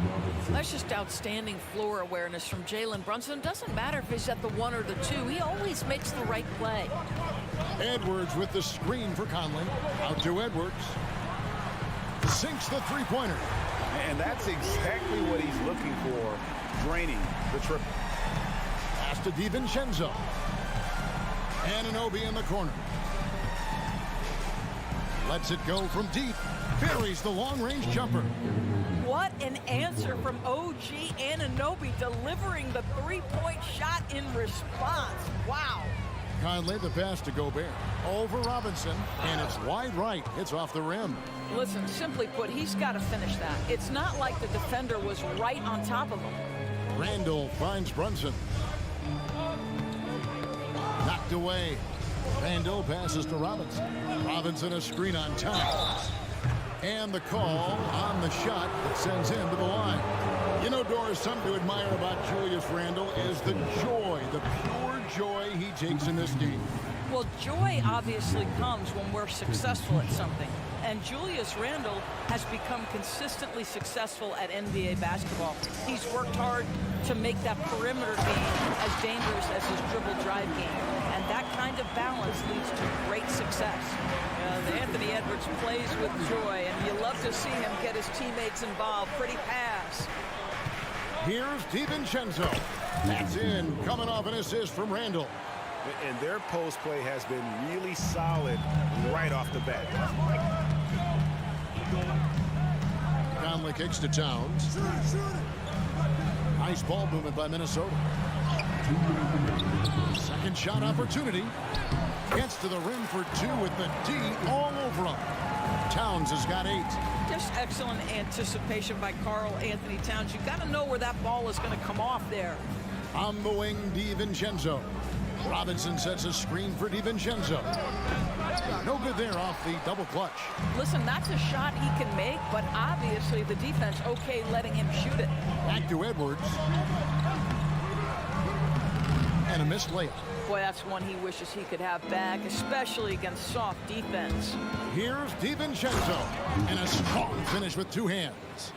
Speaker 9: That's just outstanding floor awareness from Jalen Brunson. Doesn't matter if he's at the 1 or the 2. He always makes the right play.
Speaker 1: Edwards with the screen for Conley. Out to Edwards. Sinks the three-pointer.
Speaker 2: And that's exactly what he's looking for, draining the triple.
Speaker 1: Pass to DiVincenzo. Anunoby in the corner. Lets it go from deep. Buries the long-range jumper.
Speaker 9: What an answer from OG Anunoby, delivering the three-point shot in response. Wow.
Speaker 1: Conley the pass to Gobert. Over Robinson, and it's wide right. It's off the rim.
Speaker 9: Listen, simply put, he's got to finish that. It's not like the defender was right on top of him.
Speaker 1: Randall finds Brunson. Knocked away. Randall passes to Robinson. Robinson a screen on Towns. And the call on the shot that sends him to the line. You know, Doris, something to admire about Julius Randle is the joy, the pure joy he takes in this game.
Speaker 9: Well, joy obviously comes when we're successful at something. And Julius Randle has become consistently successful at NBA basketball. He's worked hard to make that perimeter game as dangerous as his dribble drive game. And that kind of balance leads to great success. Anthony Edwards plays with joy, and you love to see him get his teammates involved. Pretty pass.
Speaker 1: Here's DiVincenzo. That's in, coming off an assist from Randall.
Speaker 6: And their post play has been really solid right off the bat.
Speaker 1: Conley kicks to Towns. Nice ball movement by Minnesota. Second shot opportunity. Gets to the rim for 2 with the D all over him. Towns has got 8.
Speaker 9: Just excellent anticipation by Karl Anthony Towns. You've got to know where that ball is going to come off there.
Speaker 1: On the wing, DiVincenzo. Robinson sets a screen for DiVincenzo. No good there off the double clutch.
Speaker 9: Listen, that's a shot he can make, but obviously the defense okay letting him shoot it.
Speaker 1: Back to Edwards. And a missed layup.
Speaker 9: Boy, that's one he wishes he could have back, especially against soft defense.
Speaker 1: Here's DiVincenzo. And a strong finish with two hands.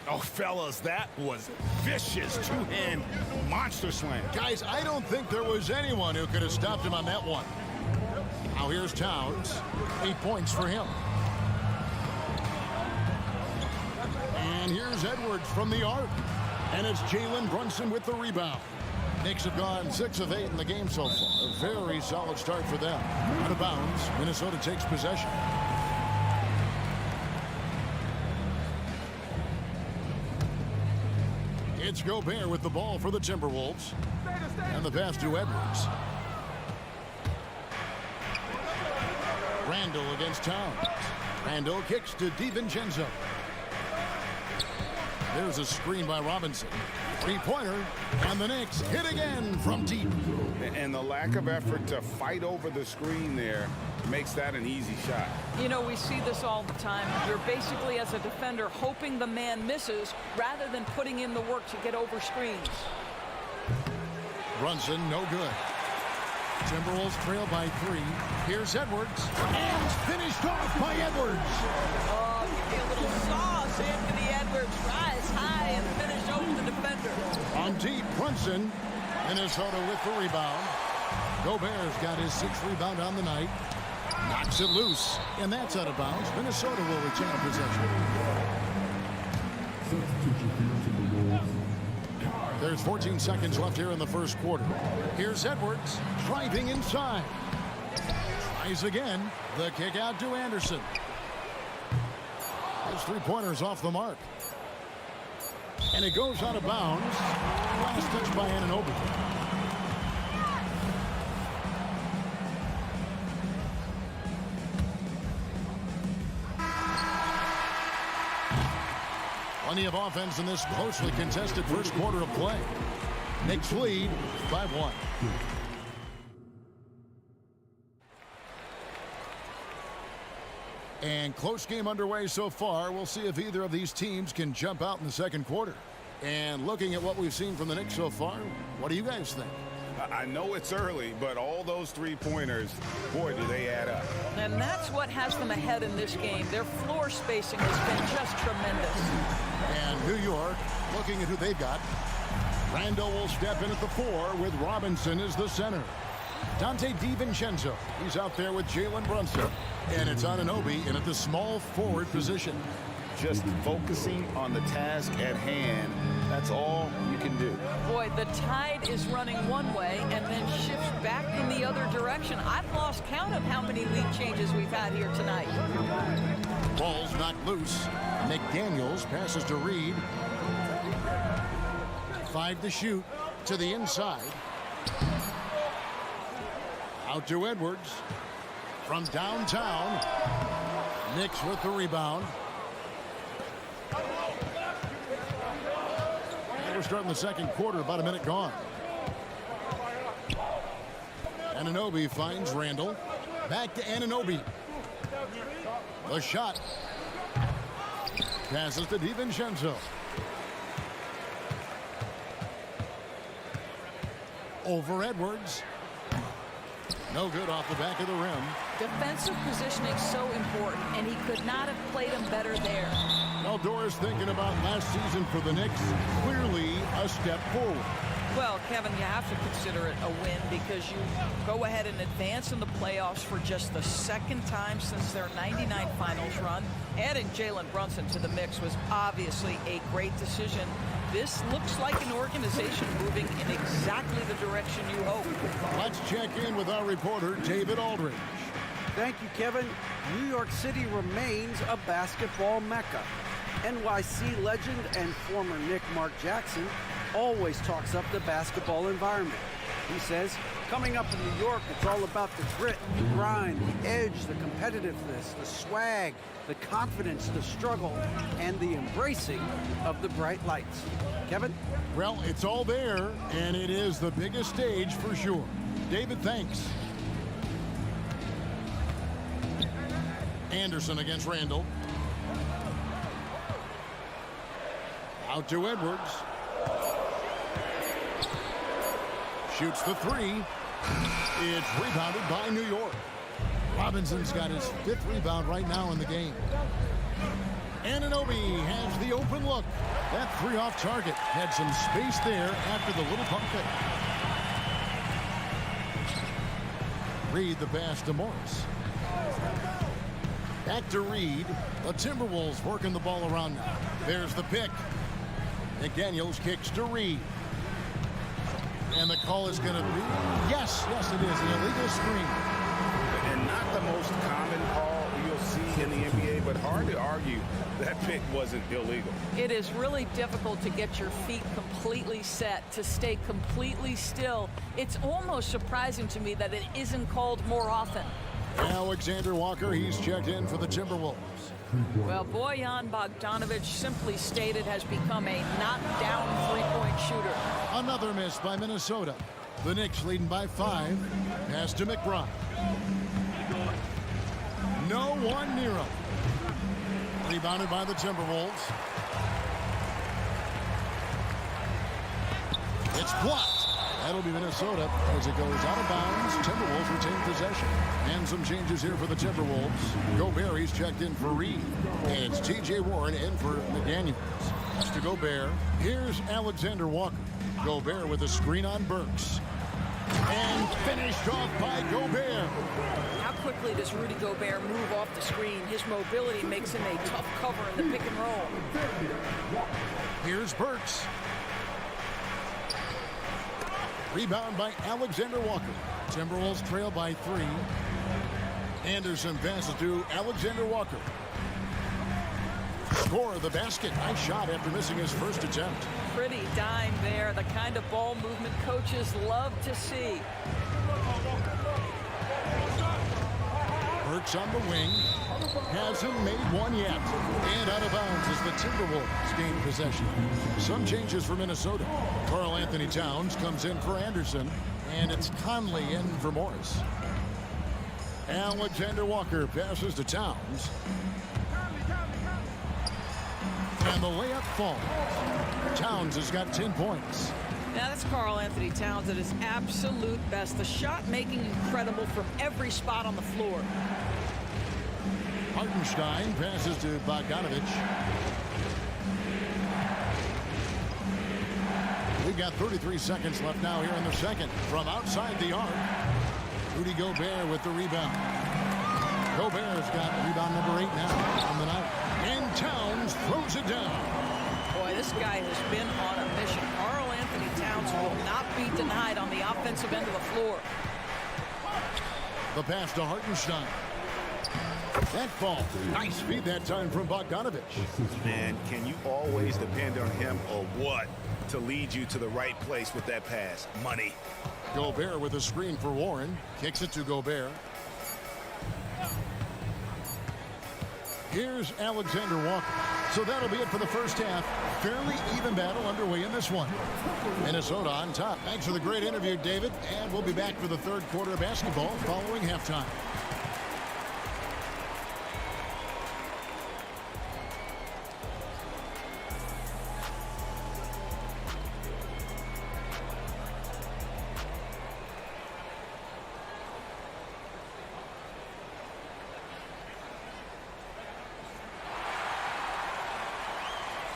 Speaker 6: Oh, fellas, that was vicious two-hand monster slam.
Speaker 1: Guys, I don't think there was anyone who could have stopped him on that one. Now here's Towns. 8 points for him. And here's Edwards from the arc. And it's Jalen Brunson with the rebound. Knicks have gone 6 of 8 in the game so far. A very solid start for them. Out of bounds, Minnesota takes possession. It's Gobert with the ball for the Timberwolves. And the pass to Edwards. Randall against Towns. Randall kicks to DiVincenzo. There's a screen by Robinson. Three-pointer, and the Knicks hit again from deep.
Speaker 2: And the lack of effort to fight over the screen there makes that an easy shot.
Speaker 9: You know, we see this all the time. You're basically, as a defender, hoping the man misses rather than putting in the work to get over screens.
Speaker 1: Brunson, no good. Timberwolves trail by 3. Here's Edwards. And finished off by Edwards.
Speaker 9: Oh, give me a little sauce, Anthony Edwards. Rise high and finish over the defender.
Speaker 1: On deep, Brunson. Minnesota with the rebound. Gobert's got his 6th rebound on the night. Knocks it loose. And that's out of bounds. Minnesota will retain possession. There's 14 seconds left here in the first quarter. Here's Edwards driving inside. Tries again. The kick out to Anderson. Those 3-pointers off the mark. And it goes out of bounds. Last touch by Anunoby. Plenty of offense in this closely contested first quarter of play. Knicks lead by 1. And close game underway so far. We'll see if either of these teams can jump out in the second quarter. And looking at what we've seen from the Knicks so far, what do you guys think?
Speaker 2: I know it's early, but all those 3-pointers, boy, do they add up.
Speaker 9: And that's what has them ahead in this game. Their floor spacing has been just tremendous.
Speaker 1: And New York, looking at who they've got. Randall will step in at the 4 with Robinson as the center. Dante DiVincenzo, he's out there with Jalen Brunson. And it's Anunoby in at the small forward position.
Speaker 2: Just focusing on the task at hand, that's all you can do.
Speaker 9: Boy, the tide is running one way and then shifts back in the other direction. I've lost count of how many lead changes we've had here tonight.
Speaker 1: Ball's knocked loose. McDaniels passes to Reed. 5 to shoot to the inside. Out to Edwards. From downtown. Knicks with the rebound. And we're starting the second quarter, about a minute gone. Anunoby finds Randall. Back to Anunoby. The shot. Passes to DiVincenzo. Over Edwards. No good off the back of the rim.
Speaker 9: Defensive positioning so important, and he could not have played him better there.
Speaker 1: Eldorado thinking about last season for the Knicks. Clearly a step forward.
Speaker 9: Well, Kevin, you have to consider it a win because you go ahead and advance in the playoffs for just the second time since their '99 finals run. Adding Jalen Brunson to the mix was obviously a great decision. This looks like an organization moving in exactly the direction you hope.
Speaker 1: Let's check in with our reporter, David Aldridge.
Speaker 5: Thank you, Kevin. New York City remains a basketball mecca. NYC legend and former Knick Mark Jackson always talks up the basketball environment. He says, coming up in New York, it's all about the grit, the grind, the edge, the competitiveness, the swag, the confidence, the struggle, and the embracing of the bright lights. Kevin?
Speaker 1: Well, it's all there, and it is the biggest stage for sure. David, thanks. Anderson against Randall. Out to Edwards. Shoots the three. It's rebounded by New York. Robinson's got his 5th rebound right now in the game. Anunoby has the open look. That three off target. Had some space there after the little pump fake. Reed the pass to Morris. Back to Reed. The Timberwolves working the ball around now. There's the pick. McDaniels kicks to Reed. And the call is going to be, yes, it is, an illegal screen.
Speaker 2: And not the most common call you'll see in the NBA, but hard to argue that pick wasn't illegal.
Speaker 9: It is really difficult to get your feet completely set, to stay completely still. It's almost surprising to me that it isn't called more often.
Speaker 1: Alexander Walker, he's checked in for the Timberwolves.
Speaker 9: Well, Bojan Bogdanovic, simply stated, has become a knockdown three-point shooter.
Speaker 1: Another miss by Minnesota. The Knicks leading by 5. Pass to McBride. No one near him. Rebounded by the Timberwolves. It's blocked. That'll be Minnesota as it goes out of bounds. Timberwolves retain possession. And some changes here for the Timberwolves. Gobert, he's checked in for Reed. And it's T.J. Warren in for McDaniels. That's to Gobert. Here's Alexander Walker. Gobert with a screen on Burks. And finished off by Gobert.
Speaker 9: How quickly does Rudy Gobert move off the screen? His mobility makes him a tough cover in the pick and roll.
Speaker 1: Here's Burks. Rebound by Alexander Walker. Timberwolves trail by 3. Anderson passes to Alexander Walker. Score the basket. Nice shot after missing his first attempt.
Speaker 9: Pretty dime there. The kind of ball movement coaches love to see.
Speaker 1: Burks on the wing. Hasn't made one yet. And out of bounds as the Timberwolves gain possession. Some changes for Minnesota. Karl Anthony Towns comes in for Anderson. And it's Conley in for Morris. Alexander Walker passes to Towns. And the layup falls. Towns has got 10 points.
Speaker 9: Now that's Karl Anthony Towns at his absolute best. The shot making incredible from every spot on the floor.
Speaker 1: Hartenstein passes to Bogdanovic. We've got 33 seconds left now here in the second. From outside the arc, Rudy Gobert with the rebound. Gobert's got rebound number 8 now on the night. And Towns throws it down.
Speaker 9: Boy, this guy has been on a mission. Karl Anthony Towns will not be denied on the offensive end of the floor.
Speaker 1: The pass to Hartenstein. That fall. Nice feed that time from Bogdanovic.
Speaker 6: Man, can you always depend on him or what to lead you to the right place with that pass? Money.
Speaker 1: Gobert with a screen for Warren. Kicks it to Gobert. Here's Alexander Walker. So that'll be it for the first half. Fairly even battle underway in this one. Minnesota on top. Thanks for the great interview, David. And we'll be back for the third quarter of basketball following halftime.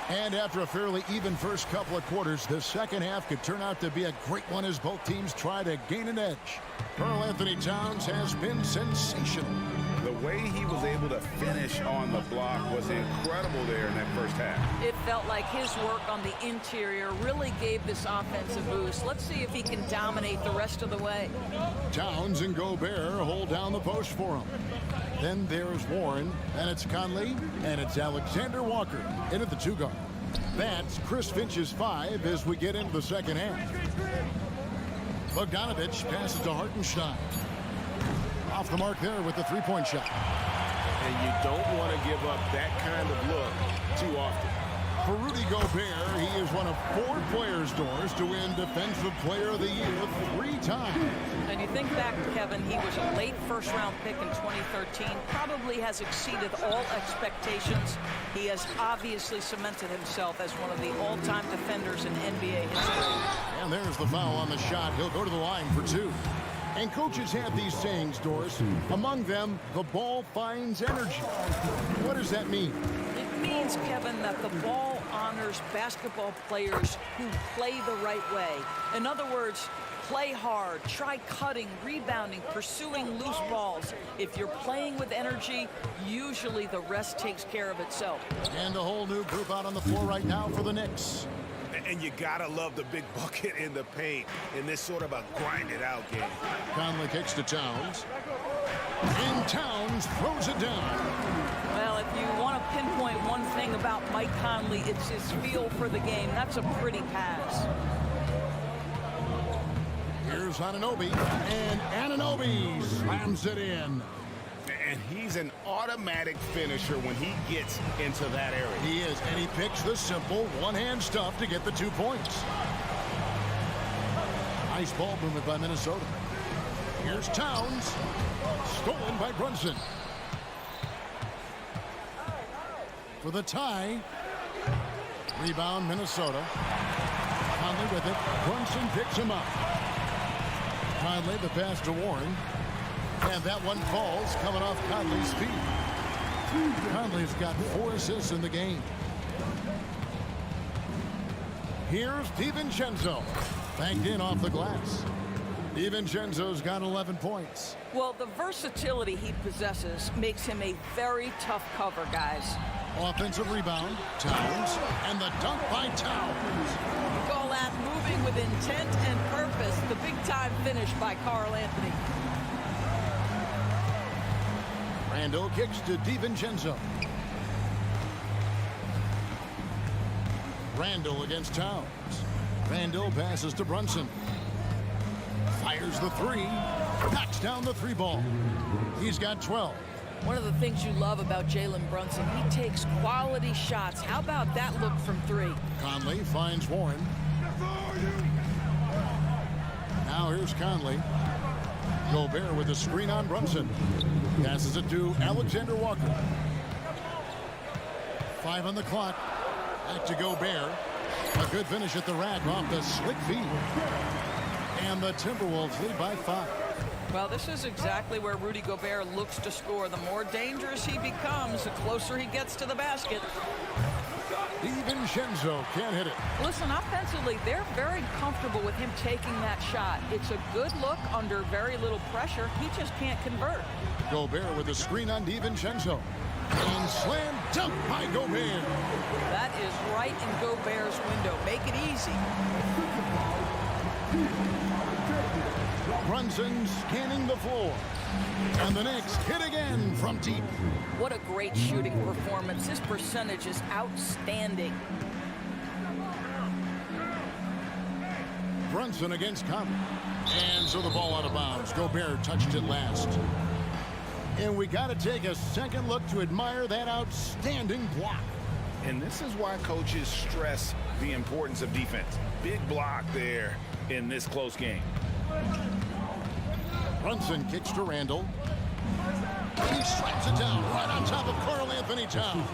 Speaker 1: And after a fairly even first couple of quarters, the second half could turn out to be a great one as both teams try to gain an edge. Karl Anthony Towns has been sensational.
Speaker 2: The way he was able to finish on the block was incredible there in that first half.
Speaker 9: It felt like his work on the interior really gave this offense a boost. Let's see if he can dominate the rest of the way.
Speaker 1: Towns and Gobert hold down the post for him. Then there's Warren, and it's Conley, and it's Alexander Walker in at the 2 guard. That's Chris Finch's 5 as we get into the second half. Bogdanovic passes to Hartenstein. Off the mark there with the three-point shot.
Speaker 12: And you don't want to give up that kind of look too often.
Speaker 1: For Rudy Gobert, he is one of 4 players, Doris, to win Defensive Player of the Year 3 times.
Speaker 9: And you think back, Kevin, he was a late first-round pick in 2013, probably has exceeded all expectations. He has obviously cemented himself as one of the all-time defenders in NBA history.
Speaker 1: And there's the foul on the shot. He'll go to the line for 2. And coaches have these sayings, Doris. Among them, the ball finds energy. What does that mean?
Speaker 9: It means, Kevin, that the ball honors basketball players who play the right way. In other words, play hard, try cutting, rebounding, pursuing loose balls. If you're playing with energy, usually the rest takes care of itself.
Speaker 1: And a whole new group out on the floor right now for the Knicks.
Speaker 6: And you gotta love the big bucket in the paint in this sort of a grind-it-out game.
Speaker 1: Conley kicks to Towns. And Towns throws it down.
Speaker 9: Well, if you want to pinpoint one thing about Mike Conley, it's his feel for the game. That's a pretty pass.
Speaker 1: Here's Anunoby, and Anunoby slams it in.
Speaker 2: And he's an automatic finisher when he gets into that area.
Speaker 1: He is, and he picks the simple one-hand stuff to get the 2 points. Nice ball movement by Minnesota. Here's Towns, stolen by Brunson. For the tie, rebound Minnesota. Conley with it, Brunson picks him up. Conley the pass to Warren. And that one falls, coming off Conley's feet. Conley's got 4 assists in the game. Here's DiVincenzo. Banked in off the glass. DiVincenzo's got 11 points.
Speaker 9: Well, the versatility he possesses makes him a very tough cover, guys.
Speaker 1: Offensive rebound, Towns, and the dunk by Towns.
Speaker 9: Call that moving with intent and purpose. The big-time finish by Karl Anthony.
Speaker 1: Randall kicks to DiVincenzo. Randall against Towns. Randall passes to Brunson. Fires the 3. Knocks down the 3 ball. He's got 12.
Speaker 9: One of the things you love about Jalen Brunson, he takes quality shots. How about that look from 3?
Speaker 1: Conley finds Warren. Now here's Conley. Gobert with a screen on Brunson. Passes it to Alexander Walker. 5 on the clock. Back to Gobert. A good finish at the rack off the slick feed. And the Timberwolves lead by 5.
Speaker 9: Well, this is exactly where Rudy Gobert looks to score. The more dangerous he becomes, the closer he gets to the basket.
Speaker 1: DiVincenzo can't hit it.
Speaker 9: Listen, offensively, they're very comfortable with him taking that shot. It's a good look under very little pressure. He just can't convert.
Speaker 1: Gobert with a screen on DiVincenzo. And slam dunk by Gobert.
Speaker 9: That is right in Gobert's window. Make it easy.
Speaker 1: Brunson scanning the floor. And the Knicks hit again from deep.
Speaker 9: What a great shooting performance. His percentage is outstanding.
Speaker 1: Brunson against Conley. And so the ball out of bounds. Gobert touched it last. And we got to take a second look to admire that outstanding block.
Speaker 2: And this is why coaches stress the importance of defense. Big block there in this close game.
Speaker 1: Brunson kicks to Randall. He slaps it down right on top of Karl Anthony Towns.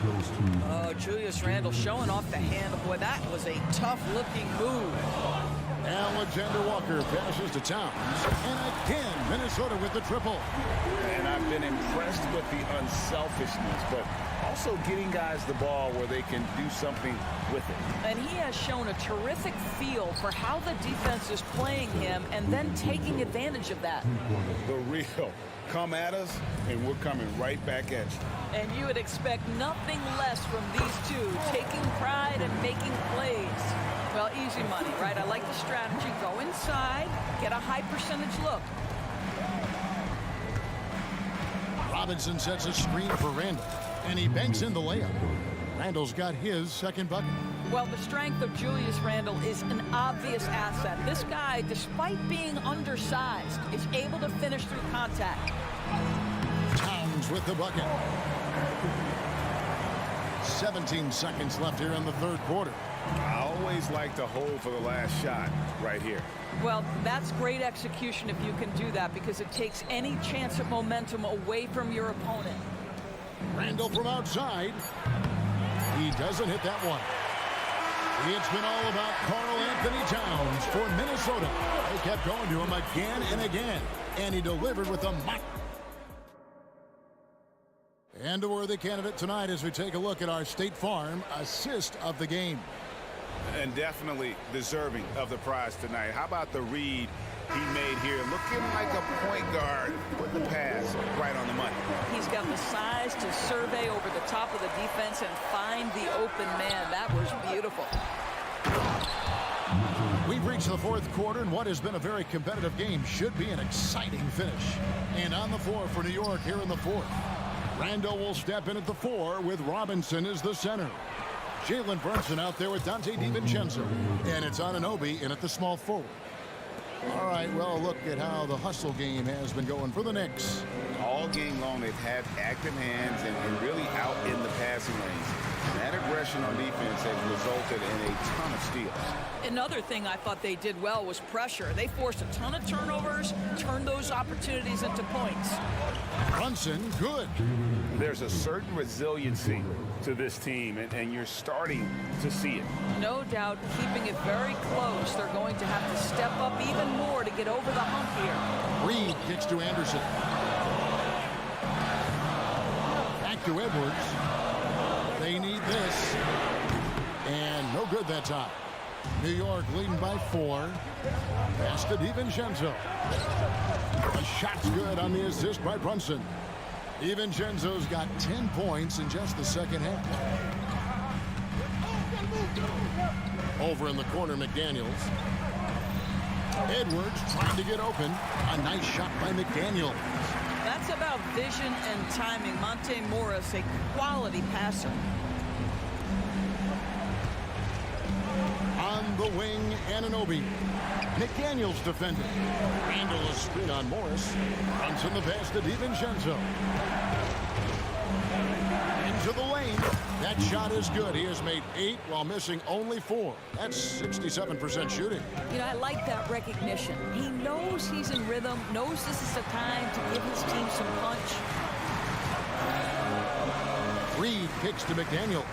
Speaker 9: Oh, Julius Randle showing off the hand. Boy, that was a tough-looking move.
Speaker 1: Alexander Walker passes to Towns. And again, Minnesota with the triple.
Speaker 2: And I've been impressed with the unselfishness, but also getting guys the ball where they can do something with it.
Speaker 9: And he has shown a terrific feel for how the defense is playing him and then taking advantage of that.
Speaker 2: The real come at us, and we're coming right back at you.
Speaker 9: And you would expect nothing less from these two, taking pride and making plays. Well, easy money, right? I like the strategy. Go inside, get a high percentage look.
Speaker 1: Robinson sets a screen for Randall, and he banks in the layup. Randall's got his second bucket.
Speaker 9: Well, the strength of Julius Randle is an obvious asset. This guy, despite being undersized, is able to finish through contact.
Speaker 1: Towns with the bucket. 17 seconds left here in the third quarter.
Speaker 2: I always like to hold for the last shot right here.
Speaker 9: Well, that's great execution if you can do that, because it takes any chance of momentum away from your opponent.
Speaker 1: Randall from outside. He doesn't hit that one. It's been all about Karl Anthony Towns for Minnesota. They kept going to him again and again, and he delivered with a mock. And a worthy candidate tonight as we take a look at our State Farm assist of the game.
Speaker 2: And definitely deserving of the prize tonight. How about the read he made here? Looking like a point guard with the pass right on the money.
Speaker 9: He's got the size to survey over the top of the defense and find the open man. That was beautiful.
Speaker 1: We've reached the fourth quarter, and what has been a very competitive game should be an exciting finish. And on the floor for New York here in the fourth. Randall will step in at the 4 with Robinson as the center. Jalen Brunson out there with Dante DiVincenzo. And it's Anunoby in at the small forward. All right, well, look at how the hustle game has been going for the Knicks.
Speaker 2: All game long, they've had active hands and really out in the passing lanes. And that aggression on defense has resulted in a ton of steals.
Speaker 9: Another thing I thought they did well was pressure. They forced a ton of turnovers, turned those opportunities into points.
Speaker 1: Brunson, good.
Speaker 2: There's a certain resiliency to this team, and you're starting to see it.
Speaker 9: No doubt, keeping it very close. They're going to have to step up even more to get over the hump here.
Speaker 1: Reed kicks to Anderson. Back to Edwards. They need this. And no good that time. New York leading by 4. Pass to DiVincenzo. The shot's good on the assist by Brunson. DiVincenzo's got 10 points in just the second half. Over in the corner, McDaniels. Edwards trying to get open. A nice shot by McDaniels.
Speaker 9: That's about vision and timing. Monte Morris, a quality passer.
Speaker 1: On the wing, Anunoby. McDaniels defended. Randall a screen on Morris. Brunson the pass to DiVincenzo. Into the lane. That shot is good. He has made 8 while missing only 4. That's 67% shooting.
Speaker 9: You know, I like that recognition. He knows he's in rhythm, knows this is the time to give his team some punch.
Speaker 1: Reed kicks to McDaniel.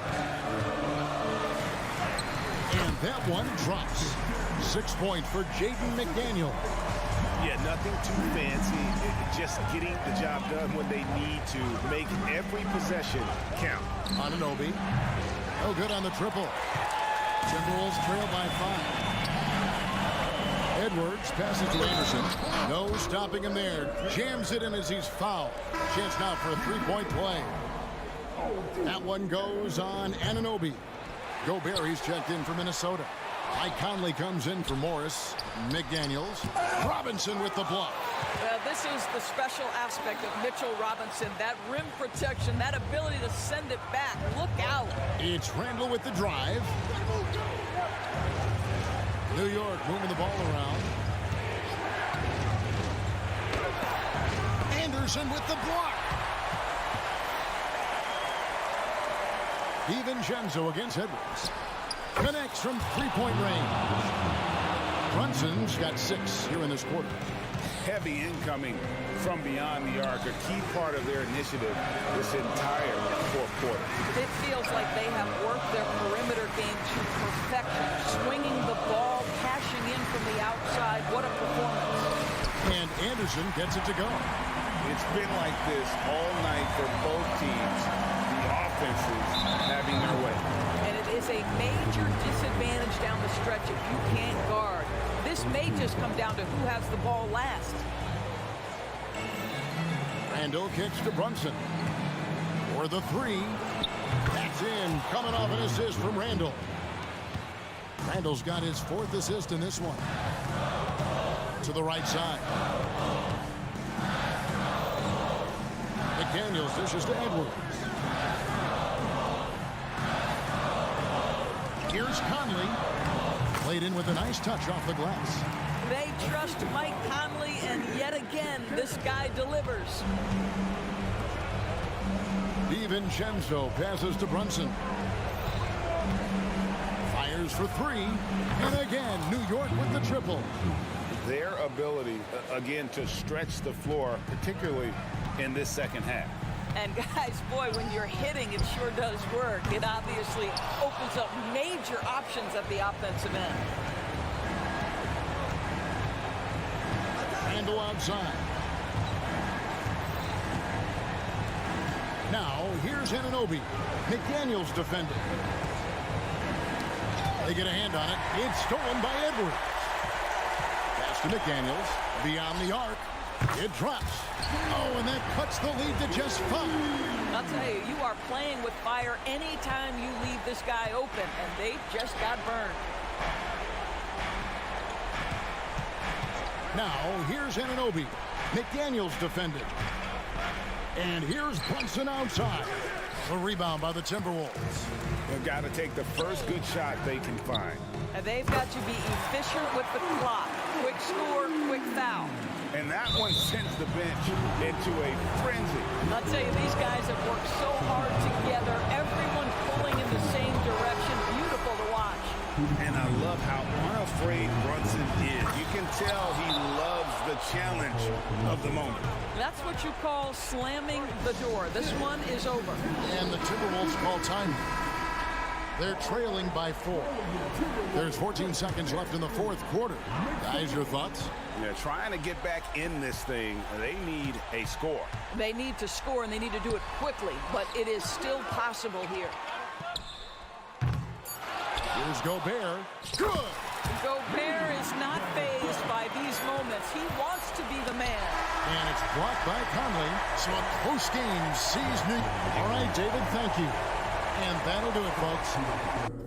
Speaker 1: And that one drops. 6 points for Jaden McDaniel.
Speaker 6: Yeah, nothing too fancy. Just getting the job done when they need to. Make every possession count.
Speaker 1: Anunoby. No good on the triple. Timberwolves trail by 5. Edwards passes to Anderson. No stopping him there. Jams it in as he's fouled. Chance now for a 3-point play. That one goes on Anunoby. Gobert, he's checked in for Minnesota. Mike Conley comes in for Morris. McDaniels. Robinson with the block.
Speaker 9: This is the special aspect of Mitchell Robinson. That rim protection, that ability to send it back. Look out.
Speaker 1: It's Randall with the drive. New York moving the ball around. Anderson with the block. DiVincenzo against Edwards. Connects from 3-point range. Brunson's got 6 here in this quarter.
Speaker 2: Heavy incoming from beyond the arc, a key part of their initiative this entire fourth quarter.
Speaker 9: It feels like they have worked their perimeter game to perfection. Swinging the ball, cashing in from the outside. What a performance.
Speaker 1: And Anderson gets it to go.
Speaker 2: It's been like this all night for both teams. The offenses having their way.
Speaker 9: And it is a major disadvantage down the stretch if you can't guard. This may just come down to who has the ball last.
Speaker 1: Randall kicks to Brunson. For the 3. That's in. Coming off an assist from Randall. Randall's got his 4th assist in this one. To the right side. McDaniels dishes to Edwards. Here's Conley. Played in with a nice touch off the glass.
Speaker 9: They trust Mike Conley, and yet again, this guy delivers.
Speaker 1: DiVincenzo passes to Brunson. for three. And again, New York with the triple.
Speaker 2: Their ability, again, to stretch the floor, particularly in this second half.
Speaker 9: And guys, boy, when you're hitting, it sure does work. It obviously opens up major options at the offensive end.
Speaker 1: Handle outside. Now, here's Anunoby. McDaniels defending. They get a hand on it. It's stolen by Edwards. Pass to McDaniels. Beyond the arc. It drops. Oh, and that cuts the lead to just 5.
Speaker 9: I'll tell you, you are playing with fire anytime you leave this guy open, and they just got burned.
Speaker 1: Now, here's Anunoby. McDaniels defended. And here's Brunson outside. A rebound by the Timberwolves.
Speaker 2: They've got to take the first good shot they can find.
Speaker 9: And they've got to be efficient with the clock. Quick score, quick foul.
Speaker 2: And that one sends the bench into a frenzy.
Speaker 9: I'll tell you, these guys have worked so hard together. Everyone pulling in the same direction. Beautiful to watch.
Speaker 2: And I love how unafraid Brunson is. You can tell he loves the challenge of the moment.
Speaker 9: That's what you call slamming the door. This one is over.
Speaker 1: And the Timberwolves call time. They're trailing by 4. There's 14 seconds left in the fourth quarter. Guys, your thoughts?
Speaker 2: They're trying to get back in this thing. They need a score.
Speaker 9: They need to score, and they need to do it quickly, but it is still possible here.
Speaker 1: Here's Gobert. Good!
Speaker 9: Gobert is not fazed by these moments. He wants to be the man.
Speaker 1: And it's blocked by Conley. So a close game sees New York. All right, David, thank you. And that'll do it, folks.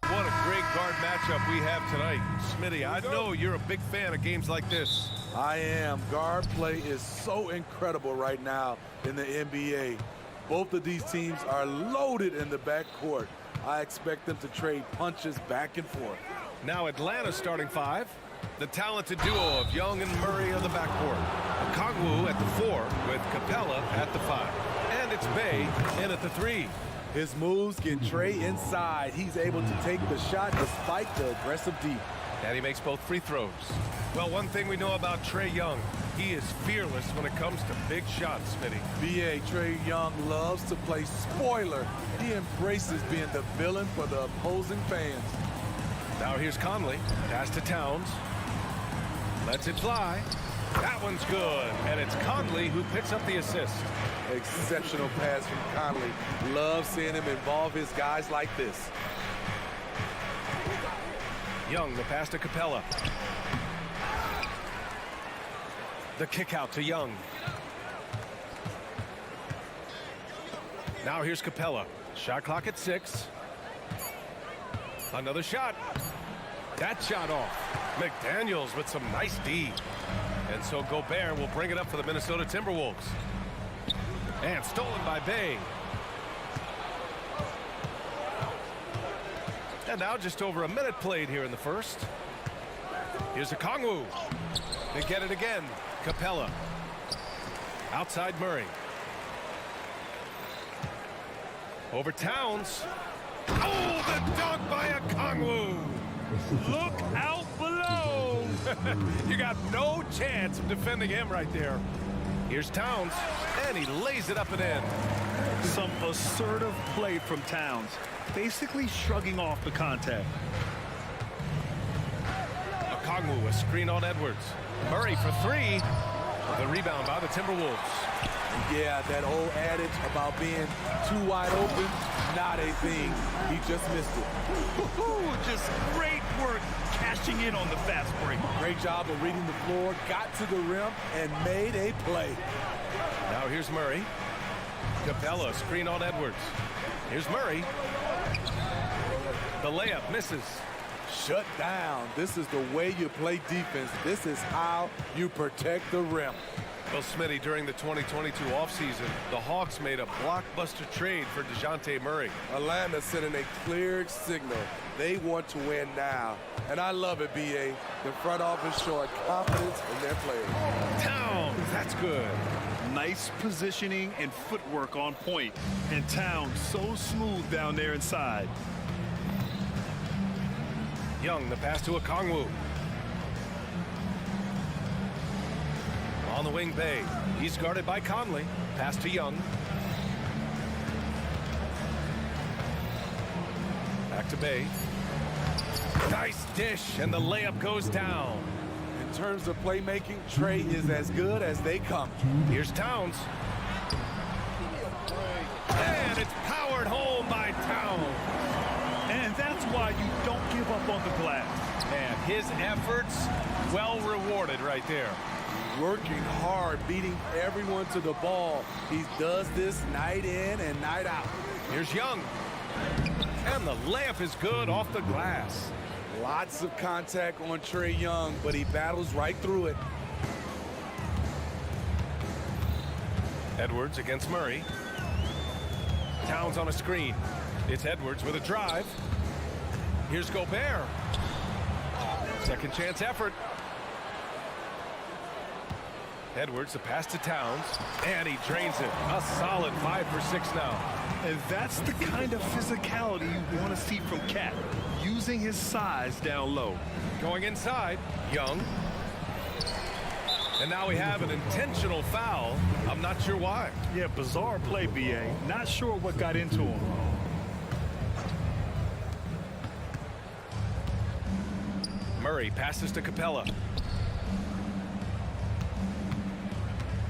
Speaker 7: What a great guard matchup we have tonight. Smitty, I know you're a big fan of games like this.
Speaker 3: I am. Guard play is so incredible right now in the NBA. Both of these teams are loaded in the backcourt. I expect them to trade punches back and forth.
Speaker 7: Now Atlanta's starting five. The talented duo of Young and Murray on the backcourt. Kongwu at the 4 with Capella at the 5. And it's Bay in at the 3.
Speaker 3: His moves get Trey inside. He's able to take the shot despite the aggressive D.
Speaker 7: And he makes both free throws. Well, one thing we know about Trae Young, he is fearless when it comes to big shots, Smitty.
Speaker 3: B.A. Trae Young loves to play spoiler. He embraces being the villain for the opposing fans.
Speaker 7: Now here's Conley. Pass to Towns. Lets it fly. That one's good. And it's Conley who picks up the assist.
Speaker 3: Exceptional pass from Conley. Love seeing him involve his guys like this.
Speaker 7: Young, the pass to Capella. The kick out to Young. Now here's Capella. Shot clock at 6. Another shot. That shot off. McDaniels with some nice D. And so Gobert will bring it up for the Minnesota Timberwolves. And stolen by Bay. And now just over a minute played here in the first. Here's Okongwu. They get it again. Capella. Outside Murray. Over Towns. Oh, the dunk by Okongwu. Look out below. You got no chance of defending him right there. Here's Towns, and he lays it up and in.
Speaker 8: Some assertive play from Towns, basically shrugging off the contact.
Speaker 7: Okongwu, a screen on Edwards. Murray for three. The rebound by the Timberwolves.
Speaker 3: Yeah, that old adage about being too wide open, not a thing. He just missed it.
Speaker 8: Just great work cashing in on the fast break.
Speaker 3: Great job of reading the floor, got to the rim, and made a play.
Speaker 7: Now here's Murray. Capella, screen on Edwards. Here's Murray. The layup misses.
Speaker 3: Shut down. This is the way you play defense. This is how you protect the rim.
Speaker 7: Well, Smitty, during the 2022 offseason, the Hawks made a blockbuster trade for DeJounte Murray.
Speaker 3: Atlanta sending a clear signal. They want to win now. And I love it, B.A. The front office showing confidence in their players.
Speaker 7: Towns, that's good.
Speaker 8: Nice positioning and footwork on point. And Towns so smooth down there inside.
Speaker 7: Young, the pass to Okongwu. On the wing, Bay. He's guarded by Conley. Pass to Young. Back to Bay. Nice dish, and the layup goes down.
Speaker 3: In terms of playmaking, Trey is as good as they come.
Speaker 7: Here's Towns. And it's powered home by Towns.
Speaker 8: And that's why you don't give up on the glass.
Speaker 7: And his efforts well rewarded right there.
Speaker 3: Working hard, beating everyone to the ball. He does this night in and night out.
Speaker 7: Here's Young. And the layup is good off the glass.
Speaker 3: Lots of contact on Trae Young, but he battles right through it.
Speaker 7: Edwards against Murray. Towns on a screen. It's Edwards with a drive. Here's Gobert. Second chance effort. Edwards, the pass to Towns, and he drains it. A solid 5 for 6 now.
Speaker 8: And that's the kind of physicality you want to see from Cat, using his size down low.
Speaker 7: Going inside, Young. And now we have an intentional foul. I'm not sure why.
Speaker 8: Yeah, bizarre play, B.A. Not sure what got into him.
Speaker 7: Murray passes to Capella.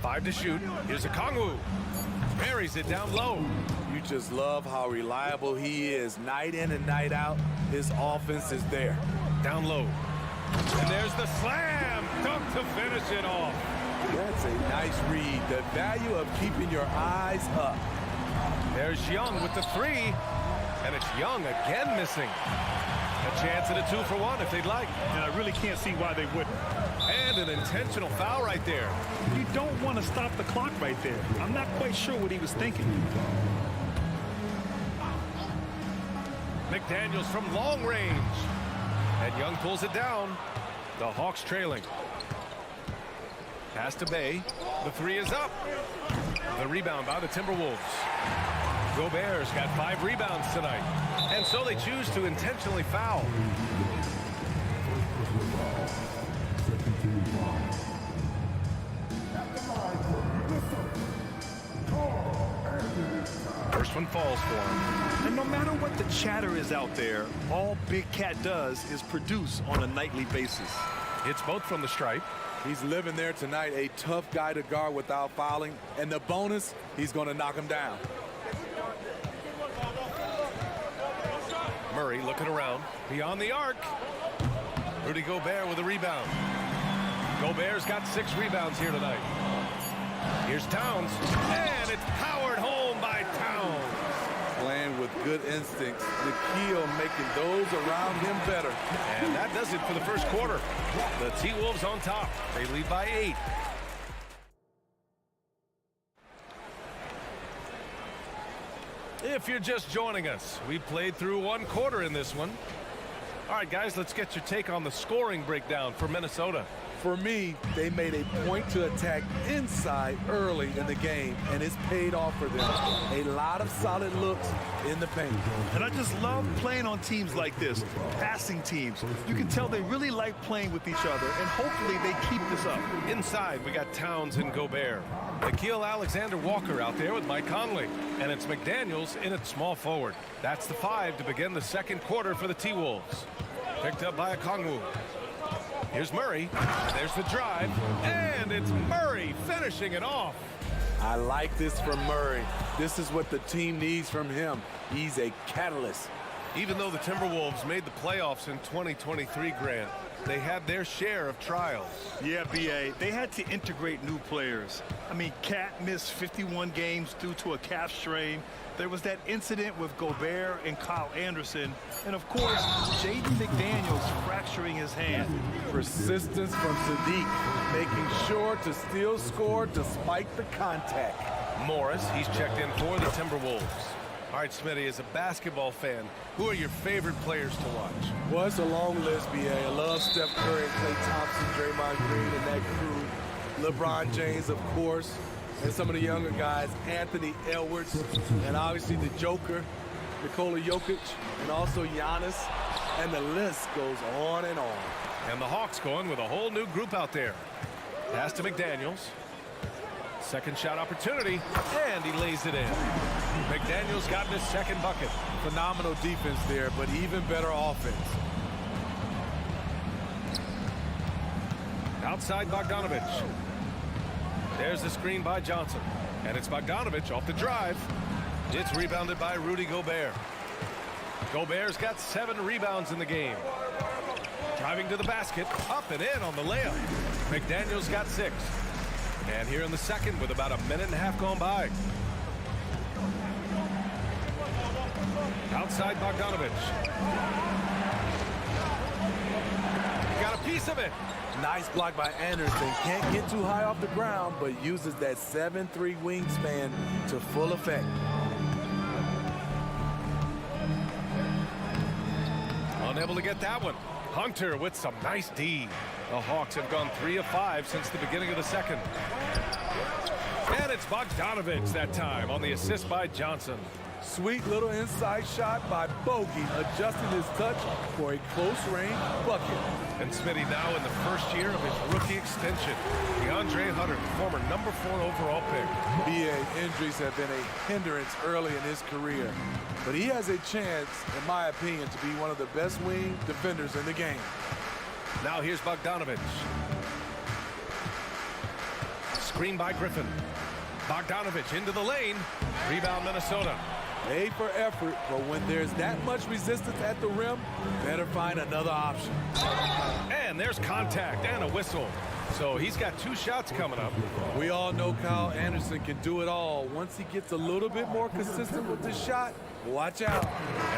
Speaker 7: 5 to shoot. Here's Okongwu. Buries it down low.
Speaker 3: You just love how reliable he is. Night in and night out, his offense is there.
Speaker 7: Down low. And there's the slam. Dunk to finish it off.
Speaker 3: That's a nice read. The value of keeping your eyes up.
Speaker 7: There's Young with the 3. And it's Young again missing. A chance at a 2-for-1 if they'd like.
Speaker 8: And I really can't see why they wouldn't.
Speaker 7: And an intentional foul right there.
Speaker 8: You don't want to stop the clock right there. I'm not quite sure what he was thinking.
Speaker 7: McDaniels from long range. And Young pulls it down. The Hawks trailing. Pass to Bay. The 3 is up. The rebound by the Timberwolves. Gobert's got 5 rebounds tonight. And so they choose to intentionally foul. First one falls for him.
Speaker 8: And no matter what the chatter is out there, all Big Cat does is produce on a nightly basis.
Speaker 7: It's both from the stripe.
Speaker 3: He's living there tonight, a tough guy to guard without fouling. And the bonus, he's going to knock him down.
Speaker 7: Murray looking around. Beyond the arc. Rudy Gobert with a rebound. Gobert's got 6 rebounds here tonight. Here's Towns. And it's powered home by Towns.
Speaker 3: Playing with good instincts. The key on making those around him better.
Speaker 7: And that does it for the first quarter. The T-Wolves on top. They lead by 8. If you're just joining us, we played through 1 quarter in this one. All right, guys, let's get your take on the scoring breakdown for Minnesota.
Speaker 3: For me, they made a point to attack inside early in the game, and it's paid off for them. A lot of solid looks in the paint.
Speaker 8: And I just love playing on teams like this, passing teams. You can tell they really like playing with each other, and hopefully they keep this up.
Speaker 7: Inside, we got Towns and Gobert. Nikhil Alexander-Walker out there with Mike Conley. And it's McDaniels in at small forward. That's the 5 to begin the second quarter for the T-Wolves. Picked up by Okongwu. Here's Murray. There's the drive. And it's Murray finishing it off.
Speaker 3: I like this from Murray. This is what the team needs from him. He's a catalyst.
Speaker 7: Even though the Timberwolves made the playoffs in 2023, Grant, they had their share of trials.
Speaker 8: Yeah, B.A., they had to integrate new players. I mean, Cat missed 51 games due to a calf strain. There was that incident with Gobert and Kyle Anderson. And, of course, Jaden McDaniels fracturing his hand.
Speaker 3: Persistence from Sadiq, making sure to still score despite the contact.
Speaker 7: Morris, he's checked in for the Timberwolves. All right, Smitty, as a basketball fan, who are your favorite players to watch?
Speaker 3: Well, it's a long list, B.A. I love Steph Curry, Klay Thompson, Draymond Green, and that crew. LeBron James, of course, and some of the younger guys, Anthony Edwards, and obviously the Joker, Nikola Jokic, and also Giannis, and the list goes on and on.
Speaker 7: And the Hawks going with a whole new group out there. Pass to McDaniels. Second shot opportunity, and he lays it in. McDaniels got his second bucket.
Speaker 3: Phenomenal defense there, but even better offense.
Speaker 7: Outside Bogdanovich. There's the screen by Johnson. And it's Bogdanovich off the drive. It's rebounded by Rudy Gobert. Gobert's got 7 rebounds in the game. Driving to the basket, up and in on the layup. McDaniels got 6. And here in the second with about a minute and a half gone by. Outside Bogdanovich. Got a piece of it.
Speaker 3: Nice block by Anderson. Can't get too high off the ground, but uses that 7'3" wingspan to full effect.
Speaker 7: Unable to get that one. Hunter with some nice D. The Hawks have gone 3 of 5 since the beginning of the second. And it's Bogdanovich that time on the assist by Johnson.
Speaker 3: Sweet little inside shot by Bogey, adjusting his touch for a close-range bucket.
Speaker 7: And Smitty now in the first year of his rookie extension. DeAndre Hunter, former number 4 overall pick.
Speaker 3: BA injuries have been a hindrance early in his career, but he has a chance, in my opinion, to be one of the best wing defenders in the game.
Speaker 7: Now here's Bogdanovich. Screen by Griffin. Bogdanovich into the lane. Rebound Minnesota.
Speaker 3: Made for effort, but when there's that much resistance at the rim, better find another option.
Speaker 7: And there's contact and a whistle. So he's got 2 shots coming up.
Speaker 3: We all know Kyle Anderson can do it all. Once he gets a little bit more consistent with the shot, watch out.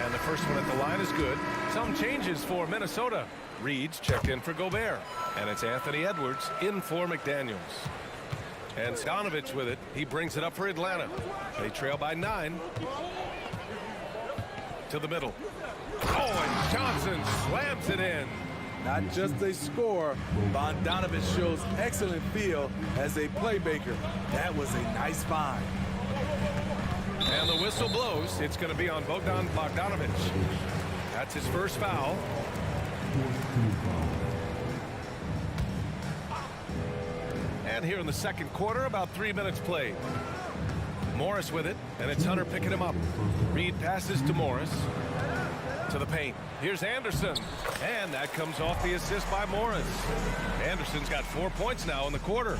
Speaker 7: And the first one at the line is good. Some changes for Minnesota. Reed's checked in for Gobert. And it's Anthony Edwards in for McDaniels. And Bogdanovich with it. He brings it up for Atlanta. They trail by 9. To the middle. Oh, and Johnson slams it in.
Speaker 3: Not just a scorer, Bogdanovich shows excellent feel as a playmaker. That was a nice find.
Speaker 7: And the whistle blows. It's going to be on Bogdanovich. That's his first foul. And here in the second quarter, about 3 minutes played. Morris with it, and it's Hunter picking him up. Reed passes to Morris. To the paint. Here's Anderson. And that comes off the assist by Morris. Anderson's got 4 points now in the quarter.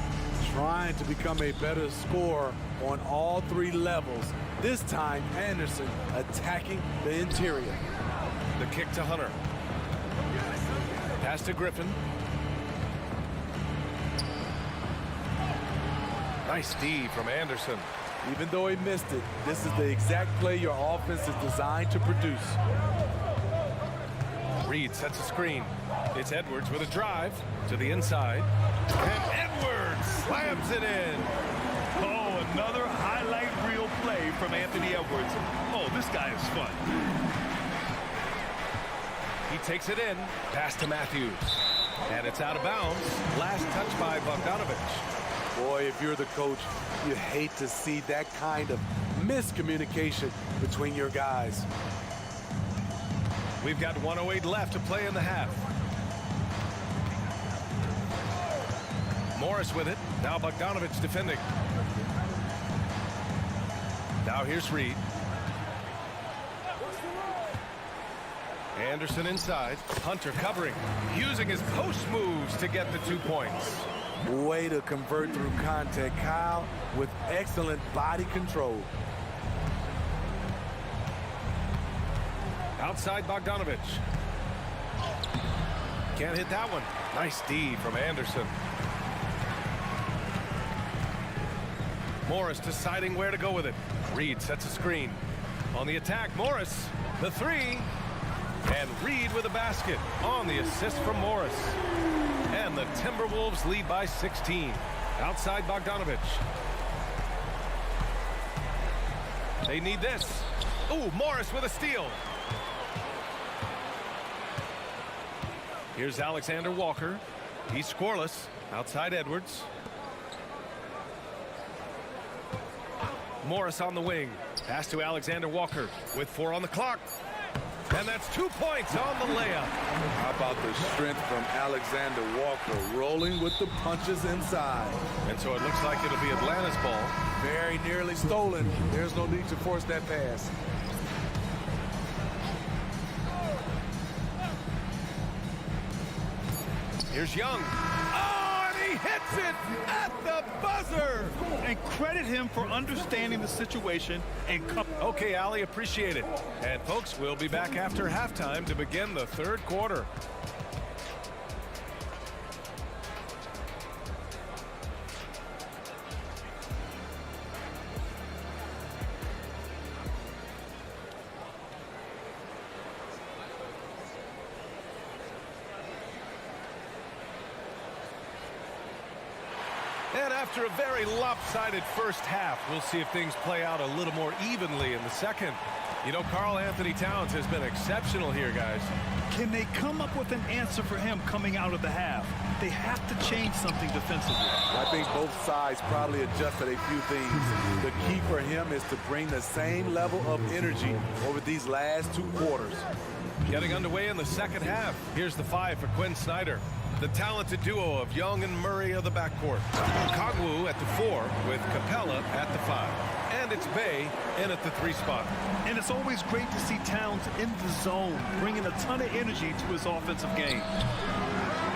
Speaker 3: Trying to become a better scorer on all 3 levels. This time, Anderson attacking the interior.
Speaker 7: The kick to Hunter. Pass to Griffin. Nice D from Anderson.
Speaker 3: Even though he missed it, this is the exact play your offense is designed to produce.
Speaker 7: Reed sets a screen. It's Edwards with a drive to the inside. And Edwards slams it in.
Speaker 8: Oh, another highlight reel play from Anthony Edwards. Oh, this guy is fun.
Speaker 7: He takes it in. Pass to Matthews. And it's out of bounds. Last touch by Bogdanovich.
Speaker 3: Boy, if you're the coach, you hate to see that kind of miscommunication between your guys.
Speaker 7: We've got 1:08 left to play in the half. Morris with it. Now Bogdanovich defending. Now here's Reed. Anderson inside. Hunter covering. Using his post moves to get the 2 points.
Speaker 3: Way to convert through contact, Kyle, with excellent body control.
Speaker 7: Outside Bogdanovich. Can't hit that one. Nice D from Anderson. Morris deciding where to go with it. Reed sets a screen. On the attack, Morris, the 3. And Reed with a basket on the assist from Morris. And the Timberwolves lead by 16. Outside Bogdanovich. They need this. Ooh, Morris with a steal. Here's Alexander Walker. He's scoreless. Outside Edwards. Morris on the wing. Pass to Alexander Walker with 4 on the clock. And that's 2 points on the layup.
Speaker 3: How about the strength from Alexander Walker, rolling with the punches inside.
Speaker 7: And so it looks like it'll be Atlanta's ball.
Speaker 3: Very nearly stolen. There's no need to force that pass.
Speaker 7: Here's Young. Oh, and he hits it at the buzzer.
Speaker 8: And credit him for understanding the situation and
Speaker 7: Okay, Ali, appreciate it. And folks, we'll be back after halftime to begin the 3rd quarter. And after a very lopsided first half, we'll see if things play out a little more evenly in the second. You know, Karl Anthony Towns has been exceptional here, guys.
Speaker 8: Can they come up with an answer for him coming out of the half? They have to change something defensively.
Speaker 3: I think both sides probably adjusted a few things. The key for him is to bring the same level of energy over these last 2 quarters.
Speaker 7: Getting underway in the second half. Here's the 5 for Quinn Snyder. The talented duo of Young and Murray of the backcourt. Kongwu at the 4 with Capella at the 5. And it's Bay in at the 3 spot.
Speaker 8: And it's always great to see Towns in the zone, bringing a ton of energy to his offensive game.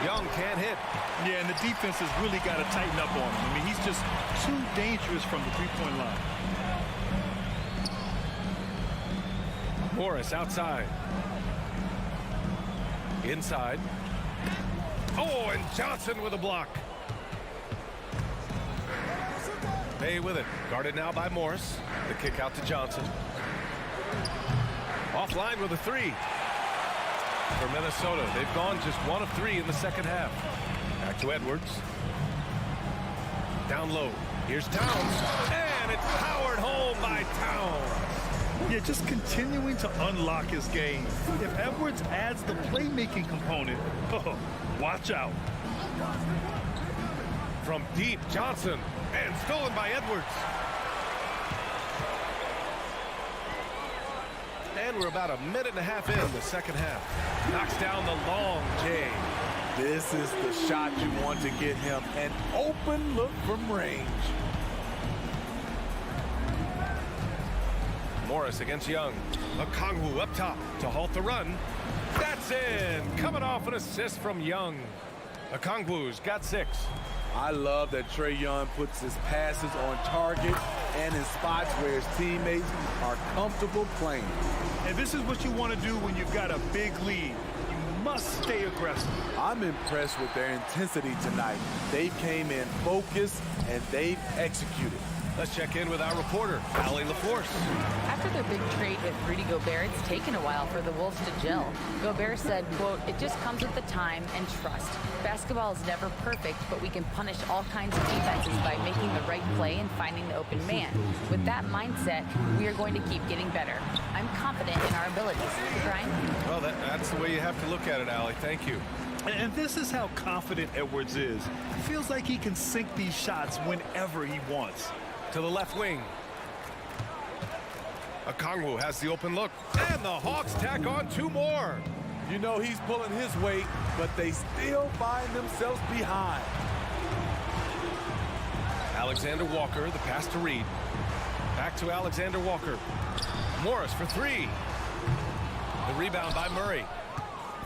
Speaker 7: Young can't hit.
Speaker 8: Yeah, and the defense has really got to tighten up on him. I mean, he's just too dangerous from the three-point line.
Speaker 7: Morris outside. Inside. Oh, and Johnson with a block. Bay with it. Guarded now by Morris. The kick out to Johnson. Offline with a 3. For Minnesota, they've gone just 1 of 3 in the second half. Back to Edwards. Down low. Here's Towns. And it's powered home by Towns.
Speaker 8: Yeah, just continuing to unlock his game. If Edwards adds the playmaking component, oh, watch out.
Speaker 7: From deep, Johnson. And stolen by Edwards. And we're about a minute and a half in the second half. Knocks down the long J.
Speaker 3: This is the shot you want to get him. An open look from range.
Speaker 7: Morris against Young. Okongwu up top to halt the run. That's in. Coming off an assist from Young. Okongwu's got 6.
Speaker 3: I love that Trae Young puts his passes on target and in spots where his teammates are comfortable playing.
Speaker 8: And this is what you want to do when you've got a big lead. You must stay aggressive.
Speaker 3: I'm impressed with their intensity tonight. They came in focused and they've executed.
Speaker 7: Let's check in with our reporter, Allie LaForce.
Speaker 10: After their big trade with Rudy Gobert, it's taken a while for the Wolves to gel. Gobert said, quote, "It just comes with the time and trust. Basketball is never perfect, but we can punish all kinds of defenses by making the right play and finding the open man. With that mindset, we are going to keep getting better. I'm confident in our abilities." Brian?
Speaker 7: Well, that's the way you have to look at it, Allie. Thank you.
Speaker 8: And this is how confident Edwards is. Feels like he can sink these shots whenever he wants.
Speaker 7: To the left wing. Okongwu has the open look. And the Hawks tack on 2 more.
Speaker 3: You know he's pulling his weight, but they still find themselves behind.
Speaker 7: Alexander Walker, the pass to Reed. Back to Alexander Walker. Morris for 3. The rebound by Murray.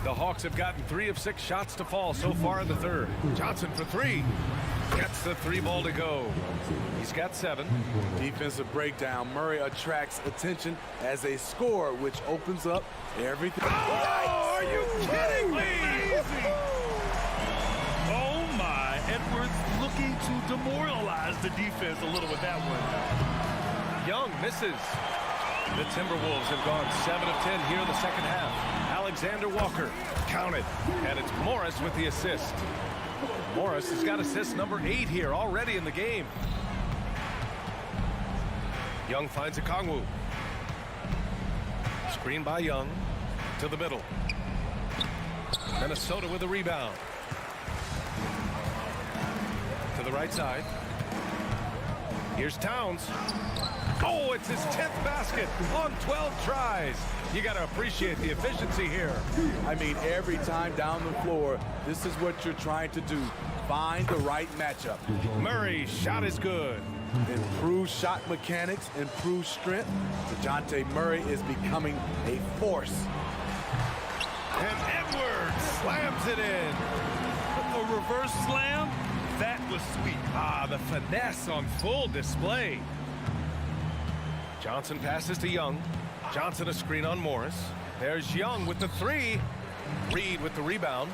Speaker 7: The Hawks have gotten 3 of 6 shots to fall so far in the third. Johnson for 3. Gets the 3 ball to go. He's got 7.
Speaker 3: Defensive breakdown. Murray attracts attention as a scorer, which opens up everything.
Speaker 7: Oh, are you kidding me?
Speaker 8: Oh my, Edwards looking to demoralize the defense a little with that one.
Speaker 7: Young misses. The Timberwolves have gone 7 of 10 here in the second half. Alexander Walker counted, and it's Morris with the assist. Morris has got assist number 8 here already in the game. Young finds Okongwu. Screen by Young to the middle. Minnesota with a rebound. To the right side. Here's Towns. Oh, it's his 10th basket on 12 tries. You got to appreciate the efficiency here.
Speaker 3: I mean, every time down the floor, this is what you're trying to do. Find the right matchup.
Speaker 7: Murray's shot is good.
Speaker 3: Improved shot mechanics, improved strength. DeJounte Murray is becoming a force.
Speaker 7: And Edwards slams it in.
Speaker 8: A reverse slam? That was sweet.
Speaker 7: Ah, the finesse on full display. Johnson passes to Young. Johnson a screen on Morris. There's Young with the 3. Reed with the rebound.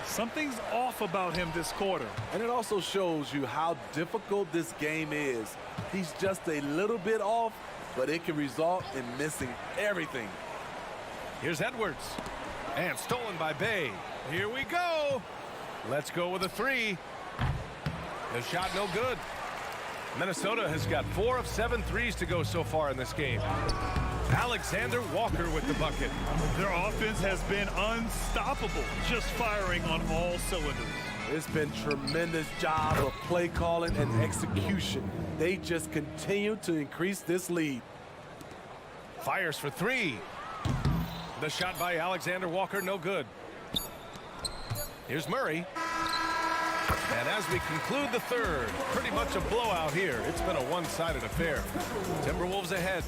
Speaker 8: Something's off about him this quarter.
Speaker 3: And it also shows you how difficult this game is. He's just a little bit off, but it can result in missing everything.
Speaker 7: Here's Edwards. And stolen by Bay. Here we go. Let's go with a 3. The shot no good. Minnesota has got 4 of 7 threes to go so far in this game. Alexander Walker with the bucket.
Speaker 8: Their offense has been unstoppable, just firing on all cylinders.
Speaker 3: It's been tremendous job of play calling and execution. They just continue to increase this lead.
Speaker 7: Fires for 3. The shot by Alexander Walker, no good. Here's Murray. And as we conclude the third, pretty much a blowout here. It's been a one-sided affair. Timberwolves ahead.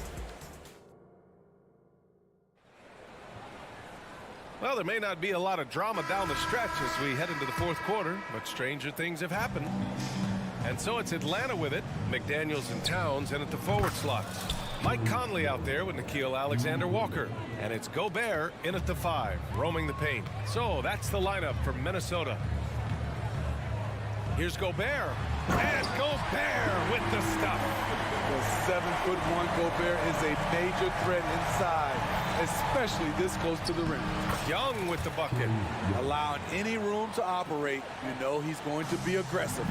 Speaker 7: Well, there may not be a lot of drama down the stretch as we head into the fourth quarter, but stranger things have happened. And so it's Atlanta with it, McDaniels and Towns in at the forward slots. Mike Conley out there with Nickeil Alexander-Walker. And it's Gobert in at the 5, roaming the paint. So that's the lineup for Minnesota. Here's Gobert. And Gobert with the stuff.
Speaker 3: The 7'1" Gobert is a major threat inside, especially this close to the rim.
Speaker 7: Young with the bucket.
Speaker 3: Allowing any room to operate, you know he's going to be aggressive.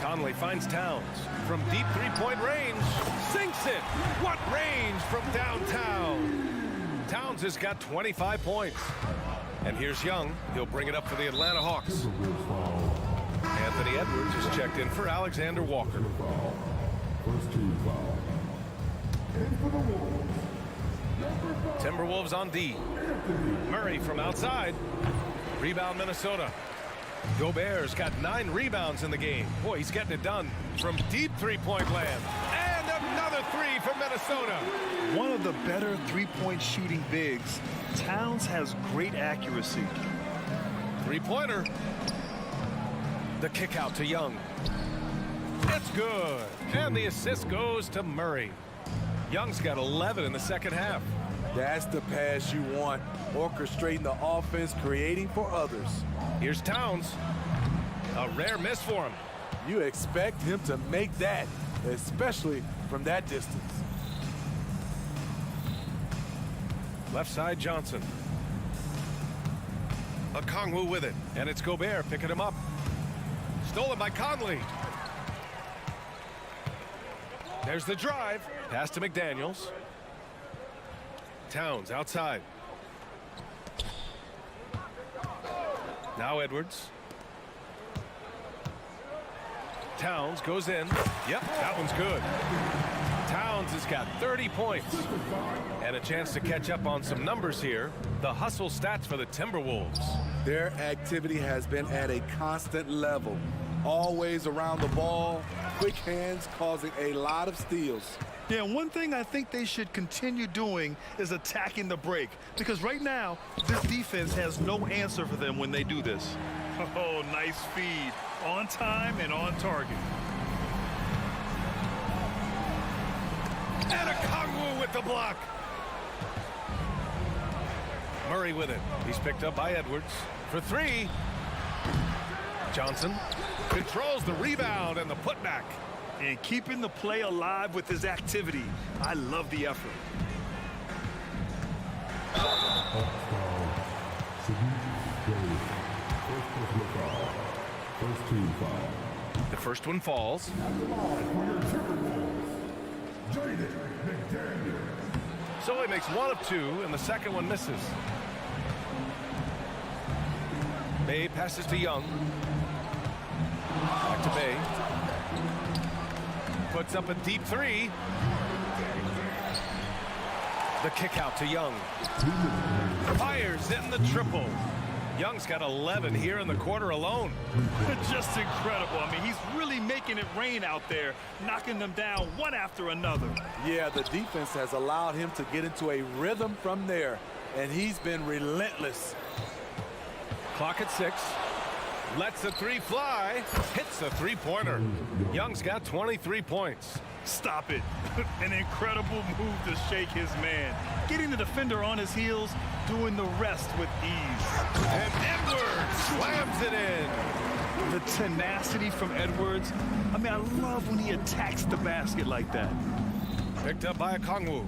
Speaker 7: Conley finds Towns from deep three-point range. Sinks it. What range from downtown? Towns has got 25 points. And here's Young. He'll bring it up for the Atlanta Hawks. Anthony Edwards is checked in for Alexander Walker. Timberwolves on D. Murray from outside. Rebound Minnesota. Gobert's got 9 rebounds in the game. Boy, he's getting it done from deep three-point land. And another 3 for Minnesota.
Speaker 8: One of the better three-point shooting bigs. Towns has great accuracy.
Speaker 7: Three-pointer. The kick out to Young. It's good. And the assist goes to Murray. Young's got 11 in the second half.
Speaker 3: That's the pass you want. Orchestrating the offense, creating for others.
Speaker 7: Here's Towns. A rare miss for him.
Speaker 3: You expect him to make that. especially from that distance.
Speaker 7: Left side, Johnson. Okongwu with it, and it's Gobert picking him up. Stolen by Conley. There's the drive. Pass to McDaniels. Towns outside. Now Edwards. Towns goes in. Yep, that one's good. Towns has got 30 points. And a chance to catch up on some numbers here. The hustle stats for the Timberwolves.
Speaker 3: Their activity has been at a constant level. Always around the ball, quick hands causing a lot of steals.
Speaker 8: Yeah, one thing I think they should continue doing is attacking the break. Because right now, this defense has no answer for them when they do this. Oh, nice feed. On time and on target.
Speaker 7: And Okongwu with the block. Murray with it. He's picked up by Edwards for three. Johnson controls the rebound and the putback.
Speaker 8: And keeping the play alive with his activity. I love the effort.
Speaker 7: The first one falls. So he makes one of two, and the second one misses. Bay passes to Young. Back to Bay. Puts up a deep three. The kick out to Young. Fires in the triple. Young's got 11 here in the quarter alone.
Speaker 8: Just incredible. I mean, he's really making it rain out there, knocking them down one after another.
Speaker 3: Yeah, the defense has allowed him to get into a rhythm from there, and he's been relentless.
Speaker 7: Clock at 6. Lets the three fly. Hits the three-pointer. Young's got 23 points.
Speaker 8: Stop it. An incredible move to shake his man. Getting the defender on his heels, doing the rest with ease.
Speaker 7: And Edwards slams it in.
Speaker 8: The tenacity from Edwards. I mean, I love when he attacks the basket like that.
Speaker 7: Picked up by Okongwu.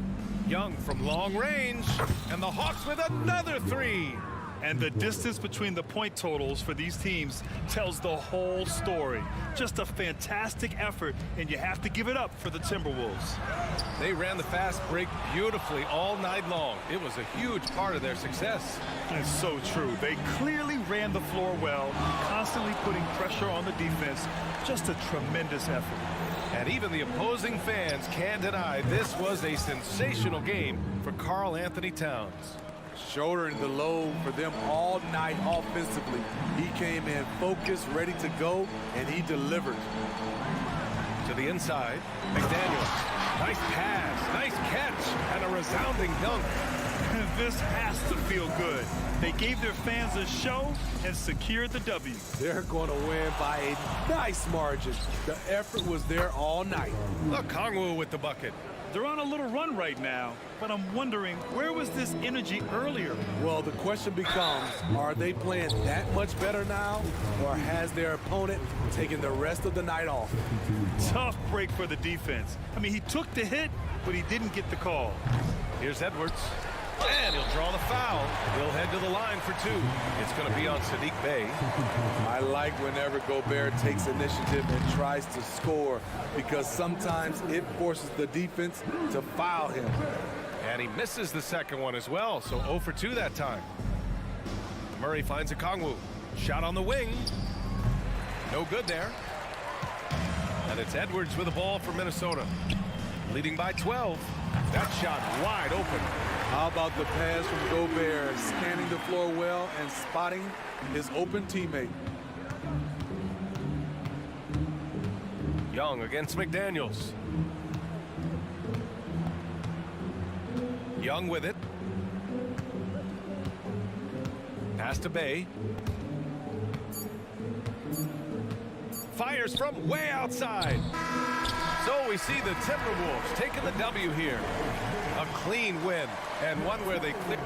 Speaker 7: Young from long range. And the Hawks with another three.
Speaker 8: And the distance between the point totals for these teams tells the whole story. Just a fantastic effort, and you have to give it up for the Timberwolves.
Speaker 7: They ran the fast break beautifully all night long. It was a huge part of their success.
Speaker 8: It's so true. They clearly ran the floor well, constantly putting pressure on the defense. Just a tremendous effort.
Speaker 7: And even the opposing fans can't deny this was a sensational game for Karl Anthony Towns.
Speaker 3: Shouldering the load for them all night offensively. He came in focused, ready to go, and he delivered.
Speaker 7: To the inside, McDaniels. Nice pass, nice catch, and a resounding dunk.
Speaker 8: This has to feel good. They gave their fans a show and secured the W.
Speaker 3: They're going to win by a nice margin. The effort was there all night.
Speaker 7: Okongwu with the bucket.
Speaker 8: They're on a little run right now, but I'm wondering, where was this energy earlier?
Speaker 3: Well, the question becomes, are they playing that much better now, or has their opponent taken the rest of the night off?
Speaker 8: Tough break for the defense. I mean, he took the hit, but he didn't get the call.
Speaker 7: Here's Edwards. And he'll draw the foul. He'll head to the line for two. It's going to be on Saddiq Bey.
Speaker 3: I like whenever Gobert takes initiative and tries to score, because sometimes it forces the defense to foul him.
Speaker 7: And he misses the second one as well, so 0 for 2 that time. Murray finds Okongwu. Shot on the wing. No good there. And it's Edwards with the ball for Minnesota. Leading by 12. That shot wide open.
Speaker 3: How about the pass from Gobert, scanning the floor well and spotting his open teammate.
Speaker 7: Young against McDaniels. Young with it. Pass to Bey. Fires from way outside. So we see the Timberwolves taking the W here. A clean win, and one where they clear.